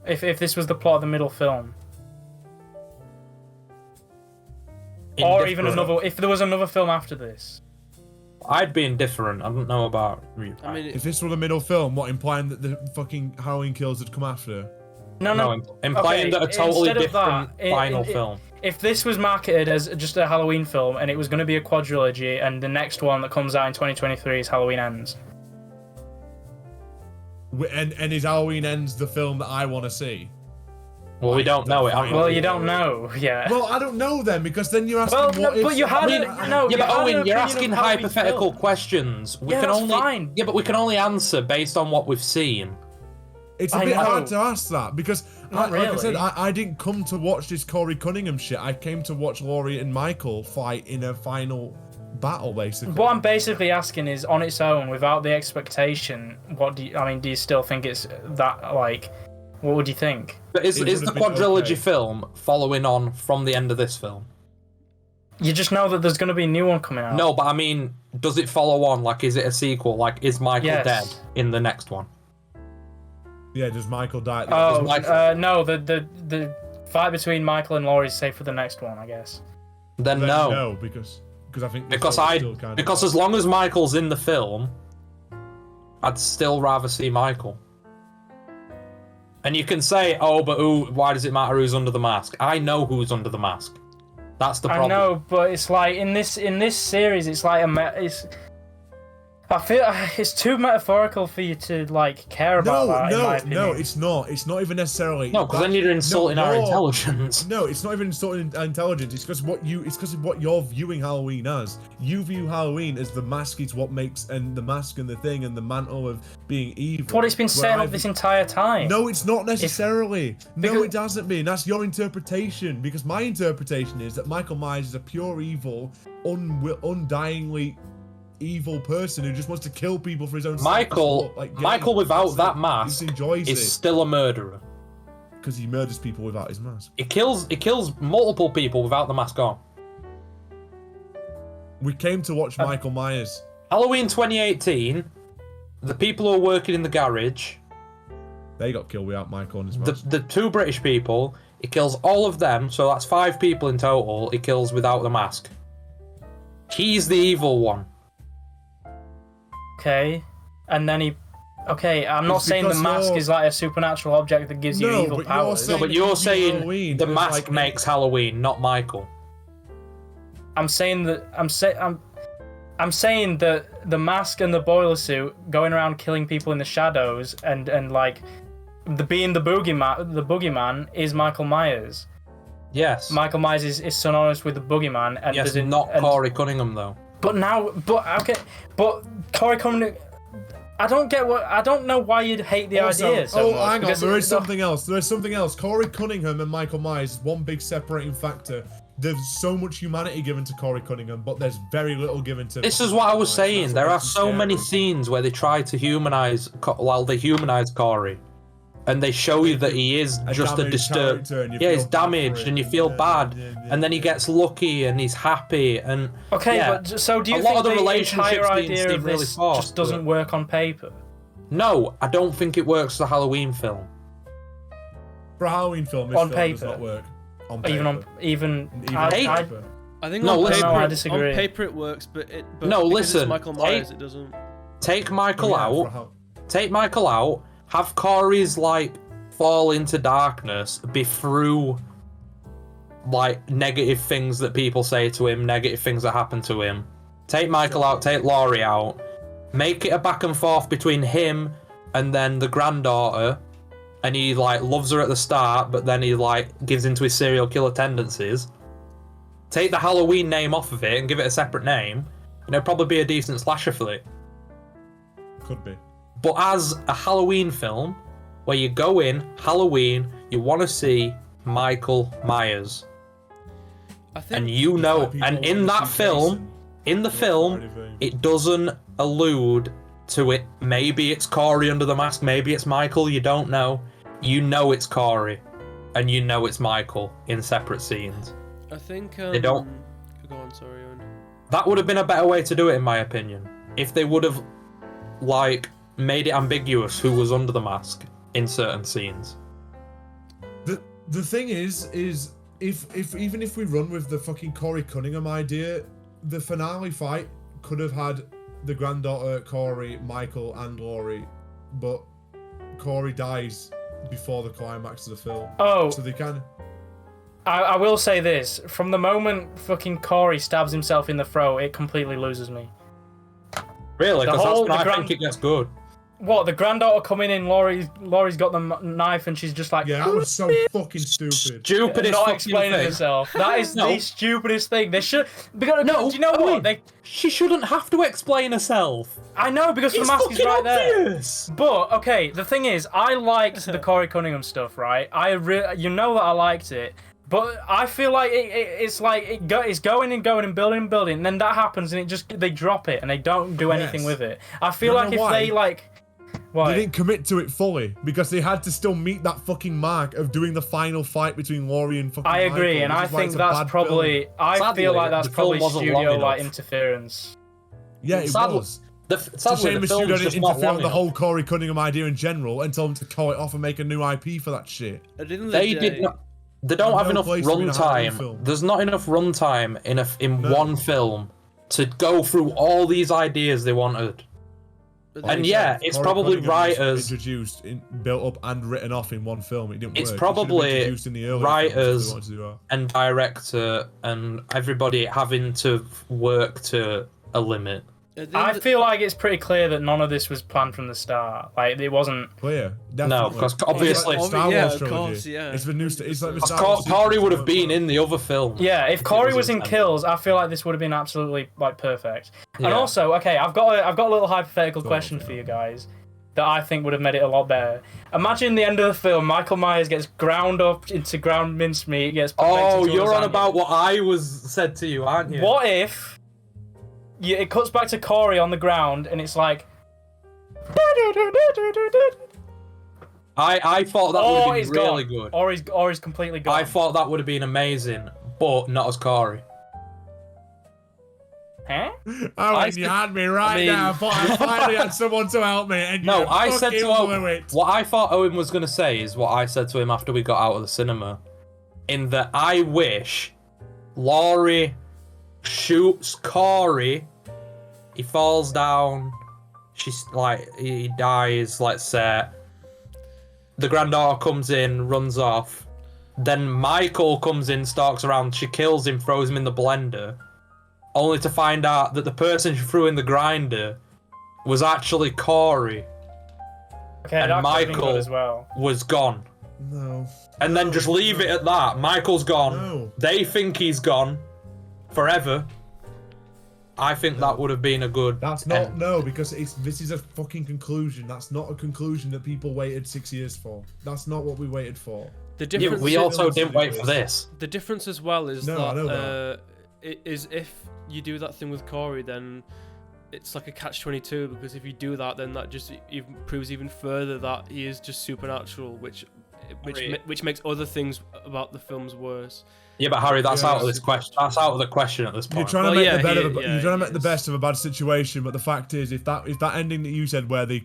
If this was the plot of the middle film? Or even if there was another film after this? I'd be indifferent. I don't know about you. I mean, if this were the middle film, what, implying that the fucking Halloween Kills had come after? No. Implying that a totally different final film. If this was marketed as just a Halloween film and it was going to be a quadrilogy and the next one that comes out in 2023 is Halloween Ends. And is Halloween Ends the film that I want to see? Well, we don't know it. Well, you don't know, yeah. Well, I don't know then, because then you're asking but you had but Owen, you're asking hypothetical questions. Fine. Yeah, but we can only answer based on what we've seen. It's a bit hard to ask that, because, like I said, really. I didn't come to watch this Corey Cunningham shit. I came to watch Laurie and Michael fight in a final battle, basically. What I'm basically asking is, on its own, without the expectation, do you still think it's that, like, what would you think? But is the quadrilogy film following on from the end of this film? You just know that there's going to be a new one coming out. No, but I mean, does it follow on? Like, is it a sequel? Like, is Michael dead in the next one? Yeah, does Michael die? No, the fight between Michael and Laurie is safe for the next one, I guess. Then no. No, because I think because as long as Michael's in the film, I'd still rather see Michael. And you can say, oh, but why does it matter who's under the mask? I know who's under the mask. That's the problem. I know, but it's like in this series, it's like I feel it's too metaphorical for you to like care about that. In my opinion. No, it's not. It's not even necessarily. No, because then you're insulting our intelligence. No, it's not even insulting our intelligence. It's because of what you're viewing Halloween as. You view Halloween as the mask is what makes, and the mask and the thing and the mantle of being evil. It's what it's been setting up this entire time. No, it's not necessarily. No, it hasn't been. That's your interpretation. Because my interpretation is that Michael Myers is a pure evil, undyingly evil person who just wants to kill people for his own Michael without that mask is still a murderer. Because he murders people without his mask. He kills multiple people without the mask on. We came to watch Michael Myers. Halloween 2018, the people who are working in the garage, they got killed without Michael on his mask. The two British people, he kills all of them, so that's 5 people in total he kills without the mask. He's the evil one. Okay, and then I'm not saying the mask is like a supernatural object that gives you evil powers. No, but you're saying the mask makes Halloween, not Michael. I'm saying that I'm saying that the mask and the boiler suit going around killing people in the shadows and like being the boogeyman is Michael Myers. Yes. Michael Myers is synonymous with the boogeyman, and yes, not Corey Cunningham though. But Corey Cunningham, I don't know why you'd hate the idea so much. Hang on, there is something else. Corey Cunningham and Michael Myers is one big separating factor. There's so much humanity given to Corey Cunningham, but there's very little given to... This is what I was saying. There are so many scenes where they try to humanize Corey. And they show you that he is just a disturbed... Yeah, he's damaged and you feel bad. And then he gets lucky and he's happy and... Okay, but so do you think the entire idea of this just doesn't work on paper? No, I don't think it works as a Halloween film. For a Halloween film, this On film does paper. not work. On paper. Even on on paper. I think No, on listen. paper, No, I disagree. on paper it works, but No, because listen, it's Michael Myers, it doesn't. Take Michael Oh, yeah, out. Take Michael out. Have Corey's like fall into darkness, be through like negative things that people say to him, negative things that happen to him. Take Michael out. Take Laurie out. Make it a back and forth between him and then the granddaughter, and he like loves her at the start, but then he like gives into his serial killer tendencies. Take the Halloween name off of it and give it a separate name, and it'll probably be a decent slasher flick. Could be. But as a Halloween film, where you go in, Halloween, you want to see Michael Myers. I think And you know, like people and in want to that see film, Jason. in the film, it doesn't allude to it. Maybe it's Corey under the mask, maybe it's Michael, you don't know. You know it's Corey, and you know it's Michael in separate scenes. I think They don't. Go on, sorry, Owen. That would have been a better way to do it, in my opinion. If they would have, like, made it ambiguous who was under the mask in certain scenes. The thing is if even if we run with the fucking Corey Cunningham idea, the finale fight could have had the granddaughter, Corey, Michael, and Laurie, but Corey dies before the climax of the film. Oh, So they can. I will say this: from the moment fucking Corey stabs himself in the throat, it completely loses me. Really? The Because that's whole- when the I grand- think it gets good. What, the granddaughter coming in, Laurie's got the knife and she's just like, Yeah, that was so fucking stupid. Stupidest not fucking explaining thing. herself. That is No. the stupidest thing. They should. Because, No, do you know Owen, what? she shouldn't have to explain herself. I know, because the It's mask is fucking right there. obvious. But okay, the thing is, I liked the Corey Cunningham stuff, right? You know that I liked it, but I feel like it's going and going and building, and then that happens, and they drop it and they don't do anything Yes. with it. I feel You like know if why? they like, why? They didn't commit to it fully because they had to still meet that fucking mark of doing the final fight between Laurie and fucking I agree, Michael, and which I is why think it's a that's bad probably. film. I Sadly, feel like that's the film probably wasn't long studio like enough. interference. Yeah, it Sadly- was. It's It's a shame the the studio film's didn't just not interfere long on the enough. whole Corey Cunningham idea in general and tell them to call it off and make a new IP for that shit. At the end of the They day, did not. They don't There's have no enough place to be in a Halloween runtime. film. There's not enough runtime in No. one film to go through all these ideas they wanted. But And they- yeah, it's Corey probably Cunningham was writers. introduced, built up, and written off in one film. It didn't It's work. It should have been probably introduced in the earlier writers films if they wanted to do that. And director and everybody having to work to a limit. at the end I of the- feel like it's pretty clear that none of this was planned from the start. Like it wasn't. Clear. No, Definitely. because It's obviously, like the Star Yeah, Wars of trilogy. course, yeah. It's the new. It's like the because Star Wars Corey sequels would have as been well. in the other film. Yeah, if Corey was in intended. Kills, I feel like this would have been absolutely like perfect. And Yeah. also, okay, I've got a little hypothetical Sort of, question yeah. for you guys that I think would have made it a lot better. Imagine the end of the film, Michael Myers gets ground up into ground mincemeat, gets baked Oh, into you're on lasagna. about what I was said to you, aren't you? What if it cuts back to Corey on the ground and it's like. I thought that would Or have he's been really gone. good. Or he's completely gone. I thought that would have been amazing, but not as Corey. Huh? Owen, you had me right I mean- now. I thought I finally had someone to help me. And No, you I said fucking to blew Owen. it. What I thought Owen was going to say is what I said to him after we got out of the cinema. In that I wish Laurie shoots Corey, he falls down, she's like, he dies, let's say. The granddaughter comes in, runs off. Then Michael comes in, stalks around, she kills him, throws him in the blender. Only to find out that the person she threw in the grinder was actually Corey. Okay, And that could have been Michael- good as well. Was gone. No. And then just leave it at that. Michael's gone. No. They think he's gone forever. I think that would have been a good. That's not end. no, because this is a fucking conclusion. That's not a conclusion that people waited 6 years for. That's not what we waited for. The Yeah, difference, we is- also didn't wait for this. the difference as well is No, I know that is if you do that thing with Corey, then it's like a catch-22, because if you do that, then that just even proves even further that he is just supernatural, which which makes other things about the films worse. Yeah, but Harry, that's Yeah, out of this question. That's out of the question at this point. You're trying to Well, make yeah, the better. he- yeah, You're trying to he make the is. best of a bad situation, but the fact is, if that ending that you said where they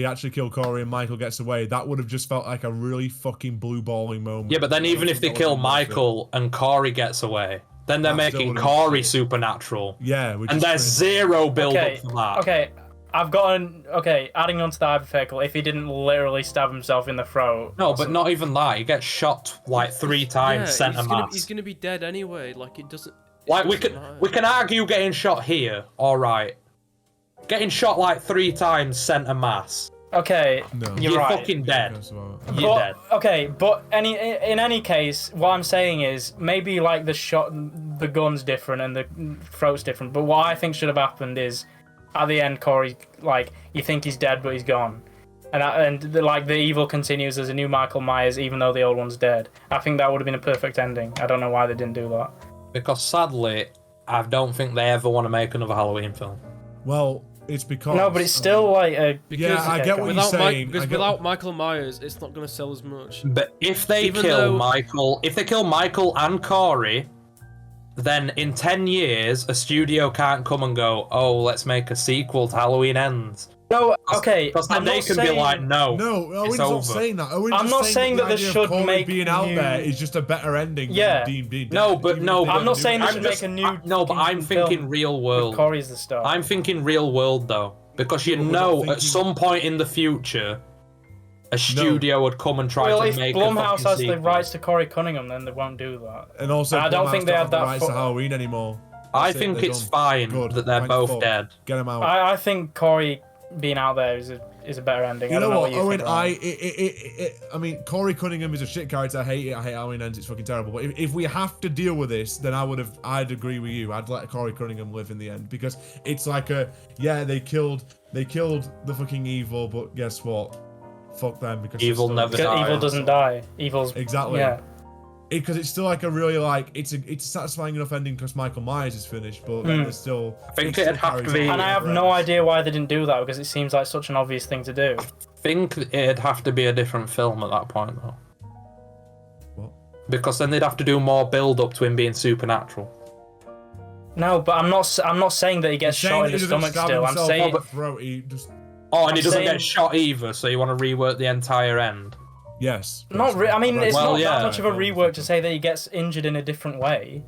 actually kill Corey and Michael gets away, that would have just felt like a really fucking blue balling moment. Yeah, but then even if they kill Michael and Corey gets away, then they're That still making would've Corey shit. supernatural. Yeah, which And is there's crazy. zero build Okay, up for that. okay. Adding on to the hypothetical, if he didn't literally stab himself in the throat. No, but not even that. He gets shot like 3 times, Yeah, centre he's mass. gonna be dead anyway. Like it doesn't. Like we doesn't can matter. we can argue getting shot here, all right. Getting shot like 3 times, centre mass. Okay, No. you're You're right. fucking dead. That's about it. You're But- dead. Okay, but in any case, what I'm saying is maybe like the gun's different and the throat's different. But what I think should have happened is, at the end, Corey, like, you think he's dead, but he's gone, and the evil continues as a new Michael Myers, even though the old one's dead. I think that would have been a perfect ending. I don't know why they didn't do that. Because sadly, I don't think they ever want to make another Halloween film. Well, it's because No, but it's still like a. Yeah, I get what you're without saying. because I get- without Michael Myers, it's not gonna sell as much. But if they Even kill though- Michael, if they kill Michael and Corey, then in 10 years, a studio can't come and go, oh, let's make a sequel to Halloween Ends. No, okay. Because then I'm they not can saying, be like, no, No, Owen's it's not over. saying that. Owen's I'm just not saying that the they idea of should Corey make being out new- there is just a better ending. Yeah. Than being No, dead. but Even no, if they I'm don't not do saying it. they should make a new. No, but I'm film thinking real with world. Corey as the star. I'm thinking real world, though. Because you But we're not know, thinking- at some point in the future, a studio would come and try Well, to if make Blumhouse a has fucking the sequel. rights to Corey Cunningham, then they won't do that. And also, I don't Blumhouse think they have have the that rights to fo- Halloween anymore. I That's it, think they're it's done. fine Good, that they're thank both fuck. dead. Get him out. I think Corey being out there is a better ending. You I know don't know what, what you Owen? think. Ryan. I mean, Corey Cunningham is a shit character. I hate it. I hate Halloween Ends. It's fucking terrible. But if we have to deal with this, then I'd agree with you. I'd let Corey Cunningham live in the end because it's like they killed the fucking evil, but guess what? Fuck them because Evil it's still- never Because dies. evil doesn't die. Evil's Exactly. Yeah. Because it's still like a really like it's a satisfying enough ending because Michael Myers is finished, but then there's still. I think it it'd still have to carries be- on And I have forever. no idea why they didn't do that because it seems like such an obvious thing to do. I think it'd have to be a different film at that point, though. What? Because then they'd have to do more build up to him being supernatural. No, but I'm not saying that he gets Saying shot that in the he doesn't stomach stab still. I'm himself saying in the throat, he just Oh, and he I'm doesn't saying- get shot either, so you want to rework the entire end. yes. not. I mean, it's Well, not yeah. that much of a rework to say that he gets injured in a different way.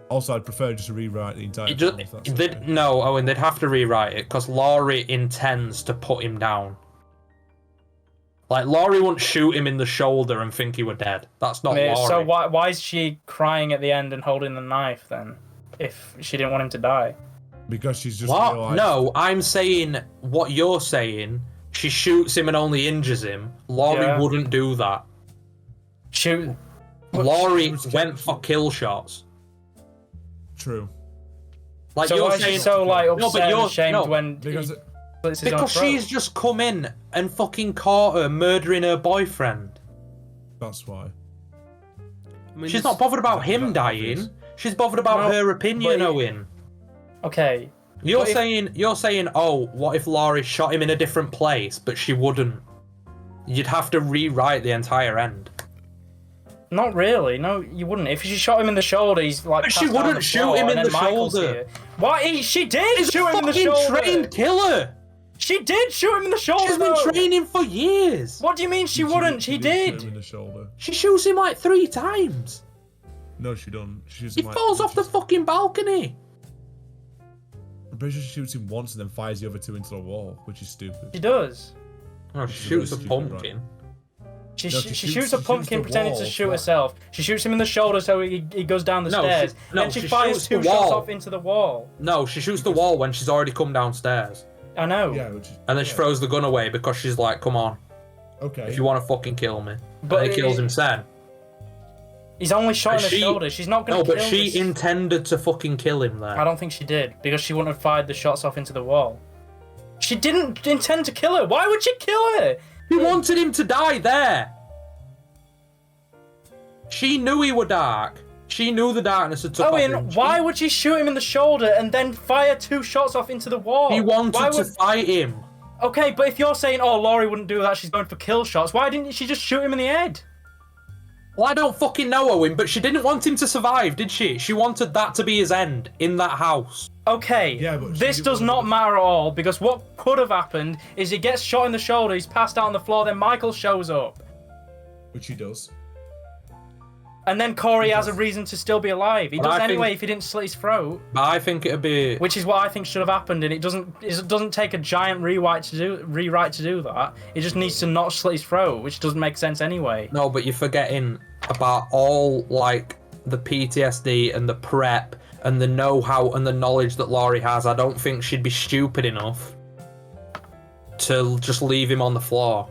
Also, I'd prefer just to rewrite the entire. It just, film, if that's they'd, okay. no, Owen, they'd have to rewrite it because Laurie intends to put him down. Like, Laurie wouldn't shoot him in the shoulder and think he were dead. That's not Laurie. So why is she crying at the end and holding the knife then? If she didn't want him to die. Because she's just What? realised- No, I'm saying what you're saying. She shoots him and only injures him. Laurie Yeah. wouldn't do that. Shoot. Laurie was- went for kill shots. True. Like So you're why is saying, she so like No, but upset and you're- ashamed no, when Because he it, slits his own because throat? she's just come in and fucking caught her murdering her boyfriend. that's why. I mean, She's this- not bothered about him That's dying. obvious. She's bothered about No, her opinion, but- Owen. Okay. You're but if- saying, oh, what if Laurie shot him in a different place, but she wouldn't? You'd have to rewrite the entire end. Not really. No, you wouldn't. If she shot him in the shoulder, he's like. But she passed out on wouldn't the shoot floor, him and in then the Michael's shoulder. here. Why? She did She's shoot a him in the fucking shoulder. trained killer. She did shoot him in the shoulder. She's been though. training for years. What do you mean she wouldn't? She didn't shoot him did. in the shoulder. She shoots him like 3 times. No, she don't. She shoots He him like- falls off the fucking balcony. I'm pretty sure she shoots him once and then fires the other two into the wall, which is stupid. She does. Oh, This she is shoots a really stupid, pumpkin. She, No, she, she she shoots- shoots a she shoots pumpkin the pretending to wall shoot flat. herself. She shoots him in the shoulder so he goes down the No, stairs. no, then she she fires shoots 2 the shots wall. off into the wall. No, she shoots the wall when she's already come downstairs. I know. Yeah, which is, And then she throws the gun away because she's like, come on, okay. if you want to fucking kill me. But And he kills him then. He's only shot in the She- shoulder. She's not going No, to but kill she this. intended to fucking kill him there. I don't think she did because she wouldn't have fired the shots off into the wall. She didn't intend to kill her. Why would she kill her? He wanted him to die there. She knew he were dark. She knew the darkness had took off Owen, him. why would she shoot him in the shoulder and then fire 2 shots off into the wall? He wanted Why to would... fight him. Okay, but if you're saying, oh, Laurie wouldn't do that, she's going for kill shots, why didn't she just shoot him in the head? Well, I don't fucking know, Owen, but she didn't want him to survive, did she? She wanted that to be his end in that house. Okay, Yeah, but this does not matter at all, because what could have happened is he gets shot in the shoulder, he's passed out on the floor, then Michael shows up. Which he does. And then Corey has a reason to still be alive. He But does I anyway think- if he didn't slit his throat. But I think it'd be... Which is what I think should have happened, and it doesn't take a giant rewrite to do that. It just needs to not slit his throat, which doesn't make sense anyway. No, but you're forgetting about all, like, the PTSD and the prep and the know-how and the knowledge that Laurie has. I don't think she'd be stupid enough to just leave him on the floor.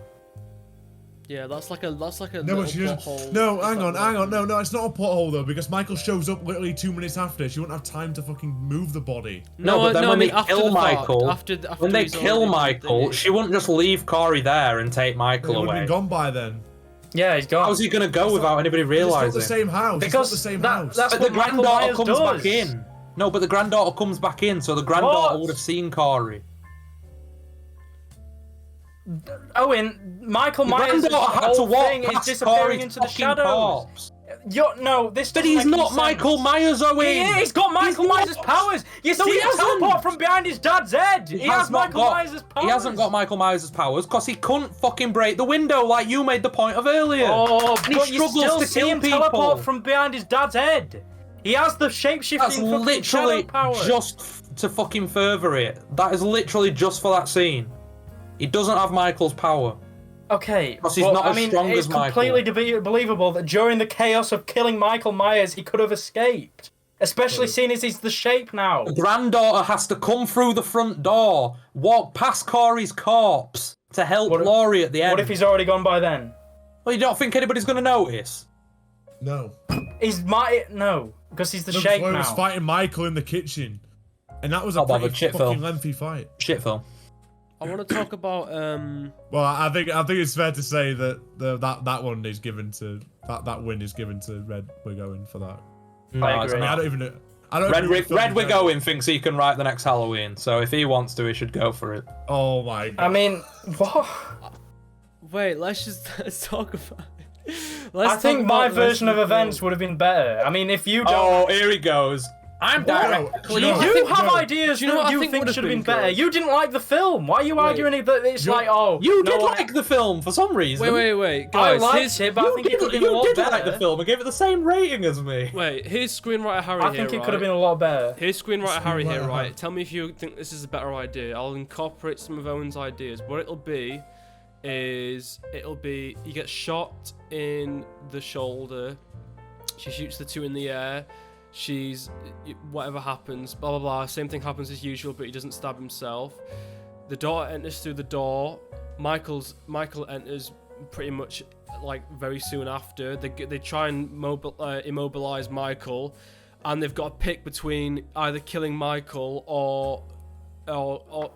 Yeah, that's like a No, little but she doesn't. pothole. No, hang on. No, it's not a pothole though, because Michael shows up literally 2 minutes after. She wouldn't have time to fucking move the body. No, but then I when mean, they after kill the fact, Michael, after when they he's kill already Michael, thingy. she wouldn't just leave Corey there and take He Michael would have away. been gone by then. Yeah, he's gone. How's he gonna go without anybody It's realizing? not the same house. Because it's not the same that- house. that's But what the Michael granddaughter Myers comes does. back in. No, but the granddaughter comes back in, so the granddaughter What? would have seen Corey. Owen, Michael The Myers' granddaughter had to whole walk thing is past disappearing Corey's into the fucking shadows. corpse. No, this But doesn't he's make any not sense. Michael Myers, Owen! He is! He's got Michael Myers' powers! You No, see he him teleport hasn't. from behind his dad's head! He has not Michael got- Myers' powers! He hasn't got Michael Myers' powers because he couldn't fucking break the window like you made the point of earlier. Oh, And he but you struggles still to see kill him people. teleport from behind his dad's head! He has the shape-shifting That's fucking literally shadow power. just to fucking further it. That is literally just for that scene. He doesn't have Michael's power. Okay, Because he's well, not I as mean, strong it's as Michael. completely believable that during the chaos of killing Michael Myers, he could have escaped. Especially seeing as he's the shape now. The granddaughter has to come through the front door, walk past Corey's corpse to help What if- Laurie at the end. What if he's already gone by then? Well, you don't think anybody's going to notice? No. No, because he's the No, shape Chloe now. was fighting Michael in the kitchen, and that was a Not bothered, pretty shit fucking film. lengthy fight. Shit film. I want to talk about Well, I think it's fair to say that that one is given to that win is given to Red. We're going for that. No, I it's agree. I mean, I not. don't even know. I don't Red, agree with Red film We're Going thinks he can write the next Halloween, so if he wants to, he should go for it. Oh my god. I mean, what? wait, let's talk about it. I think my version of events would have been better. I mean, if you don't... Oh, here he goes. I'm directly... No, You I have think- ideas Do you know that what I you think think would have should have been been better. good? You didn't like the film. Why are you arguing that it's like, oh... You no did one- like the film for some reason. Wait, I guys. liked it, but I think it could have been a lot You did better. like the film and gave it the same rating as me. Wait, here's screenwriter Harry I here, think it right? could have been a lot better. Here's screenwriter Harry here, Screenwriter right? Harry. Tell me if you think this is a better idea. I'll incorporate some of Owen's ideas. What it'll be is he gets shot in the shoulder. She shoots the two in the air. Whatever happens, blah blah blah. Same thing happens as usual, but he doesn't stab himself. The daughter enters through the door. Michael enters pretty much like very soon after. They try and immobilize Michael, and they've got to pick between either killing Michael or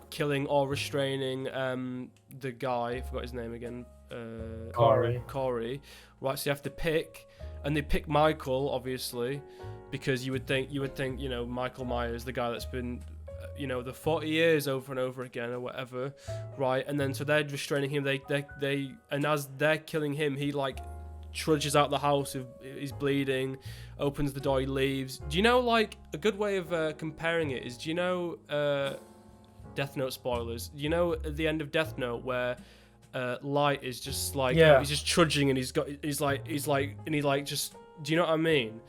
killing or restraining the guy. I forgot his name again. Corey. Right, so you have to pick, and they pick Michael obviously, because you would think Michael Myers, the guy that's been the 40 years over and over again or whatever, right? And then so they're restraining him. They and as they're killing him, he like trudges out the house. He's bleeding, opens the door, he leaves. Do you know, like, a good way of comparing it is, do you know Death Note spoilers? Do you know at the end of Death Note where Light is just like he's just trudging and he's like and he like just, do you know what I mean?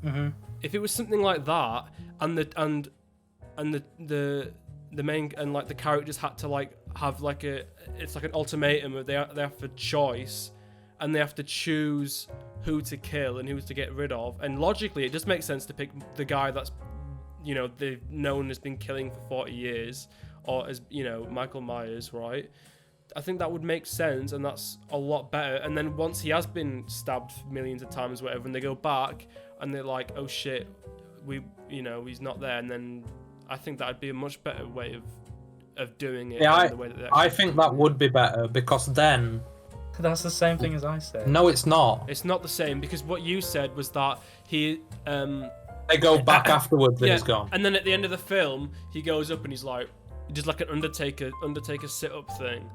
Mm-hmm. If it was something like that, and the main and like the characters had to like have like it's like an ultimatum. They have a choice, and they have to choose who to kill and who to get rid of. And logically, it just makes sense to pick the guy that's they've known has been killing for 40 years, or as Michael Myers, right? I think that would make sense, and that's a lot better. And then once he has been stabbed millions of times, whatever, and they go back and they're like, oh shit, he's not there, and then I think that'd be a much better way of doing it. Yeah, the way that I think that would be better, because then... That's the same thing as I said. No, it's not. It's not the same, because what you said was that he They go back afterwards and he's gone. And then at the end of the film, he goes up and he's like, just like an Undertaker sit-up thing.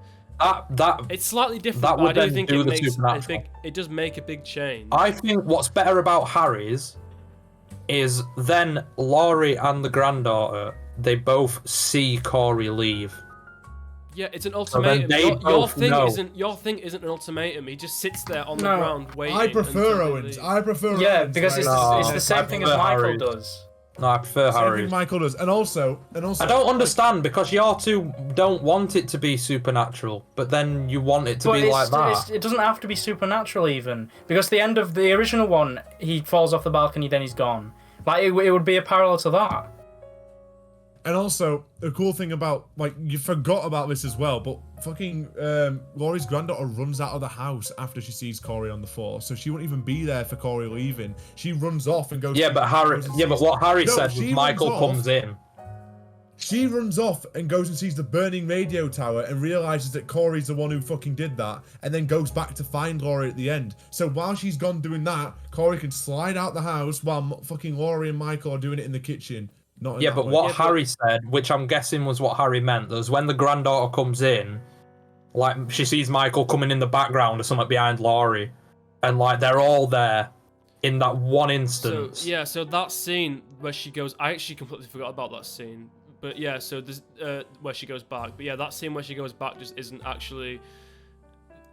That It's slightly different, that but would I do then think do it the makes a supernatural. big. It does make a big change. I think what's better about Harry's is then Laurie and the granddaughter, they both see Corey leave. Yeah, it's an then ultimatum. they Your both know. thing isn't an ultimatum. He just sits there on the No. ground waiting. I prefer until they Owens. leave. I prefer Yeah, Owens. because it's, No, it's the same thing as I prefer Michael Harry. does. No, I prefer Same thing Harry's. Michael does, and also. I don't understand because y'all two don't want it to be supernatural, but then you want it to But be like that. it doesn't have to be supernatural even, because the end of the original one, he falls off the balcony, then he's gone. Like it would be a parallel to that. And also, the cool thing about, like, you forgot about this as well, but fucking Laurie's granddaughter runs out of the house after she sees Corey on the floor, so she won't even be there for Corey leaving. She runs off and goes. Yeah, but Harry. goes and Yeah, but sees- what Harry No, said she was Michael runs off. comes in. She runs off and goes and sees the burning radio tower and realizes that Corey's the one who fucking did that, and then goes back to find Laurie at the end. So while she's gone doing that, Corey can slide out the house while fucking Laurie and Michael are doing it in the kitchen. Not in Yeah, that but way. what Harry said, which I'm guessing was what Harry meant, was when the granddaughter comes in, like she sees Michael coming in the background or something behind Laurie, and like they're all there in that one So instance. yeah, so that scene where she goes, I actually completely forgot about that scene. But yeah, so there's where she goes back. But yeah, that scene where she goes back just isn't actually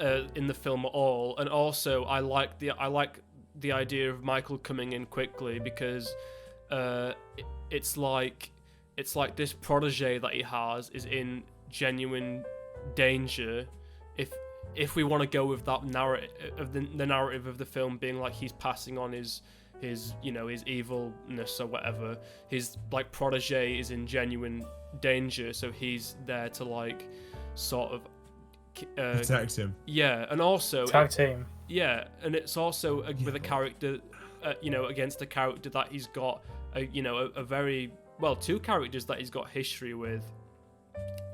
in the film at all. And also, I like the idea of Michael coming in quickly because it's like this protege that he has is in genuine danger. If we want to go with that narrative of the narrative of the film being like he's passing on his his evilness or whatever, his like protege is in genuine danger, so he's there to like sort of protect him. yeah, and also Tag team. yeah, and it's also with a character against a character that he's got a very well, two characters that he's got history with,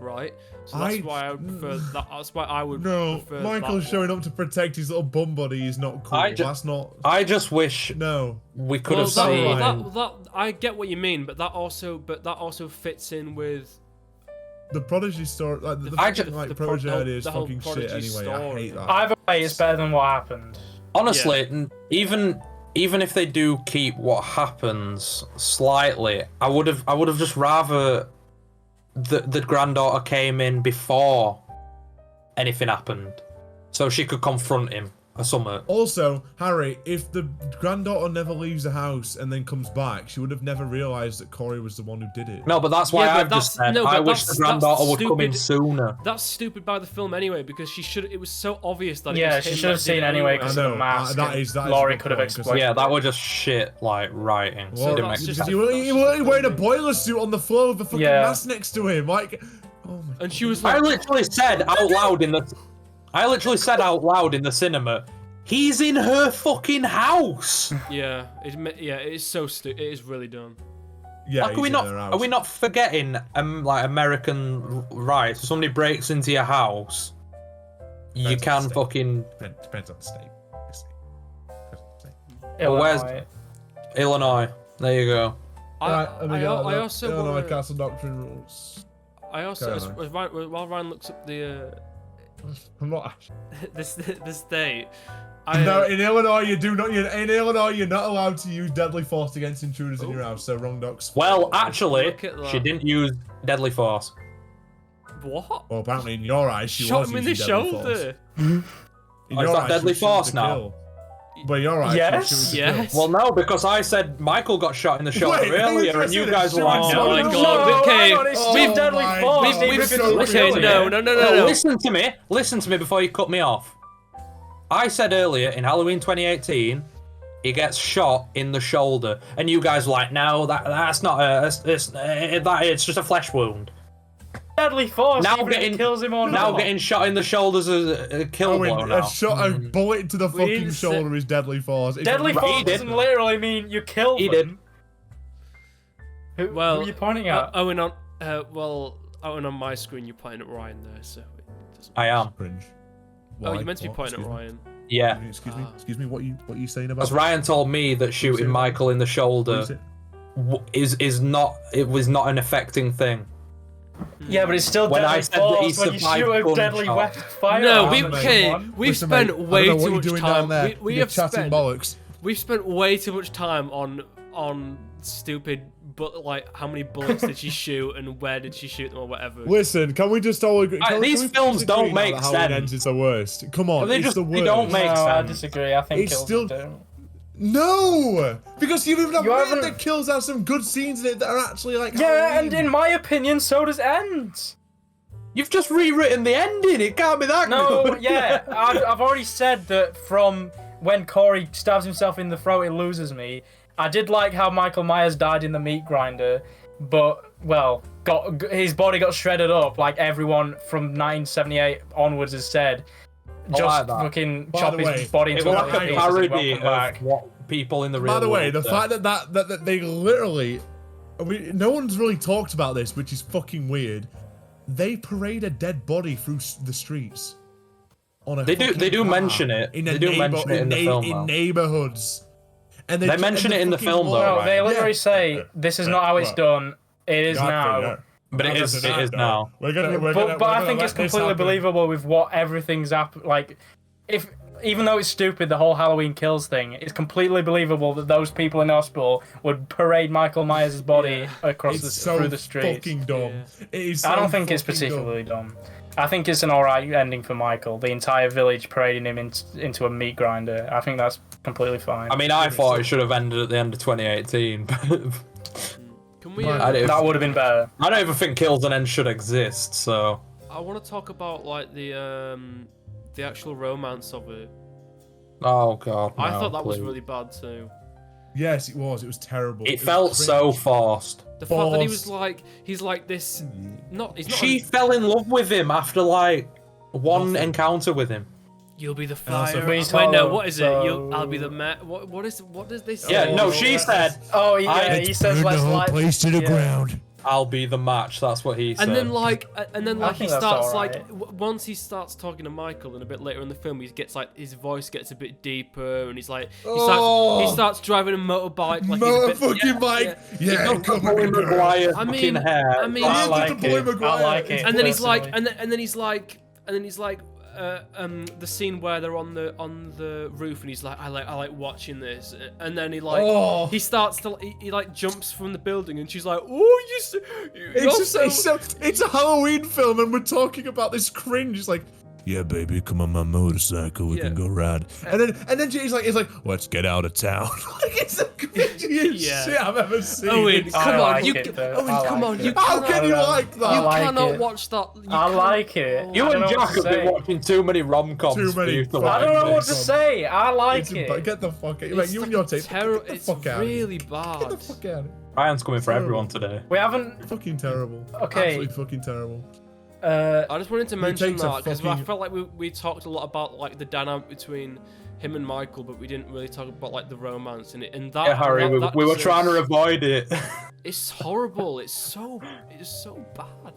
right? So that's why I would prefer that. That's why I would prefer Michael's that showing up to protect his little bum buddy is not cool. That's not. I just wish No. we could Well, have seen. that I get what you mean, but that also fits in with The Prodigy story, like the Prodigy idea is the whole fucking shit Prodigy anyway. I story. hate that. Either way, it's better than what happened. Honestly, even if they do keep what happens slightly, I would have just rather the granddaughter came in before anything happened, so she could confront him or something. Also, Harry, if the granddaughter never leaves the house and then comes back, she would have never realised that Corey was the one who did it. No, but that's why Yeah, but I've just that's- said no, but I wish that's- the granddaughter that's would come in stupid. sooner. That's stupid by the film anyway, because it was so obvious that it Yeah, was she him should have that did seen it anyway I because of know, the mask. that and is a Laurie good could have point, 'cause, explained. Yeah, that was just shit, like writing. So Well, it didn't that's make just- sense. He was wearing a boiler suit on the floor with a fucking Yeah. mask next to him. Like, oh my And she was I like, literally said out loud in the cinema, he's in her fucking house. yeah, it is so stupid. It is really dumb. yeah. Like, are we not forgetting like American rights? If somebody breaks into your house, you Depends on can the state. fucking Depends on the state. Illinois. Illinois. There you go. I also Illinois wanna- Castle Doctrine rules. I also Go as, on. while Ryan looks up the I'm not. this date. No, in Illinois you're not allowed to use deadly force against intruders in your house. So wrong docs. Well, actually, Look at that. she didn't use deadly force. What? Well, apparently in your eyes she Shot was him in the using deadly force. shoulder. In Oh, is your that eyes, deadly she was shooting force to now? kill. But you're right. Yes. Yes. Well, no, because I said Michael got shot in the shoulder Wait, earlier, and you guys were like, Oh no, my no, God, no. okay. hang on, it's Oh still deadly my force. God, Even we're if it's so Okay, killing no, it. no. Listen to me before you cut me off. I said earlier in Halloween 2018, he gets shot in the shoulder, and you guys were like, no, that's not it's just a flesh wound. Deadly force. Now Even if it getting- kills him or Now not. getting shot in the shoulders is a kill Oh, blow now. a bullet into the fucking didn't say- shoulder is deadly force. It's Deadly a- force He did. doesn't literally mean you kill He them. did. Who Well, are you pointing at? Owen on my screen you're pointing at Ryan there, so it doesn't. I am. Cringe. Oh, Why? you're meant to be What? pointing at Excuse me? Ryan. Yeah. Excuse me. What you saying about? As Ryan told me that shooting saying? Michael in the What shoulder you saying? was not an affecting thing. Yeah, but it's still When I deadly said that he force when you survived shoot a gunshot. deadly weapon fire. No, we- we've Listen, spent mate, I way don't know what too you're much doing time. down there. We You're have chatting spent bollocks. we've spent way too much time on stupid, but like how many bullets did she shoot and where did she shoot them or whatever. Listen, can we just all agree? Can These we films please don't agree now make that Halloween sense. Ends is the worst. Come on, They it's just- the they worst. don't make No, I sense. disagree. I think It's kills still- do. No, because you've even You admitted haven't- that Kills have some good scenes in it that are actually like. Yeah, Halloween. and in my opinion, so does Ends. You've just rewritten the ending. It can't be that No, good. yeah, I've already said that from when Corey stabs himself in the throat, it loses me. I did like how Michael Myers died in the meat grinder, but well, his body got shredded up like everyone from 1978 onwards has said. I Just like that. fucking By chop the way, his body It into was a like a piece parody and welcome back. of what people in the real By the way, world the do. fact that they literally, no one's really talked about this, which is fucking weird. They parade a dead body through the streets. On a They do fucking car mention it. In They a do mention it in the film, in though. neighborhoods. And They mention it in the fucking film, though, law- No, they literally Yeah. say this is not how it's done. It is now. But it is now. We're gonna, But I think it's completely believable with what everything's like. If even though it's stupid, the whole Halloween Kills thing, it's completely believable that those people in the hospital would parade Michael Myers' body across It's so through the streets. fucking dumb. Yeah. It is. I so don't think it's fucking dumb. particularly dumb. I think it's an alright ending for Michael. The entire village parading him into a meat grinder. I think that's completely fine. I mean, I thought it should have ended at the end of 2018. But Can we? that would have been better. I don't even think Kills and Ends should exist. So I want to talk about like the actual romance of it. oh god, I no, thought that was please. really bad too. Yes, it was. It was terrible. It was felt so cringe. forced. The fact that he Forced. was like, he's like this, he's not. She fell in love with him after like one Nothing. encounter with him. You'll be the also- fire. We Wait, told no, him, what is so- it? I'll be the what does they say? Yeah, no, she said, Oh yeah, I- he says let's like to the yeah. ground. "I'll be the match." That's what he said. And then like, he think that's starts like, alright. once he starts talking to Michael, and a bit later in the film, he gets like his voice gets a bit deeper, and he's like, he starts driving a motorbike, like he's a bit, Motherfucking Mike. Yeah, come Tobey on, girl. Maguire I mean- fucking hair. I mean- I He's like the boy it. Maguire. I like it. and then he's like, personally. and then he's like, the scene where they're on the roof, and he's like, I like watching this, and then he like, Oh. he starts to he like jumps from the building, and she's like, oh, It's a Halloween film, and we're talking about this cringe. It's like, yeah, baby, come on my motorcycle, we Yeah. can go ride. And then he's like, let's get out of town. Like it's the cringiest Yeah. shit I've ever seen. Owen, I come on, like you, it, though. Owen, I come like on, it. you How cannot, can you like you that? like cannot it. watch that. I like it. You I don't and know Jack what to have been say. watching too many rom-coms Too for many you to fucking I like don't know what this. to say. I like Get it. the fuck out. It's Like, you and your tape. Get the It's fuck out. really Get bad. the fuck out. Ryan's coming for everyone today. We haven't. Fucking terrible. Okay. Absolutely fucking terrible. I just wanted to mention takes a that because I fucking- felt like we talked a lot about like the dynamic between him and Michael, but we didn't really talk about like the romance in it. And that, Yeah, Harry, that we were deserves- trying to avoid it. It's horrible. It's so bad.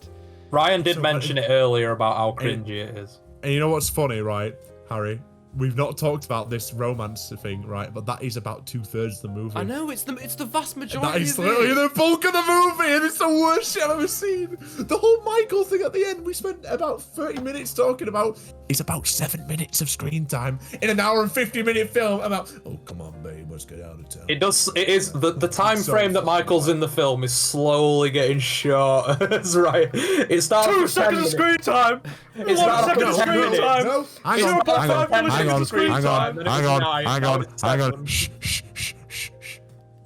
Ryan did So, mention it earlier about how cringy it is. And you know what's funny, right, Harry? We've not talked about this romance thing, right? But that is about 2/3 of the movie. I know it's the vast majority. That is of literally it. the bulk of the movie, and it's the worst shit I've ever seen. The whole Michael thing at the end, we spent about 30 minutes talking about. It's about 7 minutes of screen time in an hour and 50-minute film about. Oh, come on, babe, let's get out of town. It is the time so frame that fucking Michael's in the film is slowly getting shorter. That's right. It starts 2 with 10 seconds of minutes. screen time. It's 1 not second up of to 10 screen minutes. time. No, hang Zero on, point hang five on, minutes hang of on, screen hang time, on, then it hang was on, 9, hang now on, it's hang on. 7. Shh, shh, shh, shh, shh.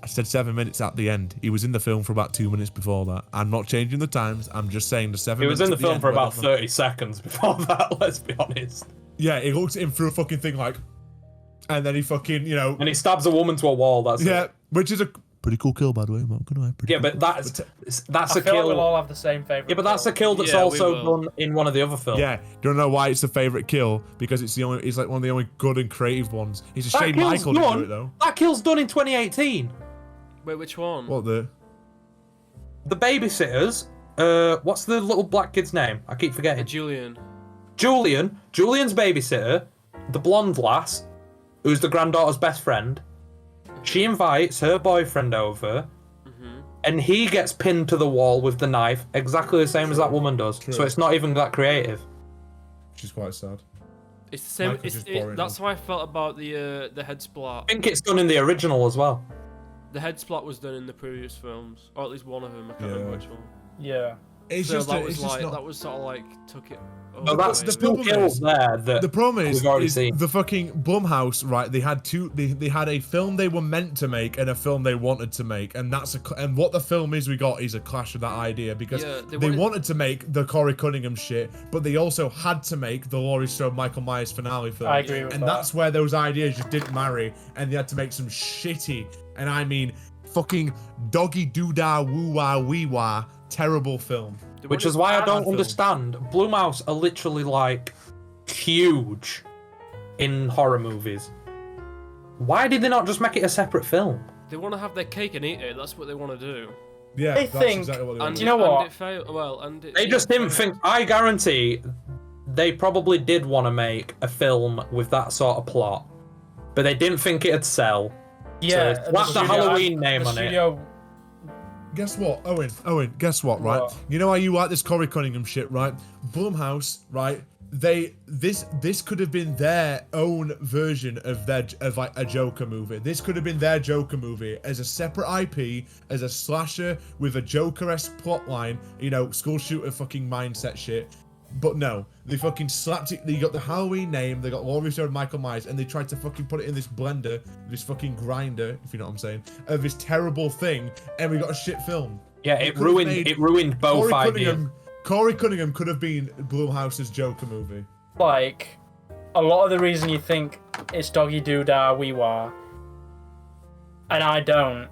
I said 7 minutes at the end. He was in the film for about 2 minutes before that. I'm not changing the times. I'm just saying the 7 He minutes. was in the at film end for were about different. 30 seconds before that, let's be honest. Yeah, he looks at him through a fucking thing like, and then he fucking, you know, And he stabs a woman to a wall, that's yeah, it. which is a pretty cool kill, by the way. I'm not gonna lie. Pretty Yeah, cool. but that's I a feel like we'll kill. all have the same favorite. Yeah, but that's a kill that's Yeah, we also will. done in one of the other films. Yeah, don't know why it's the favorite kill because it's like one of the only good and creative ones. It's a That shame kill's Michael didn't do done. it though. That kill's done in 2018. Wait, which one? What the? The babysitters. What's the little black kid's name? I keep forgetting. Julian. Julian's babysitter, the blonde lass, who's the granddaughter's best friend. She invites her boyfriend over, and he gets pinned to the wall with the knife, exactly the same as that woman does. True. So it's not even that creative. Which is quite sad. It's the same. Michael's just boring That's how I felt about the head splat. I think it's done in the original as well. The head splat was done in the previous films, or at least one of them. I can't remember which one. Yeah. It's So just that it's was just like not... that was sort of like took it. No, that's the the two problem kills is- there that The problem is we've already seen. the fucking Blumhouse, right? They had they had a film they were meant to make and a film they wanted to make, and and what the film is we got is a clash of that idea because Yeah, they wanted to make the Corey Cunningham shit, but they also had to make the Laurie Strode Michael Myers finale film. I agree with and that. that's where those ideas just didn't marry, and they had to make some shitty, and I mean fucking doggy doo-dah woo-wah wee-wah terrible film. Which is why I don't film. understand. Blumhouse are literally like huge in horror movies. Why did they not just make it a separate film? They want to have their cake and eat it. That's what they want to do. Yeah, I that's think- exactly what they And want. you know what? And it failed. Well, and it, They just yeah, didn't failed. think. I guarantee they probably did want to make a film with that sort of plot, but they didn't think it'd sell. Yeah. So slap the Halloween name the on it. studio, Guess what, Owen, guess what, right? What? You know how you like this Corey Cunningham shit, right? Blumhouse, right? This could have been their own version of like a Joker movie. This could have been their Joker movie as a separate IP, as a slasher with a Joker-esque plotline, you know, school shooter fucking mindset shit. But no, they fucking slapped it. They got the Halloween name, they got Laurie Strode, Michael Myers, and they tried to fucking put it in this blender, this fucking grinder, if you know what I'm saying, of this terrible thing, and we got a shit film. Yeah, They it could have ruined. made It ruined both ideas. Corey Cunningham could have been Blumhouse's Joker movie. like, a lot of the reason you think it's doggy doo dah wee wah, and I don't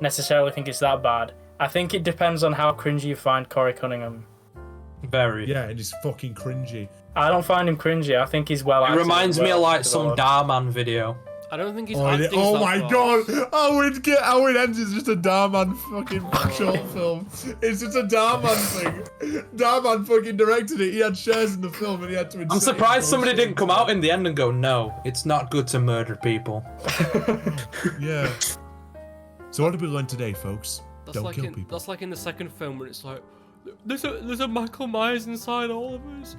necessarily think it's that bad. I think it depends on how cringy you find Corey Cunningham. Very. Yeah, and it's fucking cringy. I don't find him cringy. I think he's well It acted. reminds me of like some developed. Darman video. I don't think he's. Oh, acting's oh that my far. god! Owen Ends is just a Darman fucking short film. It's just a Darman thing. Darman fucking directed it. He had shares in the film and he had to I'm insert surprised his somebody bullshit. didn't come out in the end and go, "No, it's not good to murder people." Yeah. So what did we learn today, folks? That's Don't like kill in, people. That's like in the second film where it's like, there's a Michael Myers inside all of us.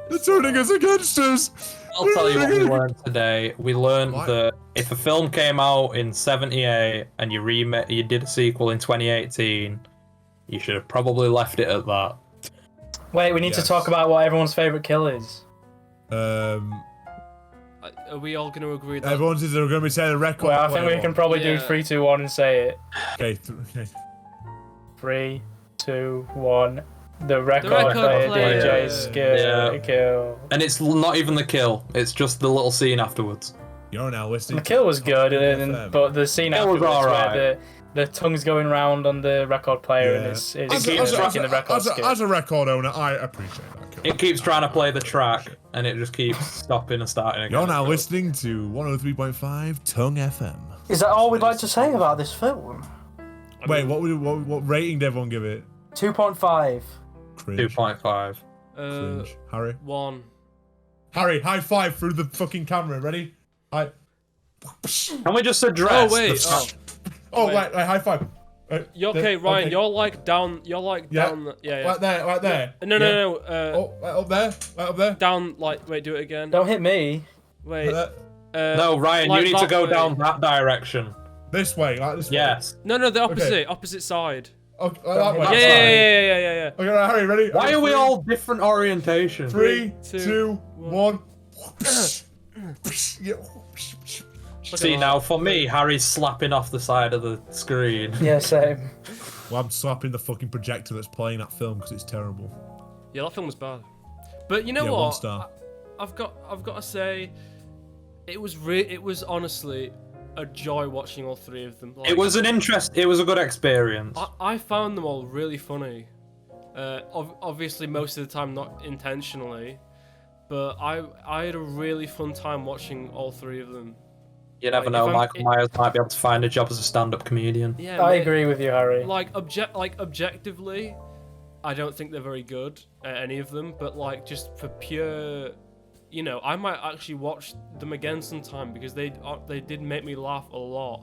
They're turning us against us! I'll tell you what we learned today. We learned What? that if a film came out in '78 and you did a sequel in 2018, you should have probably left it at that. Wait, we need to Yes. talk about what everyone's favorite kill is. Are we all going to agree that? Everyone's going to be saying a record. Well, I think we can probably do Yeah. 3, 2, 1 and say it. Okay, okay. 3, 2, 1. The record, record player, player. DJ skill, Yeah. kill. And it's not even the kill; it's just the little scene afterwards. You're now listening. The kill was good, FM. but the scene It was afterwards alright. where the tongue's going round on the record player Yeah. and it's keeps tracking the record skip. as a record owner, I appreciate that. Kill. It keeps trying to play the track, and it just keeps stopping and starting again. You're now listening to 103.5 Tongue FM. Is that all we'd like to say about this film? Wait, what rating did everyone give it? 2.5. Cringe. 2.5. Cringe. Harry? 1. Harry, high five through the fucking camera. Ready? Hi. Can we just address? Oh wait. the- Oh, Oh, wait. right, high five. You're okay, Ryan. okay. You're like down. You're like Yeah. down. Yeah. Right there, right there. No. Oh, right up there, right up there. Down. Like. Wait. Do it again. Don't hit me. Wait. Right there. No, Ryan, like you need to that go way. down that direction. This way, like this way. Yes. No. The opposite. Opposite side. Okay, that way. That's Yeah. Okay, right, Harry, ready? Why are we Three, all different orientations? 3, Two, 2, 1. Yeah. See, now for me, Harry's slapping off the side of the screen. Yeah, same. Well, I'm slapping the fucking projector that's playing that film because it's terrible. Yeah, that film was bad. But you know Yeah, what? 1 star. I've got to say, it was honestly a joy watching all 3 of them. Like, It was it was a good experience. I found them all really funny. Obviously, most of the time not intentionally, but I had a really fun time watching all 3 of them. You never like, know, if Michael Myers might be able to find a job as a stand-up comedian. Yeah, I mate, agree with you, Harry. Like objectively, I don't think they're very good at any of them. But like just for pure, you know, I might actually watch them again sometime because they did make me laugh a lot,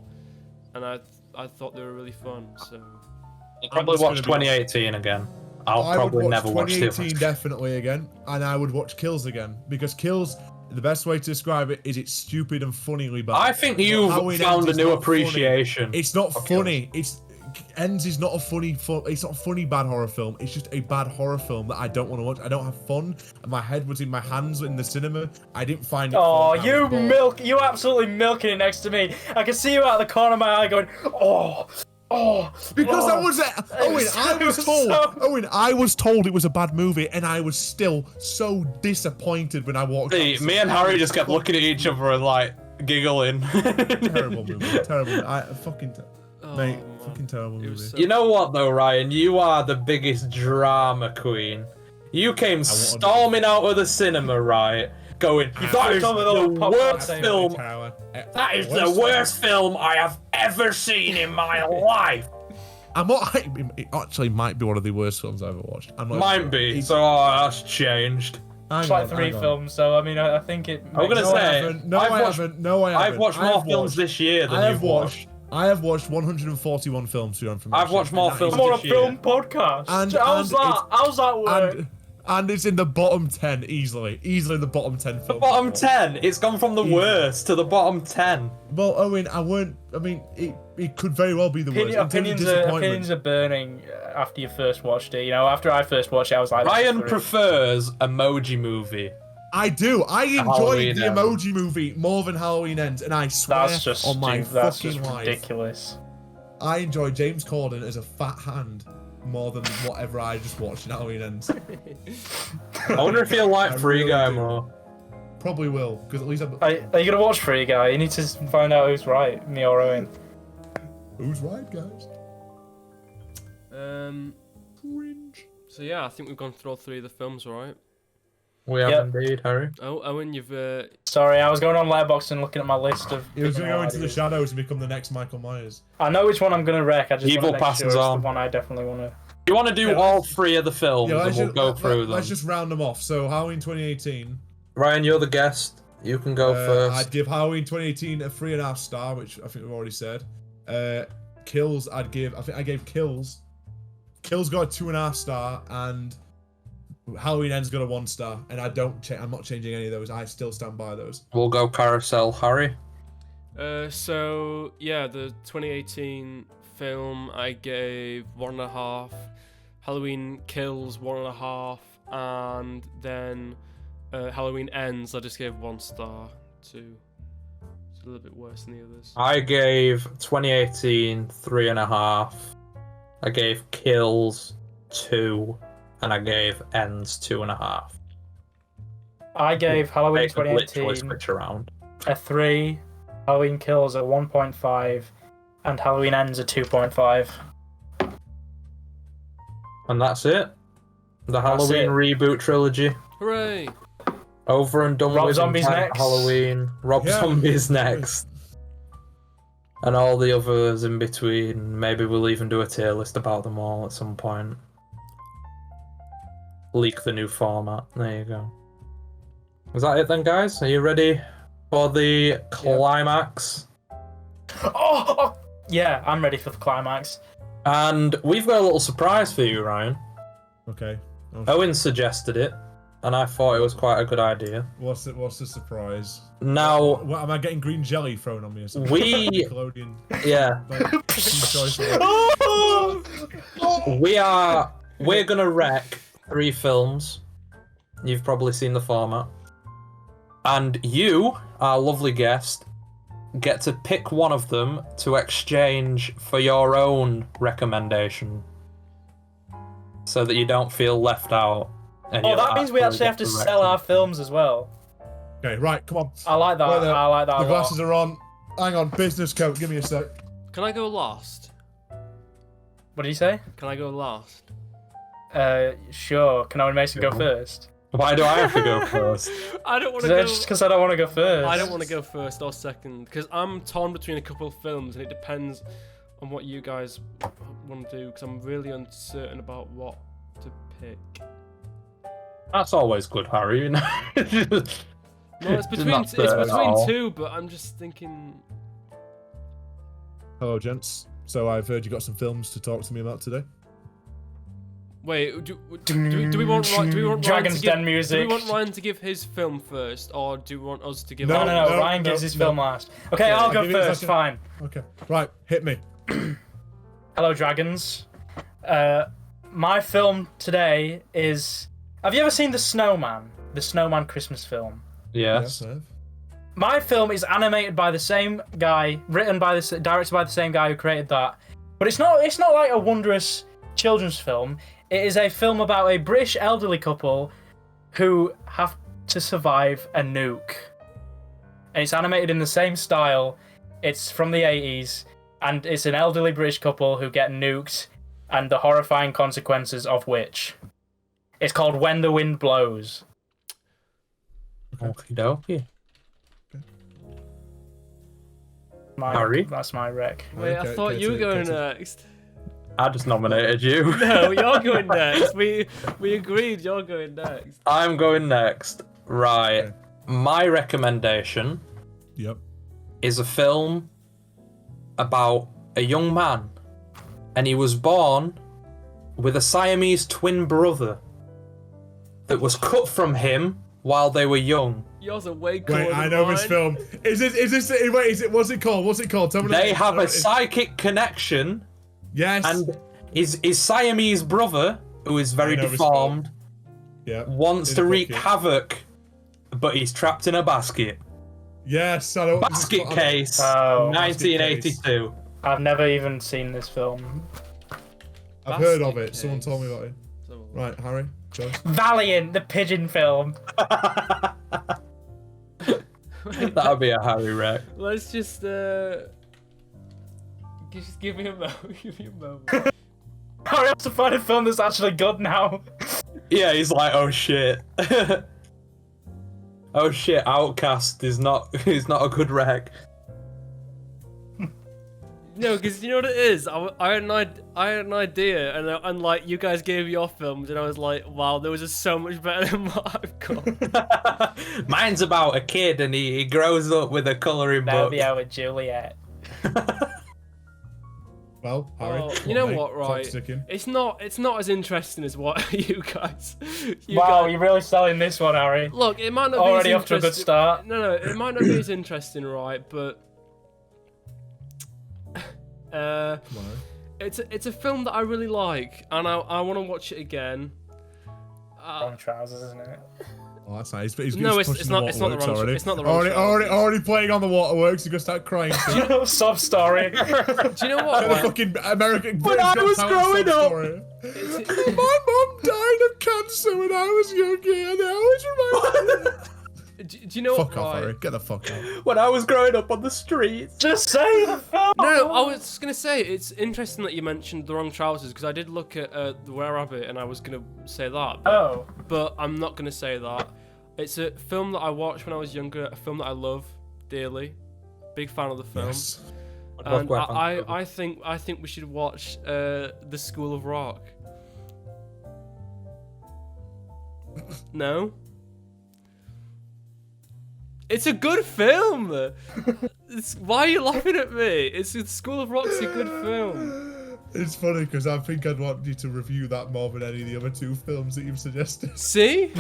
and I thought they were really fun. So I'll probably watch 2018 again. I probably never watch 2018 definitely again, and I would watch Kills again because Kills. The best way to describe it is it's stupid and funnily bad. I think you've found a new appreciation. Funny. It's not funny. Ends is not a funny. It's not a funny bad horror film. It's just a bad horror film that I don't want to watch. I don't have fun. My head was in my hands in the cinema. I didn't find it. Oh, you absolutely milking it next to me. I can see you out of the corner of my eye going, oh. Because I was told it was a bad movie, and I was still so disappointed when I walked. See, me and Harry just kept looking at each other and like giggling. Terrible movie. Terrible. Fucking terrible movie. So... You know what though, Ryan? You are the biggest drama queen. You came storming out of the cinema, right? Going, that is the worst film. That is the worst film I have ever seen in my life. It actually might be one of the worst films I've ever watched. Might be. So that's changed. It's like 3 films, so I mean, I think it. I'm gonna say. I've watched more films this year than you've watched. I have watched 141 films from this I've watched more films. I'm on a film podcast. How's that work? And it's in the bottom 10 easily the bottom 10 films. The bottom 10. It's gone from the worst to the bottom 10. Well, Owen, it could very well be the worst. Opinions are burning after you first watched it. You know, after I first watched it, I was like, Ryan prefers Emoji Movie. I do. I enjoyed the Emoji Movie more than Halloween Ends, and I swear on my fucking life. Ridiculous. I enjoy James Corden as a fat hand more than whatever I just watched in Halloween Ends. I wonder if he'll like Free Guy more. Probably will, because at least Are you gonna watch Free Guy? You need to find out who's right, me or Owen. Who's right, guys? Cringe. So yeah, I think we've gone through all 3 of the films, right? We have indeed, Harry. Oh, Owen, you've... Sorry, I was going on Letterboxd and looking at my list of... He was going to go into the shadows and become the next Michael Myers. I know which one I'm going to wreck, I just Evil want to make sure it's on. the one I definitely want to... You want to do all 3 of the films and we'll go through them. Let's just round them off. So, Halloween 2018. Ryan, you're the guest. You can go first. I'd give Halloween 2018 a 3.5 star, which I think we've already said. Kills, I gave Kills. Kills got a 2.5 star, and Halloween Ends got a 1 star, and I'm not changing any of those. I still stand by those. We'll go carousel, Harry. So yeah, the 2018 film I gave 1.5. Halloween Kills 1.5, and then Halloween Ends I just gave 1 star to. It's a little bit worse than the others. I gave 2018 3.5. I gave Kills 2. And I gave Ends 2.5. I gave Halloween 2018 switch around. a 3, Halloween Kills a 1.5, and Halloween Ends a 2.5. And that's it. The Halloween reboot trilogy. Hooray! Over and done Rob with. Zombie's next. Halloween. Rob Zombie's next. And all the others in between. Maybe we'll even do a tier list about them all at some point. Leak the new format. There you go. Is that it then, guys? Are you ready for the climax? Oh, yeah, I'm ready for the climax. And we've got a little surprise for you, Ryan. Okay. Owen suggested it, and I thought it was quite a good idea. What's the surprise? Now, what, am I getting green jelly thrown on me or something? Nickelodeon. Yeah. We're gonna wreck 3 films. You've probably seen the format. And you, our lovely guest, get to pick one of them to exchange for your own recommendation. So that you don't feel left out. And that means we actually have to sell our films as well. Okay, right, come on. I like that. I like that. The glasses are on. Hang on, business coat, give me a sec. Can I go last? What did you say? Can I go last? Sure. Can Owen Mason go first? Why do I have to go first? I don't want to go. Just because I don't want to go first. I don't want to go first or second because I'm torn between a couple of films, and it depends on what you guys want to do. Because I'm really uncertain about what to pick. That's always good, Harry. No, it's between 2, but I'm just thinking. Hello, gents. So I've heard you got some films to talk to me about today. Wait, do we want Dragon's Den music? Do we want Ryan to give his film first, or do you want us to give? No. Ryan gives his film last. Okay, Yeah, I'll go give me a first. second. Fine. Okay. Right, hit me. Hello, dragons. My film today is. Have you ever seen The Snowman? The Snowman Christmas film. Yes. I have. My film is animated by the same guy, directed by the same guy who created that. But it's not like a wondrous children's film. It is a film about a British elderly couple who have to survive a nuke. And it's animated in the same style. It's from the 80s, and it's an elderly British couple who get nuked, and the horrifying consequences of which. It's called When the Wind Blows. Okie dokie. Harry? That's my rec. Wait, I thought you were going next. I just nominated you. No, you're going next. We agreed you're going next. I'm going next. Right. Okay. My recommendation Yep. is a film about a young man, and he was born with a Siamese twin brother that was cut from him while they were young. Yours are way cooler. Wait, I than know mine. this film. Is this? Wait, is it? What's it called? What's it called? Tell me. They have a psychic connection, Yes. and his Siamese brother, who is very I know this deformed, yeah. wants In to a wreak bucket. havoc, but he's trapped in a basket. Yes, I know. Basket Case, Oh, 1982. I've never even seen this film. I've heard of Basket it. Someone Case. told me about it. Right, Harry, Joe. Valiant, the pigeon film. That would be a Harry wreck. Let's just give me a moment. Give me a moment. Harry has to find a film that's actually good now. Yeah, he's like, oh shit. Oh shit, Outcast is not a good wreck. No, because you know what it is. I had an idea, and like you guys gave your films, and I was like, wow, there was just so much better than what I've got. Mine's about a kid and he grows up with a colouring book. Romeo and Juliet. Well, Harry. Oh, you know mate? what, Clock's right? ticking. It's not as interesting as what you guys. Wow, you're really selling this one, Harry. Look, it might not Already be as off to a good interesting- start. No, it might not be as interesting, right? But Come on. it's a film that I really like, and I want to watch it again. Wrong trousers, isn't it? Oh, that's nice. He's No, it's pushing not- the it's not the waterworks wrong- already. it's not the wrong Already playing on the waterworks. You're gonna start crying. soon. Sob story. Do you know what? The Right? fucking American. When I was growing up. My mum died of cancer when I was younger, and I always remember. Do you know Fuck what? off, Right? Harry. Get the fuck out. When I was growing up on the streets. Just say the film. No, I was just gonna say it's interesting that you mentioned the wrong trousers because I did look at the Were Rabbit and I was gonna say that, Oh. but I'm not gonna say that. It's a film that I watched when I was younger, a film that I love dearly, big fan of the film, Yes. and I think we should watch The School of Rock. No. It's a good film. Why are you laughing at me? The School of Rock's a good film. It's funny because I think I'd want you to review that more than any of the other two films that you've suggested. See?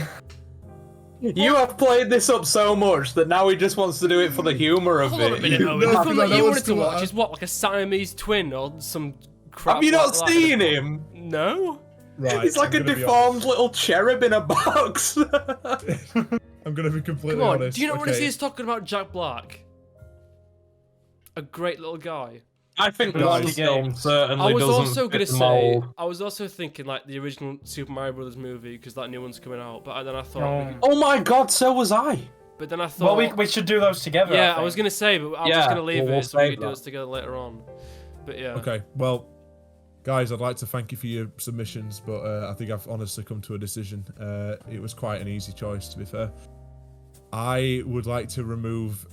You have played this up so much that now he just wants to do it for the humour of Hold on a it. minute, Owen. No, The film that because I you know wanted it's to too watch hard. is what, like a Siamese twin or some crap? Have you not like that? seen him? No. Right. He's like a I'm gonna be deformed little cherub in a box. honest. I'm gonna be completely Come on. honest. Do you not want to okay. see us talking about Jack Black? A great little guy. I think Guys. one film certainly I was doesn't also fit gonna the say, mold. I was also thinking like the original Super Mario Brothers movie because that new one's coming out. But then I thought, Oh. Oh my god, so was I. but then I thought, Well, we should do those together. yeah, I think. was gonna say, but I was Yeah, just gonna leave we'll it so we save could do that. this together later on. But yeah. Okay, well, guys, I'd like to thank you for your submissions, but I think I've honestly come to a decision. It was quite an easy choice, to be fair. I would like to remove.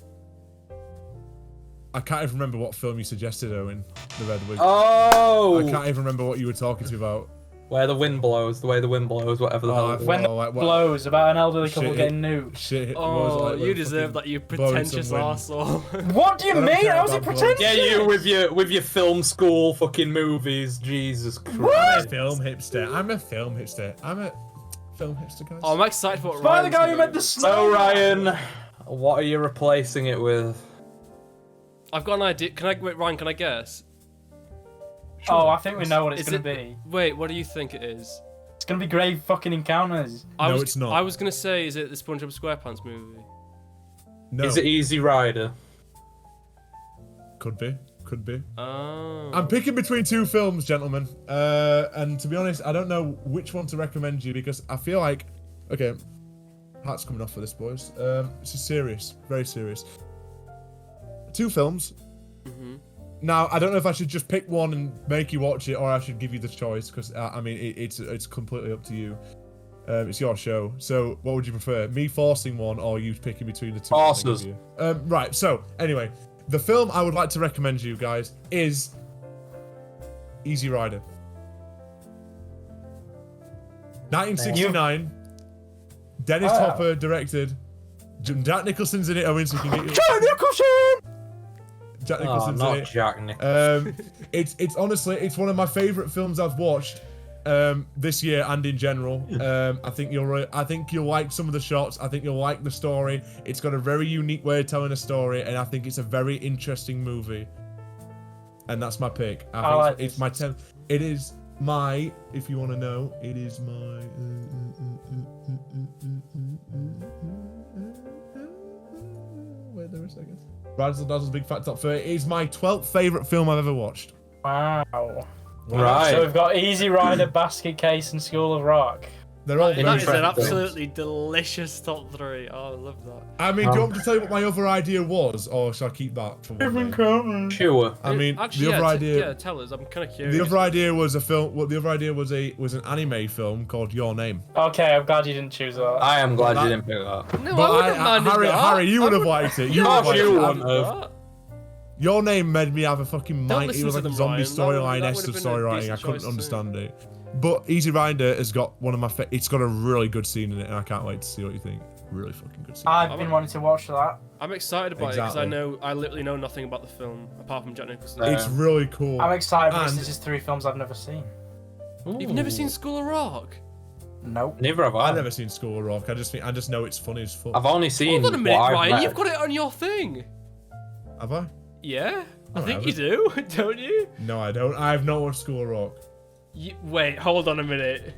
I can't even remember what film you suggested, Owen. The Red Wig. Oh! I can't even remember what you were talking to me about. Where the wind blows, the way the wind blows, whatever the hell. it is. When the blows about an elderly couple Shit. getting nuked. Shit. Oh, like you deserve fucking that, you blowing pretentious some wind. arsehole. What do you I don't mean? care How was it about blows. pretentious? Yeah, you with your film school fucking movies, Jesus Christ. I'm a film hipster. Guys. Oh, I'm excited for what By the Ryan's guy gonna who made do. the So snow. Ryan, what are you replacing it with? I've got an idea. Ryan, can I guess? Oh, I think we know what it's Is gonna it- be. Wait, what do you think it is? It's gonna be Grave fucking Encounters. No, it's not. I was gonna say, is it the SpongeBob SquarePants movie? No, Is it Easy Rider? could be. Oh. I'm picking between two films, gentlemen. And to be honest, I don't know which one to recommend you because I feel like, okay, heart's coming off for this, boys. This is serious, very serious. Two films. Mm-hmm. Now, I don't know if I should just pick one and make you watch it, or I should give you the choice because I mean, it's completely up to you. It's your show. So, what would you prefer? Me forcing one, or you picking between the two? Forces. Right. So, anyway. The film I would like to recommend you guys is Easy Rider. 1969. Dennis Hopper directed. Jack Nicholson's in it, Owen, so you can get your... Jack Nicholson! Jack Oh, Nicholson's in not it. Jack Nicholson. It's honestly, it's one of my favourite films I've watched this year and in general. I think you'll like some of the shots. I think you'll like the story. It's got a very unique way of telling a story, and I think it's a very interesting movie. And that's my pick. I think it's my 10th. It is my, if you want to know, it is my. Wait there a second. Razzle Dazzle's Big Fat Top 30 is my 12th favourite film I've ever watched. Wow. Right. So we've got Easy Rider, Basket Case, and School of Rock. They're all That very is an fun absolutely delicious top 3. Oh, I love that. I mean, do you want me to tell you what my other idea was, or shall I keep that for one day? Sure. I mean, Actually, the other yeah, idea. yeah, tell us. I'm kind of curious. The other idea was a film. Well, the other idea was an anime film called Your Name. Okay, I'm glad you didn't choose that. I am glad That- you didn't pick that. No, But I wouldn't mind Harry, you would have liked it. You would have course liked you it. wouldn't have. Your Name made me have a fucking Don't mind. It listen was to like a them, zombie Ryan. storyline, That esque would of have been a storyline. I decent couldn't choice understand it. But Easy Rider has got one of my. It's got a really good scene in it, and I can't wait to see what you think. Really fucking good scene. I've been wanting to watch that. I'm excited about Exactly. it because I literally know nothing about the film apart from Jack Nicholson. It's really cool. I'm excited because And- this is 3 films I've never seen. You've never seen School of Rock? Nope. Neither have I. I've never seen School of Rock. I just know it's funny as fuck. I've only seen. Hold on a minute, what I've Ryan. read. You've got it on your thing. Have I? Yeah, No, I I think you do, don't you? No, I don't. I have not watched School of Rock. Wait, hold on a minute.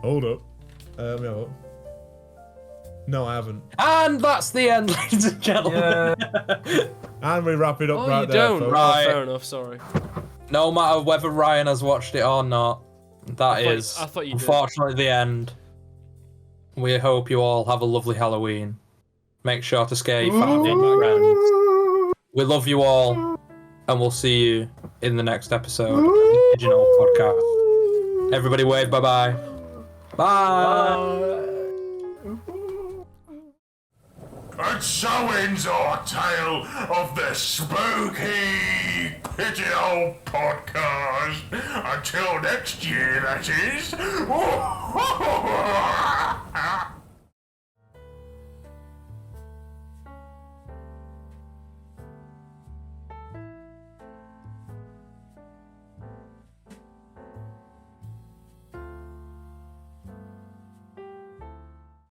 Hold up. Let me have a look. No, I haven't. And that's the end, ladies and gentlemen. And we wrap it up Oh, right you there. don't? folks. Right. Oh, fair enough. Sorry. No matter whether Ryan has watched it or not, that is I thought you did. unfortunately the end. We hope you all have a lovely Halloween. Make sure to scare your family and friends. We love you all, and we'll see you in the next episode of the Pigeonhole Podcast. Everybody wave bye-bye. Bye. And so ends our tale of the spooky Pigeonhole Podcast. Until next year, that is.